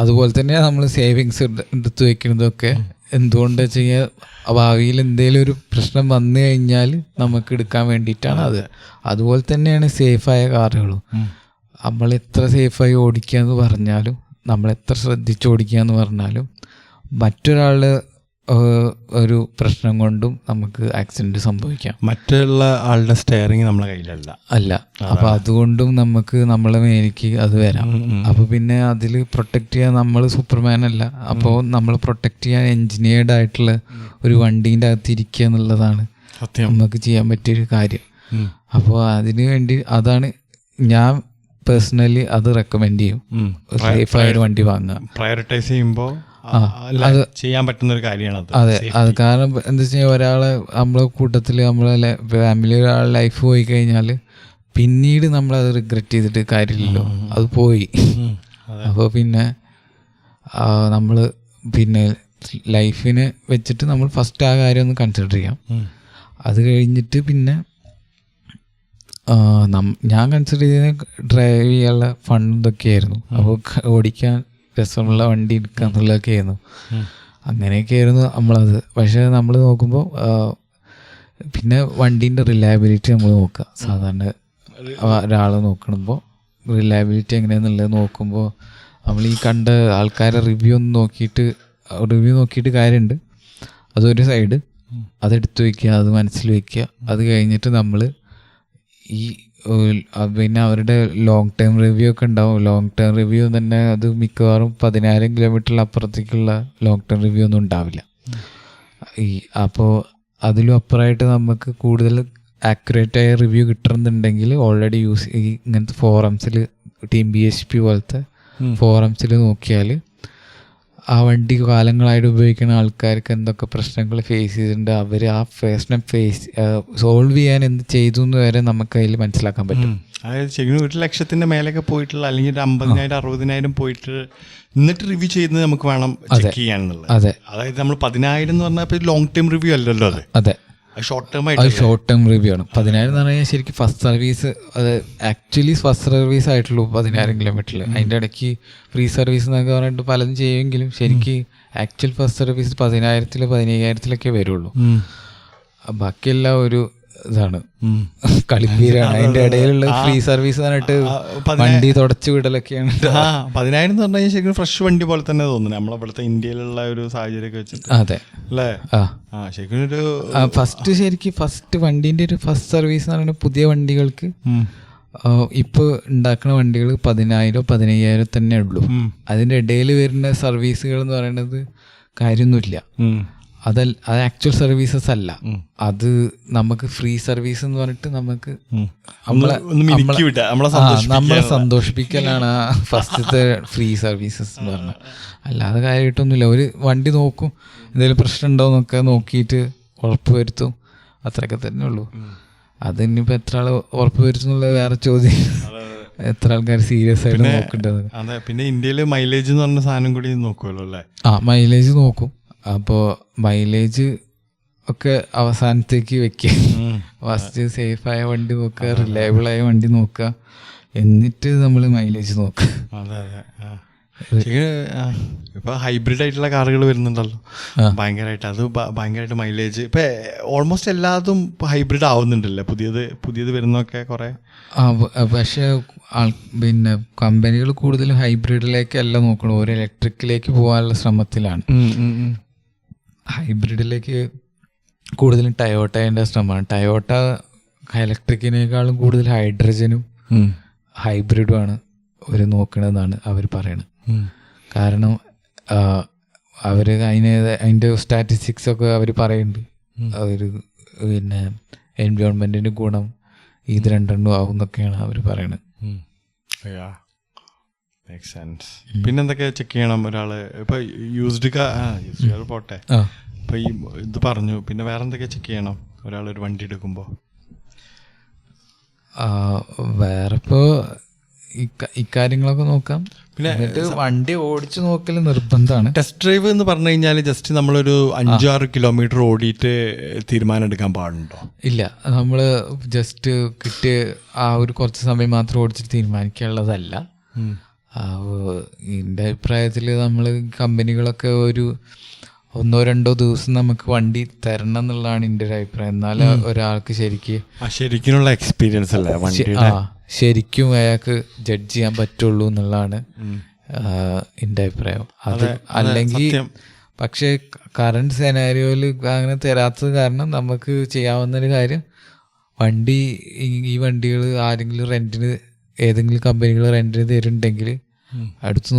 അതുപോലെ തന്നെ നമ്മൾ സേവിങ്സ് എടുത്ത് വയ്ക്കുന്നതൊക്കെ എന്തുകൊണ്ട് വെച്ച് കഴിഞ്ഞാൽ ഭാവിയിൽ എന്തെങ്കിലും ഒരു പ്രശ്നം വന്നു കഴിഞ്ഞാൽ നമുക്ക് എടുക്കാൻ വേണ്ടിയിട്ടാണ് അത്. അതുപോലെ തന്നെയാണ് സേഫായ കാറുകളും. നമ്മൾ എത്ര സേഫായി ഓടിക്കുക എന്ന് പറഞ്ഞാലും, നമ്മൾ എത്ര ശ്രദ്ധിച്ച് ഓടിക്കുക എന്ന് പറഞ്ഞാലും, മറ്റൊരാളുടെ ഒരു പ്രശ്നം കൊണ്ടും നമുക്ക് ആക്സിഡന്റ് സംഭവിക്കാം. മറ്റുള്ള ആളുടെ സ്റ്റെയറിങ് നമ്മളെ കയ്യിലല്ല. അപ്പോൾ അതുകൊണ്ടും നമുക്ക് നമ്മളെ മേലേക്ക് അത് വരാം. അപ്പോൾ പിന്നെ അതിൽ പ്രൊട്ടക്ട് ചെയ്യാൻ നമ്മൾ സൂപ്പർമാൻ അല്ല. അപ്പോൾ നമ്മൾ പ്രൊട്ടക്ട് ചെയ്യാൻ എൻജിനീയർഡ് ആയിട്ടുള്ള ഒരു വണ്ടീൻ്റെ അകത്ത് ഇരിക്കുക എന്നുള്ളതാണ് നമുക്ക് ചെയ്യാൻ പറ്റിയൊരു കാര്യം. അപ്പോൾ അതിന് വേണ്ടി അതാണ് ഞാൻ പേഴ്സണലി അത് റെക്കമെൻഡ് ചെയ്യും. സേഫായൊരു വണ്ടി വാങ്ങുക, പ്രയോറിറ്റൈസ് ചെയ്യുമ്പോൾ അത് ചെയ്യാൻ പറ്റുന്ന ഒരു കാര്യമാണ്. അതെ, അത് കാരണം എന്താ വെച്ച് കഴിഞ്ഞാൽ ഒരാളെ നമ്മളെ കൂട്ടത്തിൽ നമ്മളെ ഫാമിലി ഒരാളെ ലൈഫ് പോയി കഴിഞ്ഞാൽ പിന്നീട് നമ്മളത് റിഗ്രറ്റ് ചെയ്തിട്ട് കാര്യമില്ലല്ലോ, അത് പോയി. അപ്പോൾ പിന്നെ നമ്മൾ പിന്നെ ലൈഫിനെ വെച്ചിട്ട് നമ്മൾ ഫസ്റ്റ് ആ കാര്യം ഒന്ന് കൺസിഡർ ചെയ്യാം. അത് കഴിഞ്ഞിട്ട് പിന്നെ ഞാൻ കൺസിഡർ ചെയ്ത ഡ്രൈവ് ചെയ്യാനുള്ള ഫണ്ട് ഇതൊക്കെയായിരുന്നു. അപ്പോൾ ഓടിക്കാൻ രസമുള്ള വണ്ടി എടുക്കുക എന്നുള്ളതൊക്കെ ആയിരുന്നു. അങ്ങനെയൊക്കെ ആയിരുന്നു നമ്മളത്. പക്ഷേ നമ്മൾ നോക്കുമ്പോൾ പിന്നെ വണ്ടീൻ്റെ റിലയബിലിറ്റി നമ്മൾ നോക്കുക. സാധാരണ ഒരാൾ നോക്കുമ്പോൾ റിലയബിലിറ്റി എങ്ങനെയാണെന്നുള്ളത് നോക്കുമ്പോൾ നമ്മൾ ഈ കണ്ട ആൾക്കാരെ റിവ്യൂ നോക്കിയിട്ട് കാര്യമുണ്ട്. അതൊരു സൈഡ്, അതെടുത്ത് വയ്ക്കുക, അത് മനസ്സിൽ വയ്ക്കുക. അത് കഴിഞ്ഞിട്ട് നമ്മൾ ഈ പിന്നെ അവരുടെ ലോങ് ടേം റിവ്യൂ ഒക്കെ ഉണ്ടാവും. ലോങ് ടേം റിവ്യൂ തന്നെ അത് മിക്കവാറും 10,000 കിലോമീറ്ററിൽ അപ്പുറത്തേക്കുള്ള ലോങ് ടേം റിവ്യൂ ഒന്നും ഉണ്ടാവില്ല. അപ്പോൾ അതിലും അപ്പുറമായിട്ട് നമുക്ക് കൂടുതൽ ആക്യുറേറ്റ് ആയ റിവ്യൂ കിട്ടണമെന്നുണ്ടെങ്കിൽ ഓൾറെഡി ഇങ്ങനത്തെ ഫോറംസിൽ ടീം BHP പോലത്തെ ഫോറംസിൽ നോക്കിയാൽ ആ വണ്ടി കാലങ്ങളായിട്ട് ഉപയോഗിക്കുന്ന ആൾക്കാർക്ക് എന്തൊക്കെ പ്രശ്നങ്ങൾ ഫേസ് ചെയ്തിട്ടുണ്ട്, അവർ ആ പ്രശ്നം സോൾവ് ചെയ്യാൻ എന്ത് ചെയ്തു എന്ന് വരെ നമുക്ക് അതിൽ മനസ്സിലാക്കാൻ പറ്റും. അതായത് ശരിക്കും 1,00,000 മേലൊക്കെ പോയിട്ടുള്ള അല്ലെങ്കിൽ ഒരു 50,000 60,000 പോയിട്ട് എന്നിട്ട് റിവ്യൂ ചെയ്യുന്നത് നമുക്ക് വേണം ചെക്ക് ചെയ്യാനുള്ളത്. അതെ, അതായത് നമ്മൾ 10,000 എന്ന് പറഞ്ഞാൽ ലോങ് ടേം റിവ്യൂ അല്ലല്ലോ അത്. അതെ, ഷോർട്ട് ടേം അത് ഷോർട്ട് ടേം റിവ്യൂ ആണ്. 10,000 എന്ന് പറഞ്ഞാൽ ശരിക്കും ഫസ്റ്റ് സർവീസ്, അത് ആക്ച്വലി ഫസ്റ്റ് സർവീസ് ആയിട്ടുള്ളൂ 10,000 കിലോമീറ്ററിൽ. അതിൻ്റെ ഇടയ്ക്ക് ഫ്രീ സർവീസ് എന്നൊക്കെ പറഞ്ഞിട്ട് പലതും ചെയ്യുമെങ്കിലും ശരിക്കും ആക്ച്വൽ ഫസ്റ്റ് സർവീസ് 10,000 15,000 വരുള്ളൂ. ബാക്കിയെല്ലാം ഒരു ഇതാണ്, കളിപ്പീരാണ്. അതിൻ്റെ ഇടയിലുള്ള ഫ്രീ സർവീസ് പറഞ്ഞിട്ട് വണ്ടി തുടച്ചു വിടലൊക്കെയാണ്. 10,000 എന്ന് പറഞ്ഞു കഴിഞ്ഞാൽ ശരിക്കും ഫ്രഷ് വണ്ടി പോലെ തന്നെ തോന്നുന്നു നമ്മളിവിടുത്തെ ഇന്ത്യയിലുള്ള ഒരു സാഹചര്യമൊക്കെ വെച്ചിട്ട്. അതെ അല്ലേ? ശരിക്കും ഒരു ഫസ്റ്റ് വണ്ടീൻ്റെ ഒരു ഫസ്റ്റ് സർവീസ് എന്ന് പറയുന്നത് പുതിയ വണ്ടികൾക്ക് ഇപ്പോൾ ഉണ്ടാക്കുന്ന വണ്ടികൾ 10,000 15,000 തന്നെ ഉള്ളൂ. അതിൻ്റെ ഇടയിൽ വരുന്ന സർവീസുകൾ എന്ന് പറയുന്നത് കാര്യമൊന്നുമില്ല. അത് ആക്ച്വൽ സർവീസസ് അല്ല, അത് നമുക്ക് ഫ്രീ സർവീസ് എന്ന് പറഞ്ഞിട്ട് നമുക്ക് നമ്മളെ സന്തോഷിപ്പിക്കലാണ് ഫസ്റ്റത്തെ ഫ്രീ സർവീസസ് എന്ന് പറഞ്ഞാൽ. അല്ലാതെ കാര്യമായിട്ടൊന്നുമില്ല. ഒരു വണ്ടി നോക്കും, എന്തെങ്കിലും പ്രശ്നം ഉണ്ടോ എന്നൊക്കെ നോക്കിയിട്ട് ഉറപ്പ് വരുത്തും, അത്രയൊക്കെ തന്നെ ഉള്ളൂ. അത് ഇനിയിപ്പോൾ എത്ര ആൾ ഉറപ്പ് വരുത്തുന്നുള്ള വേറെ ചോദ്യം. എത്ര ആൾക്കാർ സീരിയസ് ആയിട്ട് നോക്കേണ്ടത്. അതെ, പിന്നെ ഇന്ത്യയിൽ മൈലേജ് എന്ന് പറഞ്ഞ സാധനം കൂടി നോക്കുമല്ലോ അല്ലേ? മൈലേജ് നോക്കും. അപ്പോൾ മൈലേജ് ഒക്കെ അവസാനത്തേക്ക് വെക്കുക. ഫസ്റ്റ് സേഫായ വണ്ടി നോക്കുക, റിലയബിളായ വണ്ടി നോക്കുക, എന്നിട്ട് നമ്മൾ മൈലേജ് നോക്കുക. അതെ അതെ. ഇപ്പൊ ഹൈബ്രിഡ് ആയിട്ടുള്ള കാറുകൾ വരുന്നുണ്ടല്ലോ ഭയങ്കരമായിട്ട്. അത് ഭയങ്കരമായിട്ട് മൈലേജ് ഇപ്പൊ ഓൾമോസ്റ്റ് എല്ലാതും ഹൈബ്രിഡ് ആവുന്നുണ്ടല്ലോ. പുതിയത് വരുന്നൊക്കെ കുറെ. പക്ഷെ പിന്നെ കമ്പനികൾ കൂടുതലും ഹൈബ്രിഡിലേക്കല്ല നോക്കണം, ഒരു ഇലക്ട്രിക്കിലേക്ക് പോകാനുള്ള ശ്രമത്തിലാണ്. ഹൈബ്രിഡിലേക്ക് കൂടുതലും ടയോട്ടേൻ്റെ ശ്രമമാണ്. ടയോട്ട ഇലക്ട്രിക്കിനേക്കാളും കൂടുതൽ ഹൈഡ്രജനും ഹൈബ്രിഡുമാണ് അവർ നോക്കണമെന്നാണ് അവർ പറയണത്. കാരണം അവർ അതിൻ്റെ സ്റ്റാറ്റിസ്റ്റിക്സ് ഒക്കെ അവർ പറയുന്നുണ്ട്. അവർ പിന്നെ എൻവയോൺമെൻറ്റിന് ഗുണം ഇത് രണ്ടെണ്ണം ആവും എന്നൊക്കെയാണ് അവർ പറയണത്. പിന്നെന്തൊക്കെ ചെക്ക് ചെയ്യണം ഒരാള്? ഇപ്പൊ യൂസ്ഡ് കാർ പോട്ടെ, ഇപ്പൊ ഈ ഇത് പറഞ്ഞു, പിന്നെ വേറെ എന്തൊക്കെ ചെക്ക് ചെയ്യണം ഒരാളൊരു വണ്ടി എടുക്കുമ്പോ? വേറെ ഇപ്പോ ഇക്കാര്യങ്ങളൊക്കെ നോക്കാം. പിന്നെ വണ്ടി ഓടിച്ചു നോക്കൽ നിർബന്ധമാണ്. ടെസ്റ്റ് ഡ്രൈവ് എന്ന് പറഞ്ഞു കഴിഞ്ഞാൽ ജസ്റ്റ് നമ്മളൊരു 5-6 കിലോമീറ്റർ ഓടിയിട്ട് തീരുമാനം എടുക്കാൻ പാടുണ്ടോ? ഇല്ല, നമ്മൾ ജസ്റ്റ് കിട്ടിയ ആ ഒരു കുറച്ച് സമയം മാത്രം ഓടിച്ചിട്ട് തീരുമാനിക്കാനുള്ളതല്ല. എൻ്റെ അഭിപ്രായത്തിൽ നമ്മൾ കമ്പനികളൊക്കെ ഒരു 1-2 ദിവസം നമുക്ക് വണ്ടി തരണം എന്നുള്ളതാണ് എൻ്റെ ഒരു അഭിപ്രായം. എന്നാലും ഒരാൾക്ക് ശരിക്കുള്ള എക്സ്പീരിയൻസ് അല്ലേ ശരിക്കും അയാൾക്ക് ജഡ്ജ് ചെയ്യാൻ പറ്റുള്ളൂ എന്നുള്ളതാണ് എൻ്റെ അഭിപ്രായം. അത് അല്ലെങ്കിൽ പക്ഷേ കറണ്ട് സെനാരിയോയിൽ അങ്ങനെ തരാത്തത് കാരണം നമുക്ക് ചെയ്യാവുന്നൊരു കാര്യം, ഈ വണ്ടികൾ ആരെങ്കിലും റെന്റിന്, ഏതെങ്കിലും കമ്പനികൾ റെന്റിന് തരുന്നുണ്ടെങ്കിൽ അടുത്ത്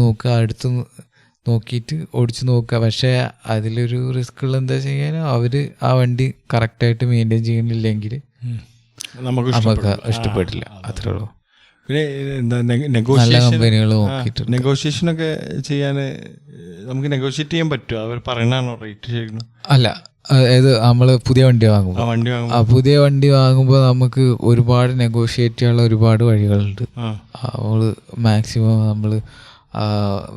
നോക്കിയിട്ട് ഓടിച്ച് നോക്കുക. പക്ഷേ അതിലൊരു റിസ്ക് ഉള്ള എന്താ ചെയ്യാൻ, അവർ ആ വണ്ടി കറക്റ്റായിട്ട് മെയിൻറ്റെയിൻ ചെയ്യുന്നില്ലെങ്കിൽ നമുക്ക് ഇഷ്ടപ്പെട്ടില്ല, അത്രേ ഉള്ളൂ. പിന്നെ നല്ല കമ്പനികൾ നോക്കിയിട്ട് നെഗോഷിയേഷനൊക്കെ ചെയ്യാൻ നമുക്ക് നെഗോഷിയേറ്റ് ചെയ്യാൻ പറ്റുമോ? അവർ പറയണാണോ റേറ്റ് ചെയ്യുന്നു? അല്ല, അതായത് നമ്മൾ പുതിയ വണ്ടി വാങ്ങുമ്പോൾ നമുക്ക് ഒരുപാട് നെഗോഷിയേറ്റ് ചെയ്യാനുള്ള ഒരുപാട് വഴികളുണ്ട്. നമ്മൾ മാക്സിമം നമ്മൾ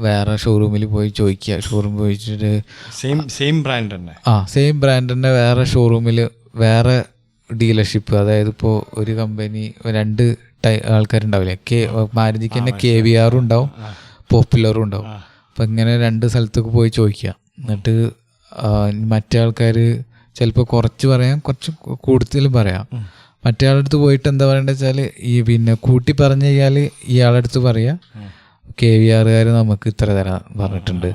വേറെ ഷോറൂമിൽ പോയി ചോദിക്കുക. ഷോറൂമിൽ പോയിട്ട് സെയിം ബ്രാൻഡ് തന്നെ വേറെ ഷോറൂമിൽ വേറെ ഡീലർഷിപ്പ്, അതായത് ഇപ്പോൾ ഒരു കമ്പനി 2 ആൾക്കാരുണ്ടാവില്ലേ, മാരുതിക്ക് തന്നെ KVR ഉണ്ടാവും, പോപ്പുലറും ഉണ്ടാവും. അപ്പം ഇങ്ങനെ 2 സ്ഥലത്തൊക്കെ പോയി ചോദിക്കുക. എന്നിട്ട് മറ്റേ ആൾക്കാർ ചിലപ്പോൾ കുറച്ച് പറയാം, കുറച്ച് കൂടുതലും പറയാം. മറ്റേ ആളുടെ അടുത്ത് പോയിട്ട് എന്താ പറയേണ്ടത് വെച്ചാൽ പിന്നെ കൂട്ടി പറഞ്ഞു കഴിഞ്ഞാൽ ഇയാളുടെ അടുത്ത് പറയാം KVR നമുക്ക് ഇത്ര തരാൻ പറഞ്ഞിട്ടുണ്ട്,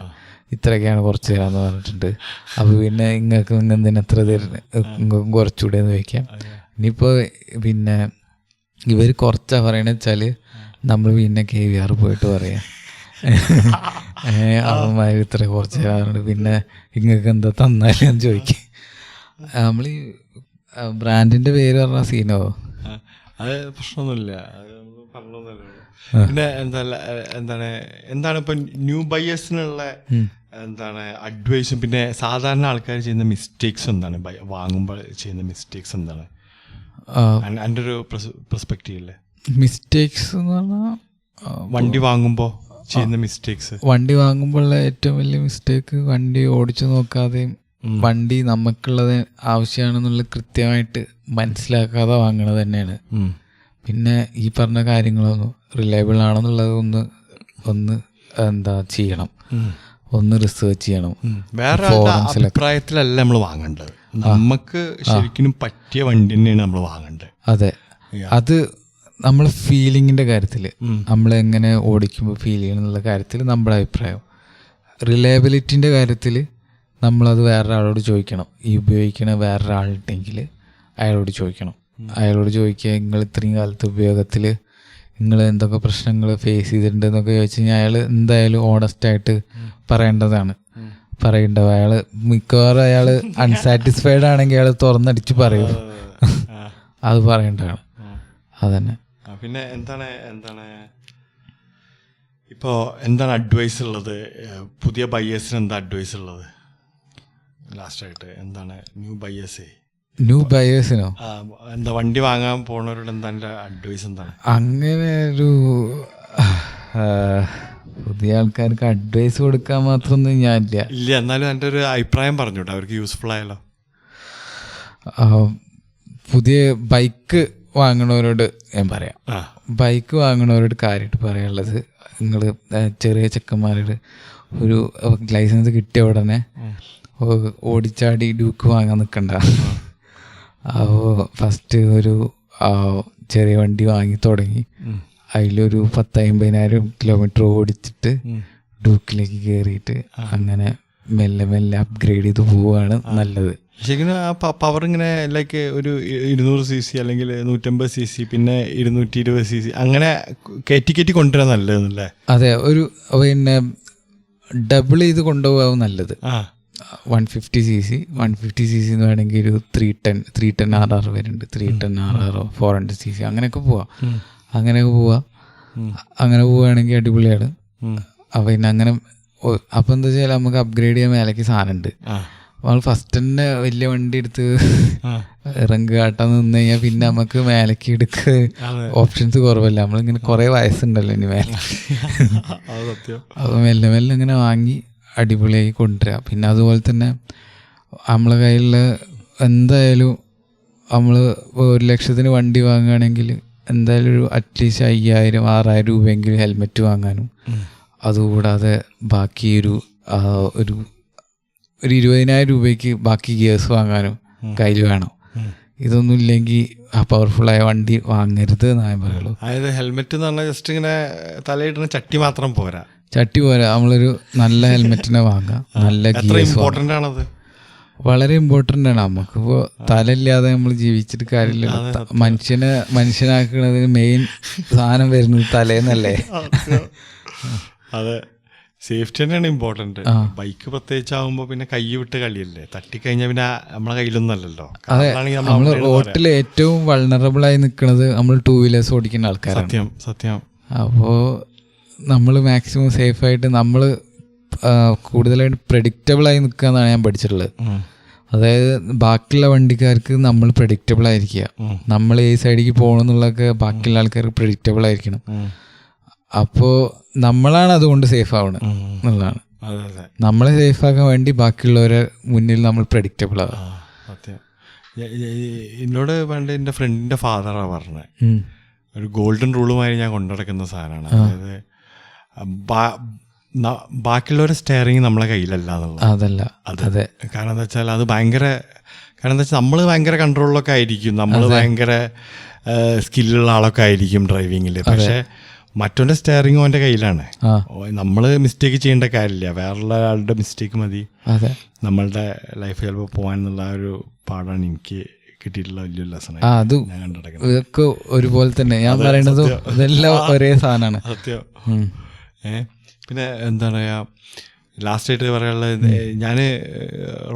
ഇത്രയൊക്കെയാണ് കുറച്ച് തരാമെന്ന് പറഞ്ഞിട്ടുണ്ട്. അപ്പോൾ പിന്നെ എന്തിന് എത്ര തരുന്നത്, കുറച്ചുകൂടെ എന്ന് ചോദിക്കാം. ഇനിയിപ്പോൾ പിന്നെ ഇവർ കുറച്ചാ പറയണെന്ന് വെച്ചാൽ നമ്മൾ പിന്നെ KVR പോയിട്ട് പറയാം അവന്മാർ ഇത്ര കുറച്ച് തരാറുണ്ട്, പിന്നെ ഇങ്ങൾക്ക് എന്താ തന്നാലും ചോദിക്കും. നമ്മൾ ഈ ബ്രാൻഡിന്റെ പേര് പറഞ്ഞ സീനോ അത് പ്രശ്നമൊന്നുമില്ല, പിന്നെ എന്താണ് ഇപ്പൊ ന്യൂ ബയേഴ്സിനുള്ള എന്താണ് അഡ്വൈസും പിന്നെ സാധാരണ ആൾക്കാർ ചെയ്യുന്ന മിസ്റ്റേക്സ് എന്താണ്, വാങ്ങുമ്പോൾ ചെയ്യുന്ന മിസ്റ്റേക്സ് എന്താണ് എൻ്റെ ഒരു പെർസ്പെക്റ്റീവില്? മിസ്റ്റേക്സ് എന്ന് പറഞ്ഞാൽ വണ്ടി വാങ്ങുമ്പോൾ ചെയ്യുന്ന മിസ്റ്റേക്സ്. വണ്ടി വാങ്ങുമ്പോഴുള്ള ഏറ്റവും വലിയ മിസ്റ്റേക്ക് വണ്ടി ഓടിച്ചു നോക്കാതെയും വണ്ടി നമുക്കുള്ളത് ആവശ്യമാണെന്നുള്ള കൃത്യമായിട്ട് മനസ്സിലാക്കാതെ വാങ്ങണത് തന്നെയാണ്. പിന്നെ ഈ പറഞ്ഞ കാര്യങ്ങളൊന്നും റിലയബിൾ ആണെന്നുള്ളത് ഒന്ന് എന്താ ചെയ്യണം, ഒന്ന് റിസർച്ച് ചെയ്യണം. വേറെ അഭിപ്രായത്തിലല്ല നമ്മൾ വാങ്ങേണ്ടത്, നമുക്ക് ശരിക്കും പറ്റിയ വണ്ടി തന്നെയാണ് നമ്മൾ വാങ്ങേണ്ടത്. അതെ, അത് നമ്മളെ ഫീലിങ്ങിൻ്റെ കാര്യത്തിൽ നമ്മളെങ്ങനെ ഓടിക്കുമ്പോൾ ഫീൽ ചെയ്യണം എന്നുള്ള കാര്യത്തിൽ നമ്മുടെ അഭിപ്രായം. റിലയബിലിറ്റിൻ്റെ കാര്യത്തിൽ നമ്മളത് വേറൊരാളോട് ചോദിക്കണം. ഈ ഉപയോഗിക്കണ വേറൊരാളുണ്ടെങ്കിൽ അയാളോട് ചോദിക്കണം. അയാളോട് ചോദിക്കുക, നിങ്ങൾ ഇത്രയും കാലത്തെ ഉപയോഗത്തിൽ നിങ്ങൾ എന്തൊക്കെ പ്രശ്നങ്ങൾ ഫേസ് ചെയ്തിട്ടുണ്ടെന്നൊക്കെ ചോദിച്ചു കഴിഞ്ഞാൽ അയാൾ എന്തായാലും ഓണസ്റ്റായിട്ട് പറയേണ്ടതാണ്. അയാൾ മിക്കവാറും അയാൾ അൺസാറ്റിസ്ഫൈഡ് ആണെങ്കിൽ അയാൾ തുറന്നടിച്ച് പറയും. അത് പറയേണ്ടതാണ്. അതന്നെ. പിന്നെ എന്താണ് ഇപ്പോൾ എന്താണ് അഡ്വൈസ് ഉള്ളത് പുതിയ ബയേഴ്സിന്? എന്താ അഡ്വൈസ് ഉള്ളത് ലാസ്റ്റായിട്ട്? എന്താണ് ന്യൂ ബയേഴ്സിനോ എന്താ വണ്ടി വാങ്ങാൻ പോണവരോട് എന്താ എൻ്റെ അഡ്വൈസ് എന്താണ്? അങ്ങനെ ഒരു പുതിയ ആൾക്കാർക്ക് അഡ്വൈസ് കൊടുക്കാൻ മാത്രമൊന്നും ഞാനില്ല. എന്നാലും എൻ്റെ ഒരു അഭിപ്രായം പറഞ്ഞോട്ടെ, അവർക്ക് യൂസ്ഫുൾ ആയല്ലോ. പുതിയ ബൈക്ക് വാങ്ങണവരോട് ഞാൻ പറയാം, ബൈക്ക് വാങ്ങണവരോട് കാര്യമായിട്ട് പറയാനുള്ളത്, നിങ്ങൾ ചെറിയ ചെക്കന്മാരോട് ഒരു ലൈസൻസ് കിട്ടിയ ഉടനെ ഓടിച്ചാടി ഡ്യൂക്ക് വാങ്ങാൻ നിൽക്കണ്ട. അപ്പോൾ ഫസ്റ്റ് ഒരു ചെറിയ വണ്ടി വാങ്ങി തുടങ്ങി അതിലൊരു 10,000-50,000 കിലോമീറ്റർ ഓടിച്ചിട്ട് ഡ്യൂക്കിലേക്ക് കയറിയിട്ട് അങ്ങനെ മെല്ലെ മെല്ലെ അപ്ഗ്രേഡ് ചെയ്ത് പോവുകയാണ് നല്ലത്. ശരിക്കും ആ പവർ ഇങ്ങനെ ലൈക്ക് ഒരു 200cc അല്ലെങ്കിൽ 150cc പിന്നെ 220cc അങ്ങനെ കയറ്റി കൊണ്ടുവരാൻ നല്ലതെന്നല്ലേ? അതെ, ഒരു പിന്നെ ഡബിൾ ചെയ്ത് കൊണ്ടുപോകാവും നല്ലത്. 150cc എന്ന് വേണമെങ്കിൽ ഒരു 310 RR വരുന്നുണ്ട്, 310 RR 400cc അങ്ങനെയൊക്കെ പോവാം. അങ്ങനെ പോവുകയാണെങ്കിൽ അടിപൊളിയാണ്. അപ്പം പിന്നെ അങ്ങനെ അപ്പം എന്താ വെച്ചാൽ നമുക്ക് അപ്ഗ്രേഡ് ചെയ്യാൻ മേലേക്ക് സാധനമുണ്ട്. നമ്മൾ ഫസ്റ്റ് തന്നെ വലിയ വണ്ടി എടുത്ത് ഇറങ്ങി കാട്ടാൻ നിന്ന് കഴിഞ്ഞാൽ പിന്നെ നമുക്ക് മേലേക്ക് എടുക്കുക ഓപ്ഷൻസ് കുറവല്ല. നമ്മളിങ്ങനെ കുറേ വയസ്സുണ്ടല്ലോ ഇനി മേലെ. അപ്പോൾ മെല്ലെ മെല്ലെ ഇങ്ങനെ വാങ്ങി അടിപൊളിയാക്കി കൊണ്ടുവരിക. പിന്നെ അതുപോലെ തന്നെ നമ്മളെ കയ്യിൽ എന്തായാലും നമ്മൾ 1,00,000 വണ്ടി വാങ്ങുകയാണെങ്കിൽ എന്തായാലും ഒരു അറ്റ്ലീസ്റ്റ് 5,000-6,000 രൂപയെങ്കിലും ഹെൽമെറ്റ് വാങ്ങാനും, അതുകൂടാതെ ബാക്കി ഒരു 20,000 രൂപയ്ക്ക് ബാക്കി ഗിയേഴ്സ് വാങ്ങാനും കയ്യിൽ വേണം. ഇതൊന്നും ഇല്ലെങ്കിൽ ആ പവർഫുള്ളായ വണ്ടി വാങ്ങരുത് എന്നാണ് പറയുള്ളൂ. അതായത് ഹെൽമെറ്റ് എന്ന് പറഞ്ഞാൽ ജസ്റ്റ് ഇങ്ങനെ തലയിടുന്ന ചട്ടി മാത്രം പോരാ, നമ്മളൊരു നല്ല ഹെൽമെറ്റിനെ വാങ്ങാം. നല്ല ഗിയേഴ്സ് വളരെ ഇമ്പോർട്ടൻ്റ് ആണ്. നമുക്കിപ്പോൾ തലയില്ലാതെ നമ്മൾ ജീവിച്ചിട്ട് കാര്യമില്ല. മനുഷ്യനാക്കുന്നതിന് മെയിൻ സാധനം വരുന്നത് തലേന്നല്ലേ. അതെ, സേഫ്റ്റി തന്നെയാണ് ഇമ്പോർട്ടന്റ്. ബൈക്ക് പ്രത്യേകിച്ചാകുമ്പോൾ പിന്നെ കൈ വിട്ട് കളിയല്ലേ, തട്ടിക്കഴിഞ്ഞാൽ പിന്നെ നമ്മളെ കയ്യിലൊന്നും അല്ലല്ലോ. അതെ, നമ്മൾ റോട്ടിൽ ഏറ്റവും വൾണറബിൾ ആയി നിൽക്കുന്നത് നമ്മൾ 2 വീലേഴ്സ് ഓടിക്കുന്ന ആൾക്കാരാണ്. സത്യം. അപ്പോൾ നമ്മൾ മാക്സിമം സേഫായിട്ട് നമ്മൾ കൂടുതലായിട്ട് പ്രഡിക്റ്റബിൾ ആയി നിൽക്കുക എന്നാണ് ഞാൻ പഠിച്ചിട്ടുള്ളത്. അതായത് ബാക്കിയുള്ള വണ്ടിക്കാർക്ക് നമ്മൾ പ്രഡിക്റ്റബിൾ ആയിരിക്കുക, നമ്മൾ ഈ സൈഡിലേക്ക് പോകണമെന്നുള്ളതൊക്കെ ബാക്കിയുള്ള ആൾക്കാർക്ക് പ്രഡിക്റ്റബിൾ ആയിരിക്കണം. അപ്പോൾ നമ്മളാണ് അതുകൊണ്ട് സേഫ് ആവണം എന്നുള്ളതാണ്. നമ്മളെ സേഫാക്കാൻ വേണ്ടി ബാക്കിയുള്ളവരെ മുന്നിൽ നമ്മൾ പ്രഡിക്റ്റബിൾ ആവുക. സത്യം. എന്നോട് പണ്ട് എൻ്റെ ഫ്രണ്ടിൻ്റെ ഫാദറാണ് പറഞ്ഞത്, ഒരു ഗോൾഡൻ റൂളുമായി ഞാൻ കൊണ്ടുനടക്കുന്ന സാധനമാണ്. അതായത് ബാക്കിയുള്ളവരുടെ സ്റ്റെയറിങ് നമ്മളെ കയ്യിലല്ല എന്നുള്ളത്. അതെ. കാരണം എന്താ വെച്ചാൽ അത് നമ്മൾ ഭയങ്കര കൺട്രോളിലൊക്കെ ആയിരിക്കും, നമ്മൾ ഭയങ്കര സ്കില്ലുള്ള ആളൊക്കെ ആയിരിക്കും ഡ്രൈവിങ്ങിൽ. പക്ഷേ മറ്റവൻ്റെ സ്റ്റെയറിങ് അവൻ്റെ കയ്യിലാണ്. നമ്മൾ മിസ്റ്റേക്ക് ചെയ്യേണ്ട കാര്യമില്ല, വേറെയുള്ള ആളുടെ മിസ്റ്റേക്ക് മതി നമ്മളുടെ ലൈഫ് ചിലപ്പോൾ പോകാൻ എന്നുള്ള ഒരു പാടാണ് എനിക്ക് കിട്ടിയിട്ടുള്ള വലിയൊരു ലെസൺ അത് ഞാൻ കണ്ടിടക്കണം. ഇതൊക്കെ ഒരുപോലെ തന്നെ ഞാൻ പറയണത് ഇതെല്ലാം ഒരേ സാധനമാണ്. സത്യം. പിന്നെ എന്താ പറയുക, ലാസ്റ്റ് ആയിട്ട് പറയാനുള്ളത്, ഞാൻ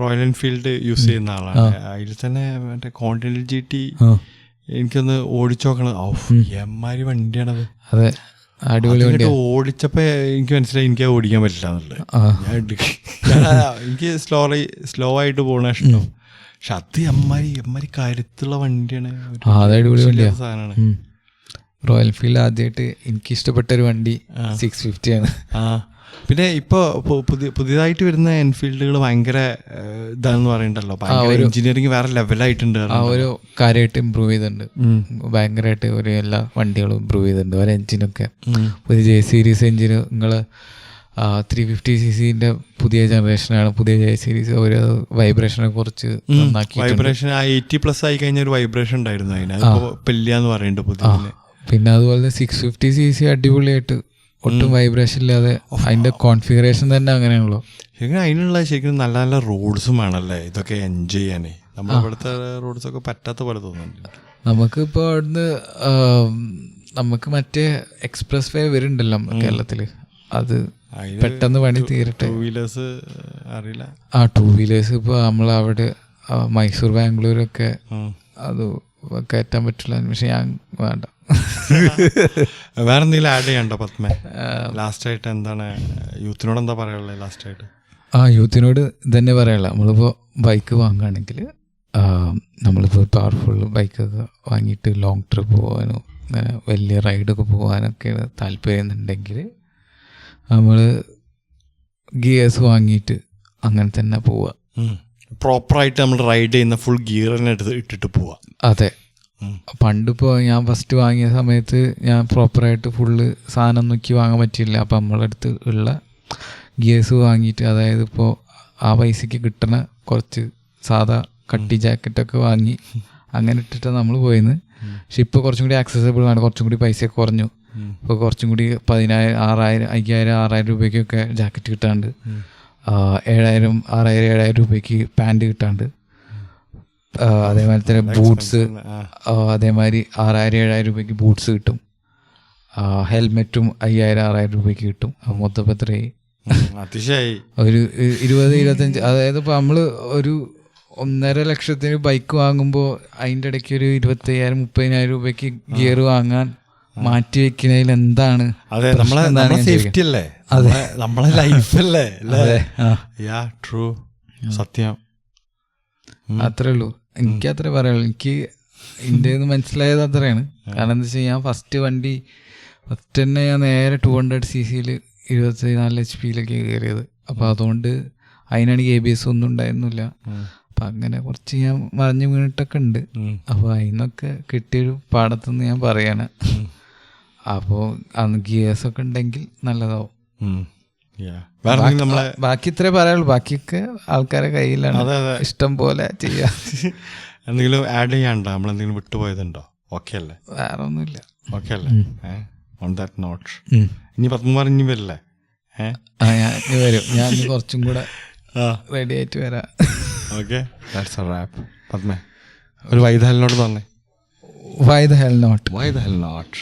റോയൽ എൻഫീൽഡ് യൂസ് ചെയ്യുന്ന ആളാണ്. അതിൽ തന്നെ മറ്റേ കോണ്ടിനെന്റൽ GT എനിക്കൊന്ന് ഓടിച്ചു നോക്കണത്. എമ്മാതിരി വണ്ടിയാണത്. അതെ, അടിപൊളി വണ്ടി. ഓടിച്ചപ്പോ എനിക്ക് മനസ്സിലായി എനിക്ക് ഓടിക്കാൻ പറ്റില്ല എന്നുള്ളത്. എനിക്ക് സ്ലോ ആയിട്ട് പോകണ ഇഷ്ടം. പക്ഷെ അത് എമ്മാതിരി കരുത്തുള്ള വണ്ടിയാണ്. അടിപൊളി വണ്ടിയാണ്, സാധനമാണ്. റോയൽ എൻഫീൽഡ് ആദ്യമായിട്ട് എനിക്ക് ഇഷ്ടപ്പെട്ട ഒരു വണ്ടി 650 ആണ്. പിന്നെ ഇപ്പോൾ പുതിയതായിട്ട് വരുന്ന എൻഫീൽഡുകൾ ഭയങ്കര ഇതാണെന്ന് പറയണ്ടല്ലോ, ഭയങ്കര എഞ്ചിനീയറിംഗ് വേറെ ലെവലായിട്ടുണ്ട്. ഒരു കാര്യമായിട്ട് ഇമ്പ്രൂവ് ചെയ്തിട്ടുണ്ട്, ഭയങ്കരമായിട്ട് ഒരു എല്ലാ വണ്ടികളും ഇമ്പ്രൂവ് ചെയ്തിട്ടുണ്ട്. ഒരു എഞ്ചിനൊക്കെ പുതിയ J സീരീസ് എഞ്ചിൻ, നിങ്ങൾ 350cc പുതിയ ജനറേഷനാണ്, പുതിയ J സീരീസ്. ഒരു വൈബ്രേഷനെ കുറച്ച് നന്നാക്കി, വൈബ്രേഷൻ 80+ ആയി കഴിഞ്ഞ ഒരു വൈബ്രേഷൻ ഉണ്ടായിരുന്നു അതിന്, അതിപ്പോൾ ഇല്ലാന്ന് പറയുന്നുണ്ട് പുതിയ. പിന്നെ അതുപോലെ 650cc അടിപൊളിയായിട്ട് ഒട്ടും വൈബ്രേഷൻ ഇല്ലാതെ, അതിന്റെ കോൺഫിഗറേഷൻ തന്നെ അങ്ങനെയാണല്ലോ. ശരിക്കും അതിനുള്ള ശരിക്കും നല്ല നല്ല റോഡ്സും വേണമല്ലേ ഇതൊക്കെ എൻജോയ് ചെയ്യാനേ. നമ്മളിവിടുത്തെ റോഡ്സൊക്കെ പറ്റാത്ത പോലെ തോന്നുന്നുണ്ട്. നമുക്കിപ്പോൾ അവിടുന്ന് നമുക്ക് മറ്റേ എക്സ്പ്രസ് വേ വരുന്നുണ്ടല്ലോ കേരളത്തിൽ, അത് പെട്ടെന്ന് പണി തീരട്ടെ. 2 വീലേഴ്സ് അറിയില്ല. 2 വീലേഴ്സ് ഇപ്പോൾ നമ്മളവിടെ മൈസൂർ ബാംഗ്ലൂരൊക്കെ അത് കയറ്റാൻ പറ്റില്ല. പക്ഷെ ഞാൻ വേണ്ട. വേറെ എന്തെങ്കിലും ആഡ് ചെയ്യണ്ടോ പത്മ? ലാസ്റ്റായിട്ട് എന്താണ് യൂത്തിനോട് എന്താ പറയാനുള്ളത്? ലാസ്റ്റായിട്ട് യൂത്തിനോട് തന്നെ പറയാനുള്ള, നമ്മളിപ്പോൾ ബൈക്ക് വാങ്ങുകയാണെങ്കിൽ നമ്മളിപ്പോൾ പവർഫുൾ ബൈക്കൊക്കെ വാങ്ങിയിട്ട് ലോങ് ട്രിപ്പ് പോകാനോ അങ്ങനെ വലിയ റൈഡൊക്കെ പോകാനൊക്കെയാണ് താല്പര്യം എന്നുണ്ടെങ്കിൽ നമ്മൾ ഗിയേഴ്സ് വാങ്ങിയിട്ട് അങ്ങനെ തന്നെ പോവുക. പ്രോപ്പറായിട്ട് നമ്മൾ റൈഡ് ചെയ്യുന്ന ഫുൾ ഗിയർ തന്നെ ഇട്ടിട്ട് പോവുക. അതെ, പണ്ടിപ്പോൾ ഞാൻ ഫസ്റ്റ് വാങ്ങിയ സമയത്ത് ഞാൻ പ്രോപ്പറായിട്ട് ഫുള്ള് സാധനം നോക്കി വാങ്ങാൻ പറ്റില്ല. അപ്പം നമ്മളടുത്ത് ഉള്ള ഗിയേഴ്സ് വാങ്ങിയിട്ട്, അതായത് ഇപ്പോൾ ആ പൈസയ്ക്ക് കിട്ടണ കുറച്ച് സാധാ കട്ടി ജാക്കറ്റൊക്കെ വാങ്ങി അങ്ങനെ ഇട്ടിട്ടാണ് നമ്മൾ പോയിന്ന്. പക്ഷെ ഇപ്പോൾ കുറച്ചും കൂടി ആക്സസബിൾ ആണ്, കുറച്ചും കൂടി പൈസ കുറഞ്ഞു. ഇപ്പോൾ കുറച്ചും കൂടി 10,000, 6,000, 5,000, 6,000 രൂപയ്ക്കൊക്കെ ജാക്കറ്റ് കിട്ടാണ്ട്, 7,000, 6,000, 7,000 രൂപയ്ക്ക് പാൻറ് കിട്ടാണ്ട്, അതേമാതിരി തന്നെ ബൂട്ട്സ് അതേമാതിരി 6,000, 7,000 രൂപയ്ക്ക് ബൂട്ട്സ് കിട്ടും. ഹെൽമെറ്റും 5,000, 6,000 രൂപയ്ക്ക് കിട്ടും. മൊത്തം എത്രയായി? ഒരു 20-25. അതായത് ഇപ്പോൾ നമ്മൾ ഒരു 1.5 ലക്ഷത്തിന് ബൈക്ക് വാങ്ങുമ്പോൾ അതിൻ്റെ ഇടയ്ക്ക് ഒരു 25,000, 30,000 രൂപയ്ക്ക് ഗിയർ വാങ്ങാൻ മാറ്റി വെക്കുന്നതിൽ എന്താണ്? അതെ, നമ്മളെ സേഫ്റ്റി അല്ലേ, നമ്മളെ ലൈഫല്ലേ. ട്രൂ, സത്യം. അത്രേ ഉള്ളൂ, എനിക്ക് അത്രേ പറയുള്ളൂ. എനിക്ക് എൻ്റെ മനസ്സിലായത് അത്രയാണ്. കാരണം എന്താ വെച്ചാൽ ഞാൻ ഫസ്റ്റ് തന്നെ ഞാൻ നേരെ 200cc 24 HP കയറിയത്. അപ്പോൾ അതുകൊണ്ട് അതിനാണെങ്കിൽ ABS ഒന്നും ഉണ്ടായിരുന്നില്ല. അപ്പം അങ്ങനെ കുറച്ച് ഞാൻ മറിഞ്ഞു വീണിട്ടൊക്കെ ഉണ്ട്. അപ്പോൾ അതിനൊക്കെ കിട്ടിയൊരു പാടത്തുനിന്ന് ഞാൻ പറയാണ്. അപ്പോൾ അന്ന് ഗിയേഴ്സൊക്കെ ഉണ്ടെങ്കിൽ നല്ലതാവും. ബാക്കി ഇത്രേ പറയുള്ളൂ, ബാക്കിയൊക്കെ ആൾക്കാരെ കയ്യിലാണ്, ഇഷ്ടം പോലെ ചെയ്യാം. എന്തെങ്കിലും ആഡ് ചെയ്യാണ്ടോ? നമ്മളെന്തെങ്കിലും വിട്ടുപോയതുണ്ടോ? ഓക്കെ അല്ലേ? വേറെ ഒന്നുമില്ല. ഓക്കെ അല്ലേ? ഓൺ ദാറ്റ് നോട്ട് ഇനി പത്മകുമാർ ഇനി വരില്ലേ? ഞാൻ വരും, ഞാൻ കുറച്ചും കൂടെ റെഡി ആയിട്ട് വരാം. Okay, that's a wrap. Padma ഒരു വൈ ദ ഹെൽ നോട്ട് തന്നെ. Why the hell not? Why the hell not?